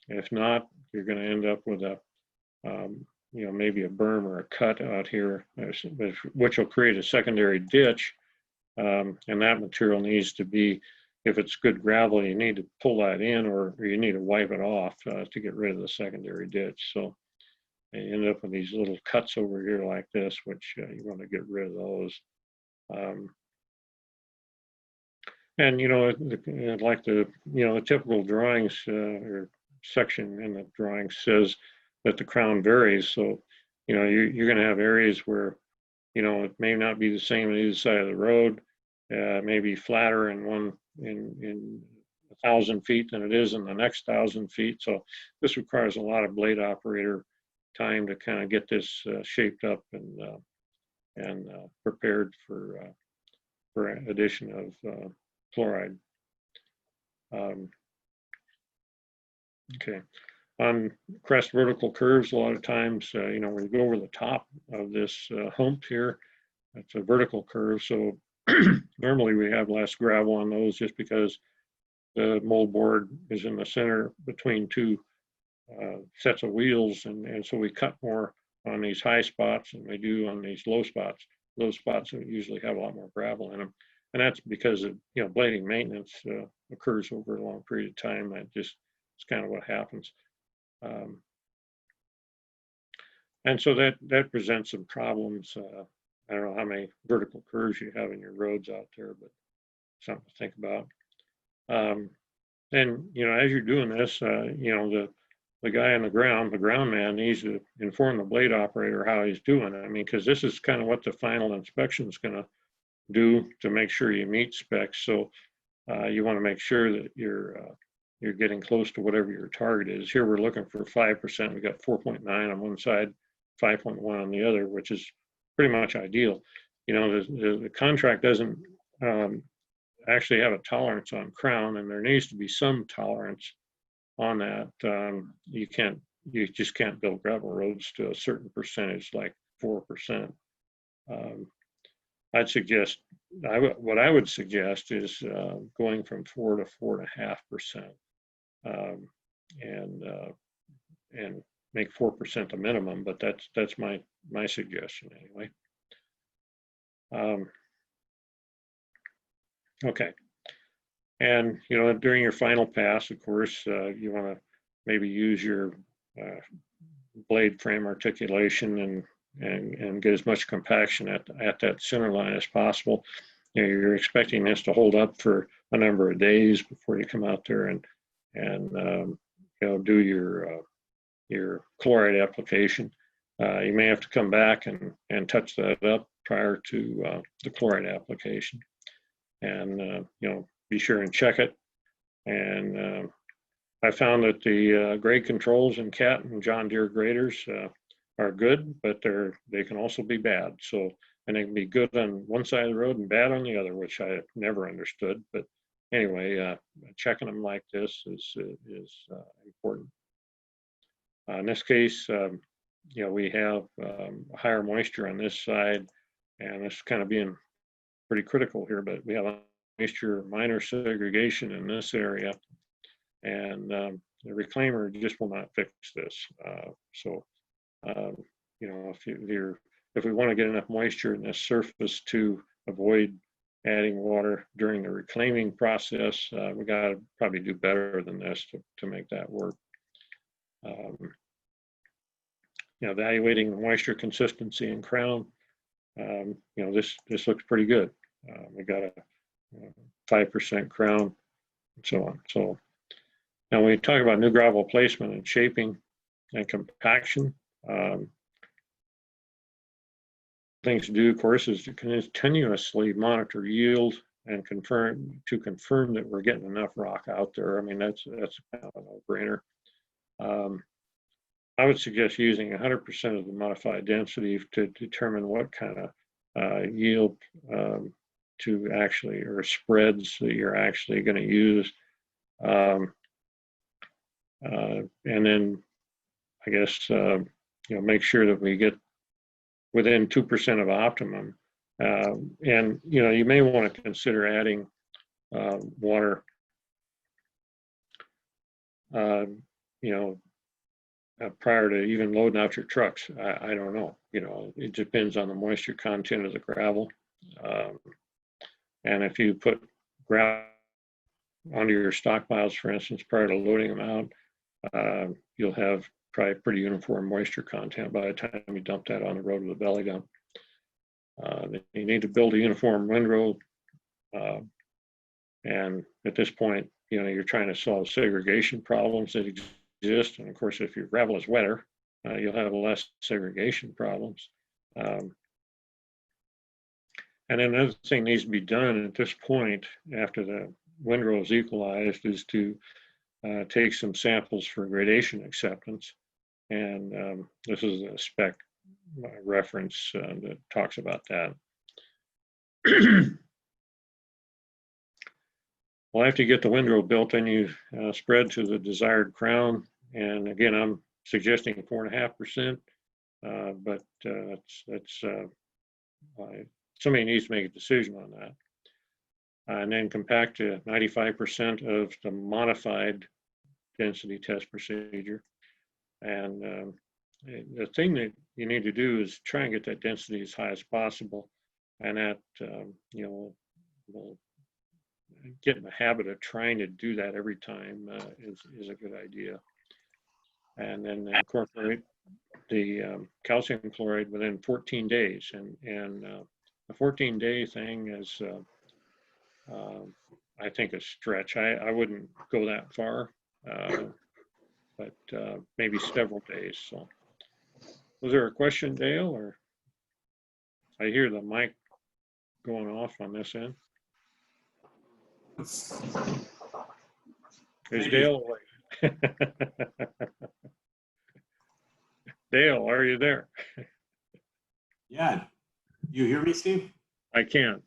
If not, you're going to end up with a maybe a berm or a cut out here, which will create a secondary ditch, and that material needs to be, if it's good gravel, you need to pull that in, or you need to wipe it off to get rid of the secondary ditch. So you end up with these little cuts over here like this, which you want to get rid of those. And like the typical drawings or section in the drawing says that the crown varies. So you know, you're going to have areas where, you know, it may not be the same on either side of the road. Maybe flatter in 1,000 feet than it is in the next 1,000 feet. So this requires a lot of blade operator time to kind of get this shaped up and prepared for addition of chloride. Okay. On crest vertical curves, a lot of times, you know, when you go over the top of this hump here, it's a vertical curve. So normally we have less gravel on those just because the mold board is in the center between two sets of wheels. And so we cut more on these high spots than we do on these low spots. Low spots usually have a lot more gravel in them. And that's because of, you know, blading maintenance occurs over a long period of time. That just, it's kind of what happens. And so that presents some problems. I don't know how many vertical curves you have in your roads out there, but something to think about. And, you know, as you're doing this, you know, the guy on the ground man needs to inform the blade operator how he's doing. I mean, because this is kind of what the final inspection is going to do to make sure you meet specs. So you want to make sure that you're getting close to whatever your target is. Here we're looking for 5%. We got 4.9 on one side, 5.1 on the other, which is pretty much ideal. You know, the contract doesn't actually have a tolerance on crown, and there needs to be some tolerance on that. You just can't build gravel roads to a certain percentage, like 4%. I'd suggest, what I would suggest is going from 4 to 4.5%, and make 4% a minimum. But that's my suggestion anyway. Okay. And, you know, during your final pass, of course, you want to maybe use your blade frame articulation and get as much compaction at that center line as possible. You know, you're expecting this to hold up for a number of days before you come out there and you know, do your chloride application. You may have to come back and touch that up prior to the chloride application, and you know, be sure and check it. And I found that the grade controls in Cat and John Deere graders are good, but they can also be bad. So, and they can be good on one side of the road and bad on the other, which I never understood. But anyway, checking them like this is important. In this case, you know, we have higher moisture on this side, and it's kind of being pretty critical here, but we have a moisture minor segregation in this area, and the reclaimer just will not fix this. So, you know, if we want to get enough moisture in this surface to avoid adding water during the reclaiming process, we got to probably do better than this to make that work. You know, evaluating the moisture consistency in crown, you know, this looks pretty good. We got a 5% crown and so on. So now when we talk about new gravel placement and shaping and compaction, things to do, of course, is to continuously monitor yield and confirm that we're getting enough rock out there. I mean, that's kind of a no-brainer. I would suggest using 100% of the modified density to determine what kind of yield to actually, or spreads that you're actually going to use. And then I guess, you know, make sure that we get within 2% of optimum. And, you know, you may want to consider adding water, you know, prior to even loading out your trucks. I don't know, you know, it depends on the moisture content of the gravel. And if you put gravel onto your stockpiles, for instance, prior to loading them out, you'll have probably pretty uniform moisture content by the time you dump that on the road with a belly dump. You need to build a uniform windrow. And at this point, you know, you're trying to solve segregation problems that exist. And of course, if your gravel is wetter, you'll have less segregation problems. And another thing needs to be done at this point, after the windrow is equalized, is to take some samples for gradation acceptance. And this is a spec reference that talks about that. Well, after you get the windrow built, then you spread to the desired crown. And again, I'm suggesting 4.5%, but somebody needs to make a decision on that. And then compact to 95% of the modified density test procedure. And the thing that you need to do is try and get that density as high as possible. And that, will get in the habit of trying to do that every time is a good idea. And then incorporate the calcium chloride within 14 days. And the 14-day thing is, I think, a stretch. I wouldn't go that far, but maybe several days. So, was there a question, Dale, or I hear the mic going off on this end? Is Dale away? Dale, are you there? Yeah. You hear me, Steve? I can.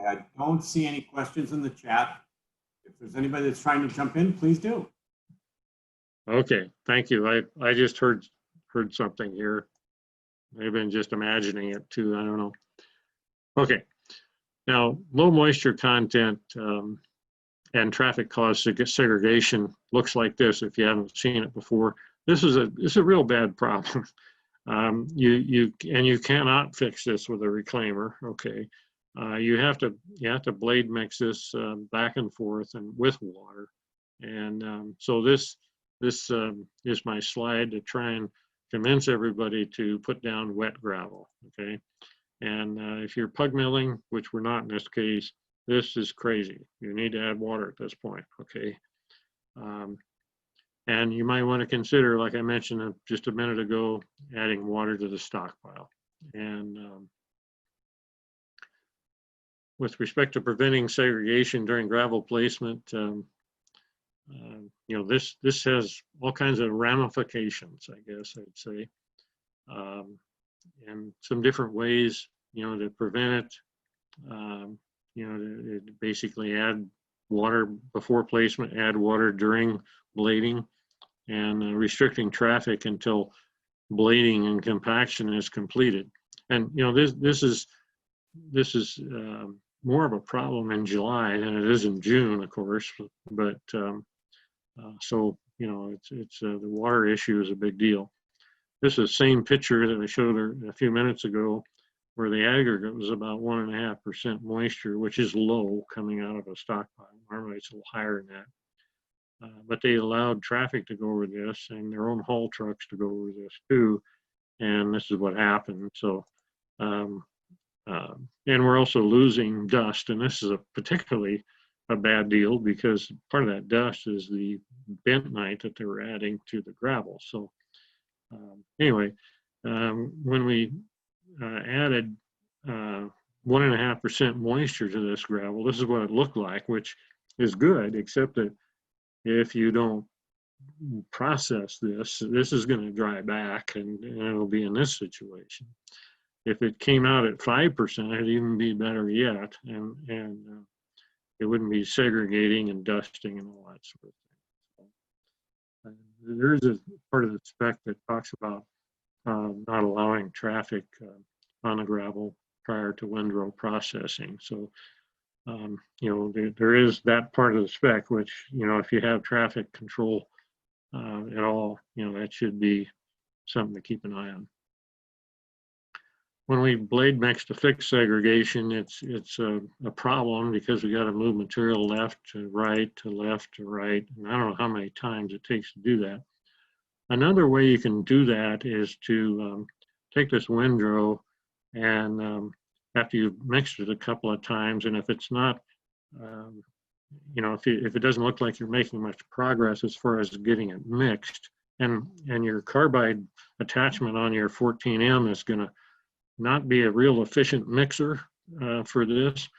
I don't see any questions in the chat. If there's anybody that's trying to jump in, please do. Okay, thank you. I just heard something here. I've been just imagining it too. I don't know. Okay. Now, low moisture content and traffic cause segregation looks like this. If you haven't seen it before, this is a real bad problem. You cannot fix this with a reclaimer. Okay, you have to blade mix this back and forth and with water. And so this is my slide to try and convince everybody to put down wet gravel. Okay. And if you're pug milling, which we're not in this case, this is crazy. You need to add water at this point, okay? And you might want to consider, like I mentioned just a minute ago, adding water to the stockpile. And with respect to preventing segregation during gravel placement, this has all kinds of ramifications, I guess I'd say. And some different ways, to prevent it, to basically add water before placement, add water during blading, and restricting traffic until blading and compaction is completed. And, this is more of a problem in July than it is in June, of course, but so, it's the water issue is a big deal. This is the same picture that I showed a few minutes ago, where the aggregate was about 1.5% moisture, which is low coming out of a stockpile. Normally it's a little higher than that. But they allowed traffic to go over this and their own haul trucks to go over this too. And this is what happened. So, and we're also losing dust. And this is particularly a bad deal because part of that dust is the bentonite that they were adding to the gravel. So, anyway, when we added 1.5% moisture to this gravel, this is what it looked like, which is good, except that if you don't process this is going to dry back and it'll be in this situation. If it came out at 5%, it'd even be better yet, and it wouldn't be segregating and dusting and all that sort of thing. So, there is a part of the spec that talks about not allowing traffic on the gravel prior to windrow processing. So, there is that part of the spec, which, if you have traffic control at all, that should be something to keep an eye on. When we blade mix to fix segregation, it's a problem because we got to move material left to right to left to right. And I don't know how many times it takes to do that. Another way you can do that is to take this windrow and after you've mixed it a couple of times, and if it's not, if it doesn't look like you're making much progress as far as getting it mixed, and your carbide attachment on your 14M is going to not be a real efficient mixer for this.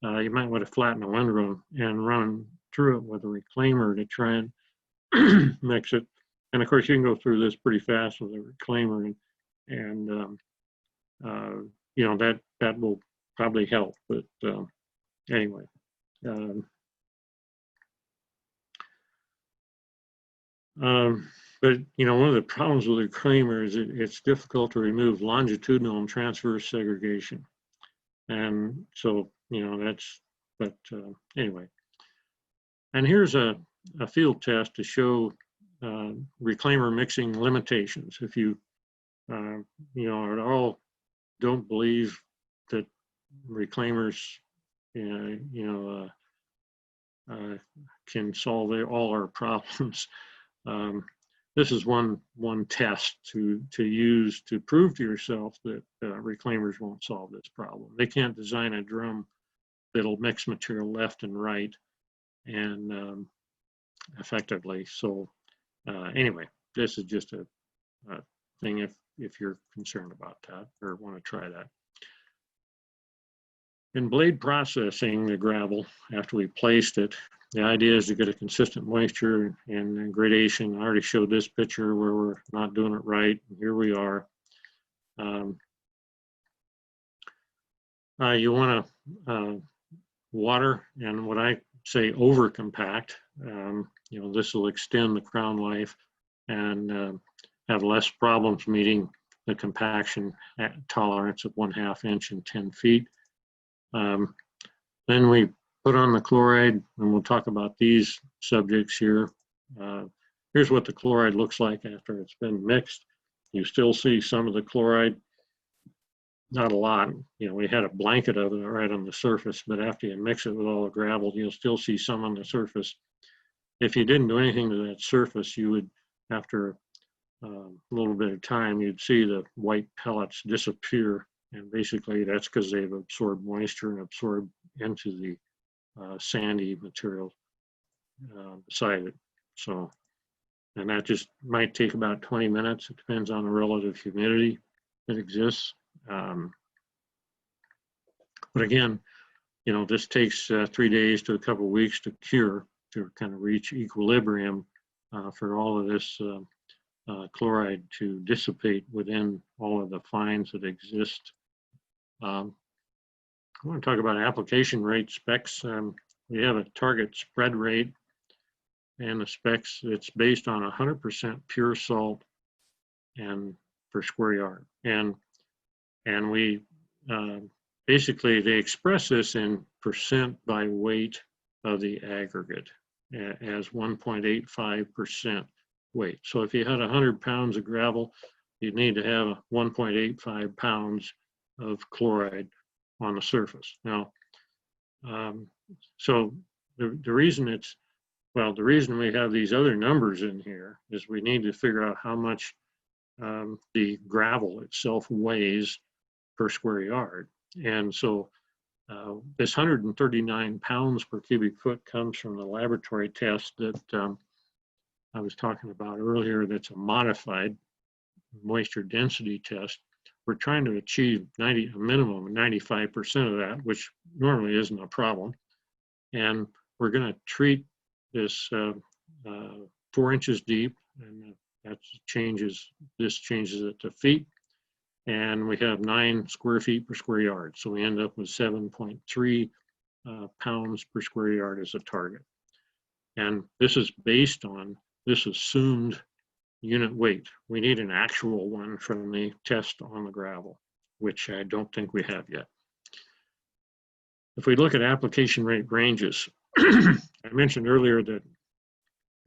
You might want to flatten the windrow and run through it with a reclaimer to try and mix it. And of course, you can go through this pretty fast with a reclaimer, and you know, that will probably help. But anyway. But you know, one of the problems with the reclaimer is it's difficult to remove longitudinal and transverse segregation, and so you know that's. But anyway, and here's a field test to show reclaimer mixing limitations. If you you know at all don't believe that reclaimers can solve all our problems. This is one test to use to prove to yourself that reclaimers won't solve this problem. They can't design a drum that'll mix material left and right and effectively. So anyway, this is just a thing if you're concerned about that or want to try that. In blade processing the gravel, after we placed it, the idea is to get a consistent moisture and gradation. I already showed this picture where we're not doing it right. Here we are. You want to water, and what I say over compact. You know, this will extend the crown life and have less problems meeting the compaction tolerance of 1/2 inch and 10 feet. Then we put on the chloride, and we'll talk about these subjects here. Here's what the chloride looks like after it's been mixed. You still see some of the chloride, not a lot. You know, we had a blanket of it right on the surface, but after you mix it with all the gravel, you'll still see some on the surface. If you didn't do anything to that surface, you would, after a little bit of time, you'd see the white pellets disappear. And basically that's because they've absorbed moisture and absorbed into the sandy material beside it. So, and that just might take about 20 minutes. It depends on the relative humidity that exists. But again, you know, this takes 3 days to a couple of weeks to cure, to kind of reach equilibrium for all of this chloride to dissipate within all of the fines that exist. I want to talk about application rate specs. We have a target spread rate, and the specs, it's based on 100% pure salt and per square yard. And we basically, they express this in percent by weight of the aggregate as 1.85% weight. So if you had 100 pounds of gravel, you'd need to have 1.85 pounds of chloride on the surface. Now, so the reason it's, well, the reason we have these other numbers in here is we need to figure out how much the gravel itself weighs per square yard. And so this 139 pounds per cubic foot comes from the laboratory test that I was talking about earlier. That's a modified moisture density test. We're trying to achieve a minimum of 95% of that, which normally isn't a problem. And we're going to treat this 4 inches deep, and this changes it to feet. And we have 9 square feet per square yard. So we end up with 7.3 pounds per square yard as a target. And this is based on this assumed unit weight. We need an actual one from the test on the gravel, which I don't think we have yet. If we look at application rate ranges, I mentioned earlier that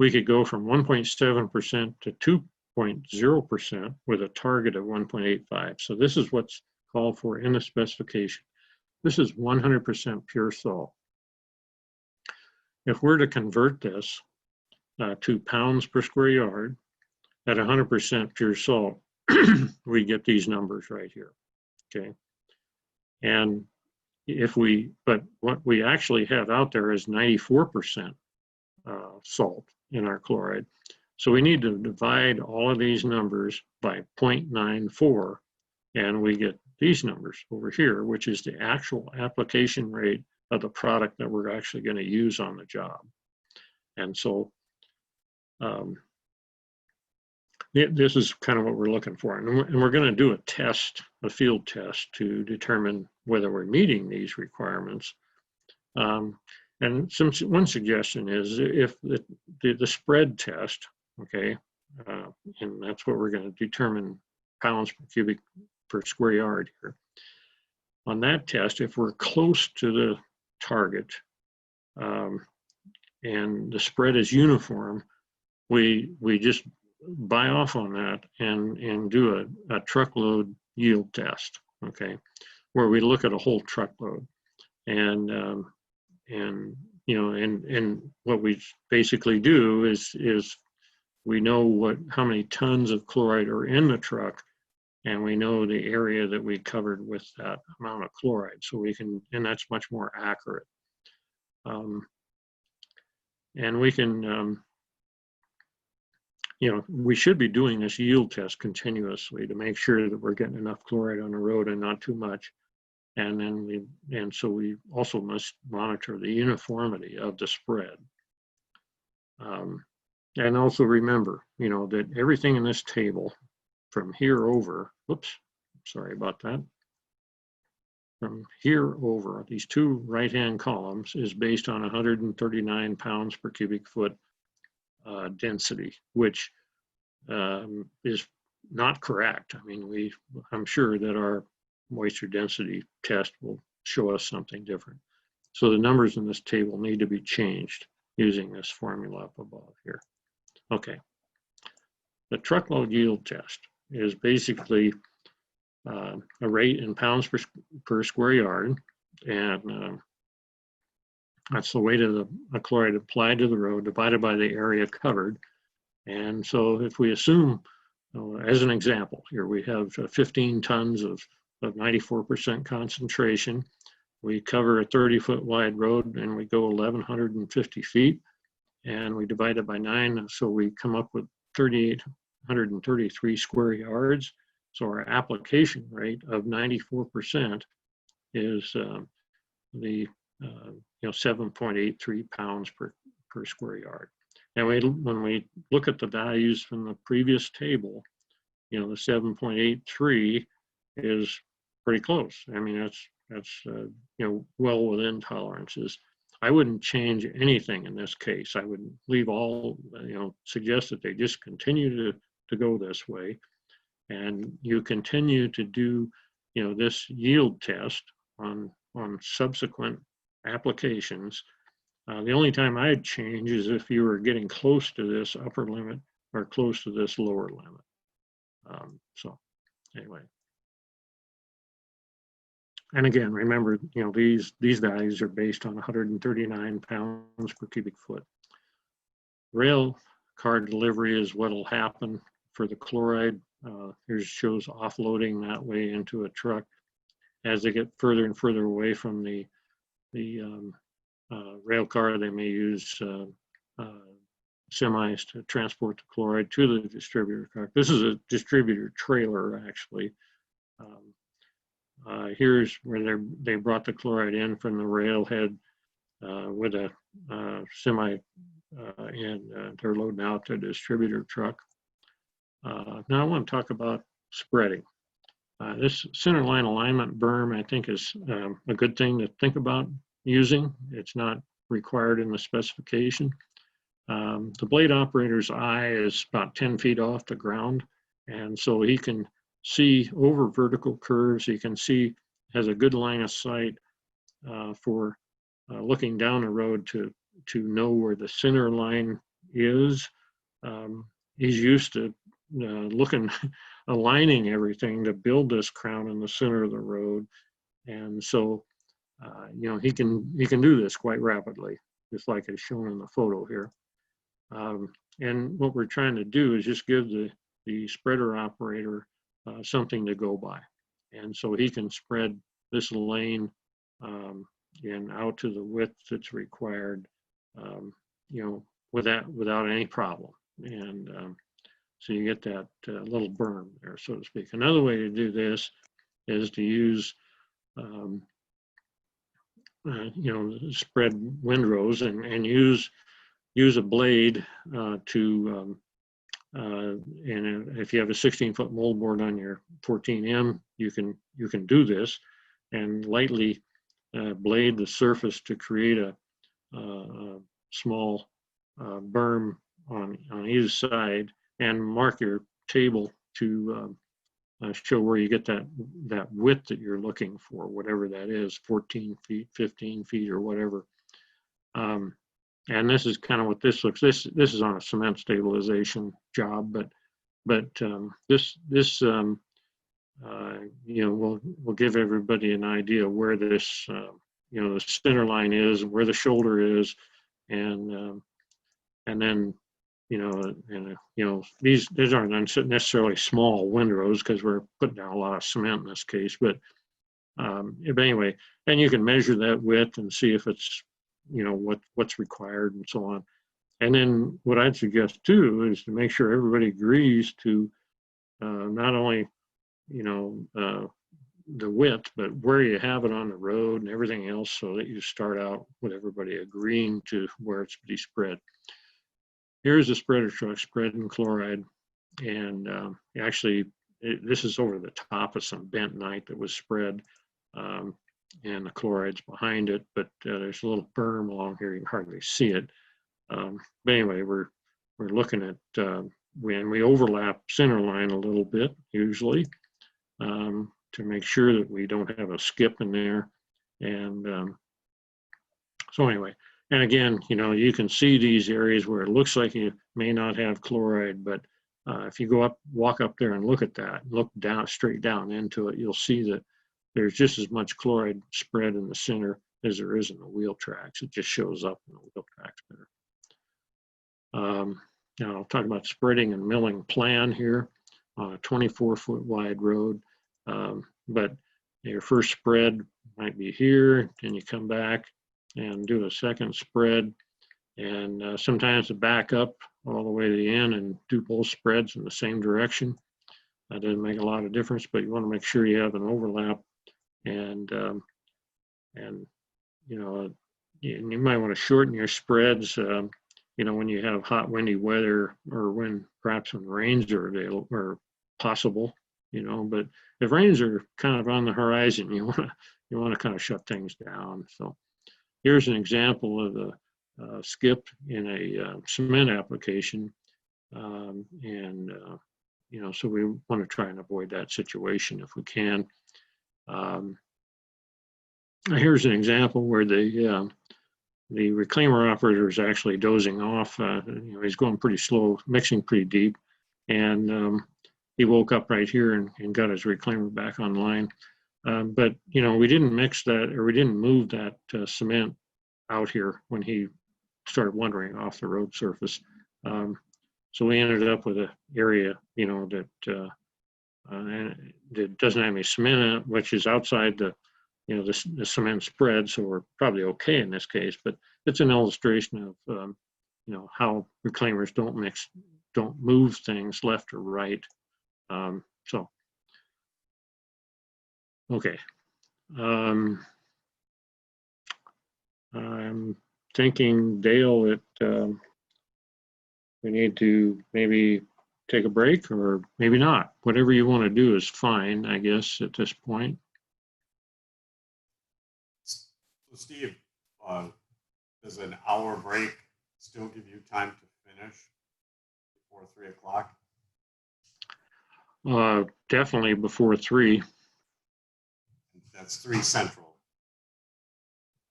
we could go from 1.7% to 2.0% with a target of 1.85. So this is what's called for in the specification. This is 100% pure salt. If we're to convert this to pounds per square yard at 100% pure salt, we get these numbers right here, okay? And but what we actually have out there is 94% salt in our chloride. So we need to divide all of these numbers by 0.94, and we get these numbers over here, which is the actual application rate of the product that we're actually going to use on the job. And so this is kind of what we're looking for. And we're going to do a test, a field test, to determine whether we're meeting these requirements. And one suggestion is if the spread test, okay, and that's what we're going to determine pounds per cubic per square yard here. On that test, if we're close to the target and the spread is uniform, we just buy off on that and do a truckload yield test, okay, where we look at a whole truckload and what we basically do is we know how many tons of chloride are in the truck, and we know the area that we covered with that amount of chloride, so we can, and that's much more accurate. And we can, we should be doing this yield test continuously to make sure that we're getting enough chloride on the road and not too much. And so we also must monitor the uniformity of the spread. And also remember, that everything in this table from here over, whoops, sorry about that. From here over, these two right-hand columns is based on 139 pounds per cubic foot density, which is not correct. I mean, I'm sure that our moisture density test will show us something different. So the numbers in this table need to be changed using this formula up above here. Okay. The truckload yield test is basically a rate in pounds per square yard, and that's the weight of the chloride applied to the road divided by the area covered. And so if we assume, as an example, here we have 15 tons of 94% concentration. We cover a 30-foot wide road and we go 1,150 feet, and we divide it by 9, so we come up with 3,833 square yards. So our application rate of 94% is the 7.83 pounds per square yard. And when we look at the values from the previous table, the 7.83 is pretty close. I mean, that's well within tolerances. I wouldn't change anything in this case. I would leave all, suggest that they just continue to go this way. And you continue to do, this yield test on subsequent applications. The only time I'd change is if you were getting close to this upper limit or close to this lower limit. So anyway. And again, remember, these values are based on 139 pounds per cubic foot. Rail car delivery is what'll happen for the chloride. Here shows offloading that way into a truck. As they get further and further away from the rail car, they may use semis to transport the chloride to the distributor car. This is a distributor trailer, actually. Here's where they brought the chloride in from the railhead with a semi, and they're loading out the distributor truck. Now I want to talk about spreading. This center line alignment berm, I think, is a good thing to think about using. It's not required in the specification. The blade operator's eye is about 10 feet off the ground, and so he can see over vertical curves. He can see, has a good line of sight for looking down the road to know where the center line is. He's used to aligning everything to build this crown in the center of the road, and so he can do this quite rapidly, just like is shown in the photo here. And what we're trying to do is just give the spreader operator something to go by, and so he can spread this lane and out to the width that's required, without any problem. And so you get that little berm there, so to speak. Another way to do this is to use, spread windrows and use a blade to, and if you have a 16-foot moldboard on your 14M, you can do this and lightly blade the surface to create a small berm on either side, and mark your table to show where you get that width that you're looking for, whatever that is, 14 feet, 15 feet, or whatever. And this is kind of what this looks. This is on a cement stabilization job, but this will give everybody an idea where this the center line is, where the shoulder is, and then these aren't necessarily small windrows because we're putting down a lot of cement in this case, but anyway, and you can measure that width and see if it's what's required and so on. And then what I'd suggest too is to make sure everybody agrees to not only the width, but where you have it on the road and everything else, so that you start out with everybody agreeing to where it's to be spread. Here's a spreader truck spreading chloride, and actually this is over the top of some bentonite that was spread, and the chloride's behind it, but there's a little berm along here. You can hardly see it. But anyway, we're looking at when we overlap center line a little bit usually, to make sure that we don't have a skip in there. And so anyway, and again, you can see these areas where it looks like you may not have chloride, but if you walk up there and look at that, look down, straight down into it, you'll see that there's just as much chloride spread in the center as there is in the wheel tracks. It just shows up in the wheel tracks better. Now I'll talk about spreading and milling plan here on a 24-foot wide road. But your first spread might be here, and you come back and do a second spread, and sometimes to back up all the way to the end and do both spreads in the same direction. That doesn't make a lot of difference, but you want to make sure you have an overlap, and you might want to shorten your spreads, when you have hot, windy weather, or when rains are available or possible, but if rains are kind of on the horizon, you want to kind of shut things down. So here's an example of a skip in a cement application, so we want to try and avoid that situation if we can. Here's an example where the reclaimer operator is actually dozing off. He's going pretty slow, mixing pretty deep, and he woke up right here and got his reclaimer back online. But we didn't mix that, or we didn't move that cement out here when he started wandering off the road surface. So we ended up with an area, that doesn't have any cement in it, which is outside the cement spread. So we're probably okay in this case, but it's an illustration of, how reclaimers don't move things left or right. Okay. I'm thinking, Dale, that we need to maybe take a break, or maybe not. Whatever you want to do is fine, I guess, at this point. So Steve, does an hour break still give you time to finish before 3 o'clock? Definitely before 3. That's 3 Central.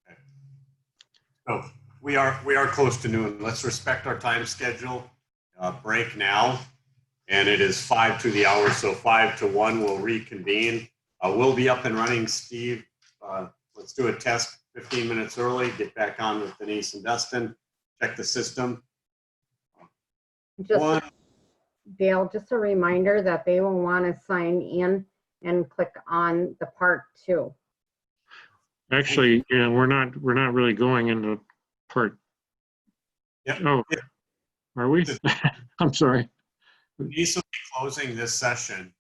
Okay. So we are close to noon. Let's respect our time schedule. Break now, and it is 5 to the hour, so 5 to 1 we'll reconvene. We'll be up and running, Steve. Let's do a test 15 minutes early. Get back on with Denise and Dustin. Check the system. Dale, just a reminder that they will want to sign in and click on the part 2. Actually, we're not really going into part. Yep. Oh, Are we? I'm sorry. Denise will be closing this session.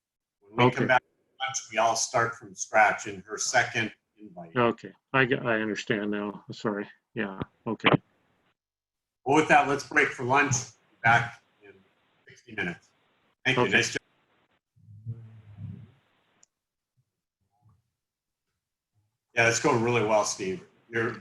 When we Okay. come back to lunch, we all start from scratch in her second invite. Okay, I understand now. Sorry. Yeah, okay. Well, with that, let's break for lunch. Back in 60 minutes. Thank you. Okay. Nice job. Yeah, it's going really well, Steve. You're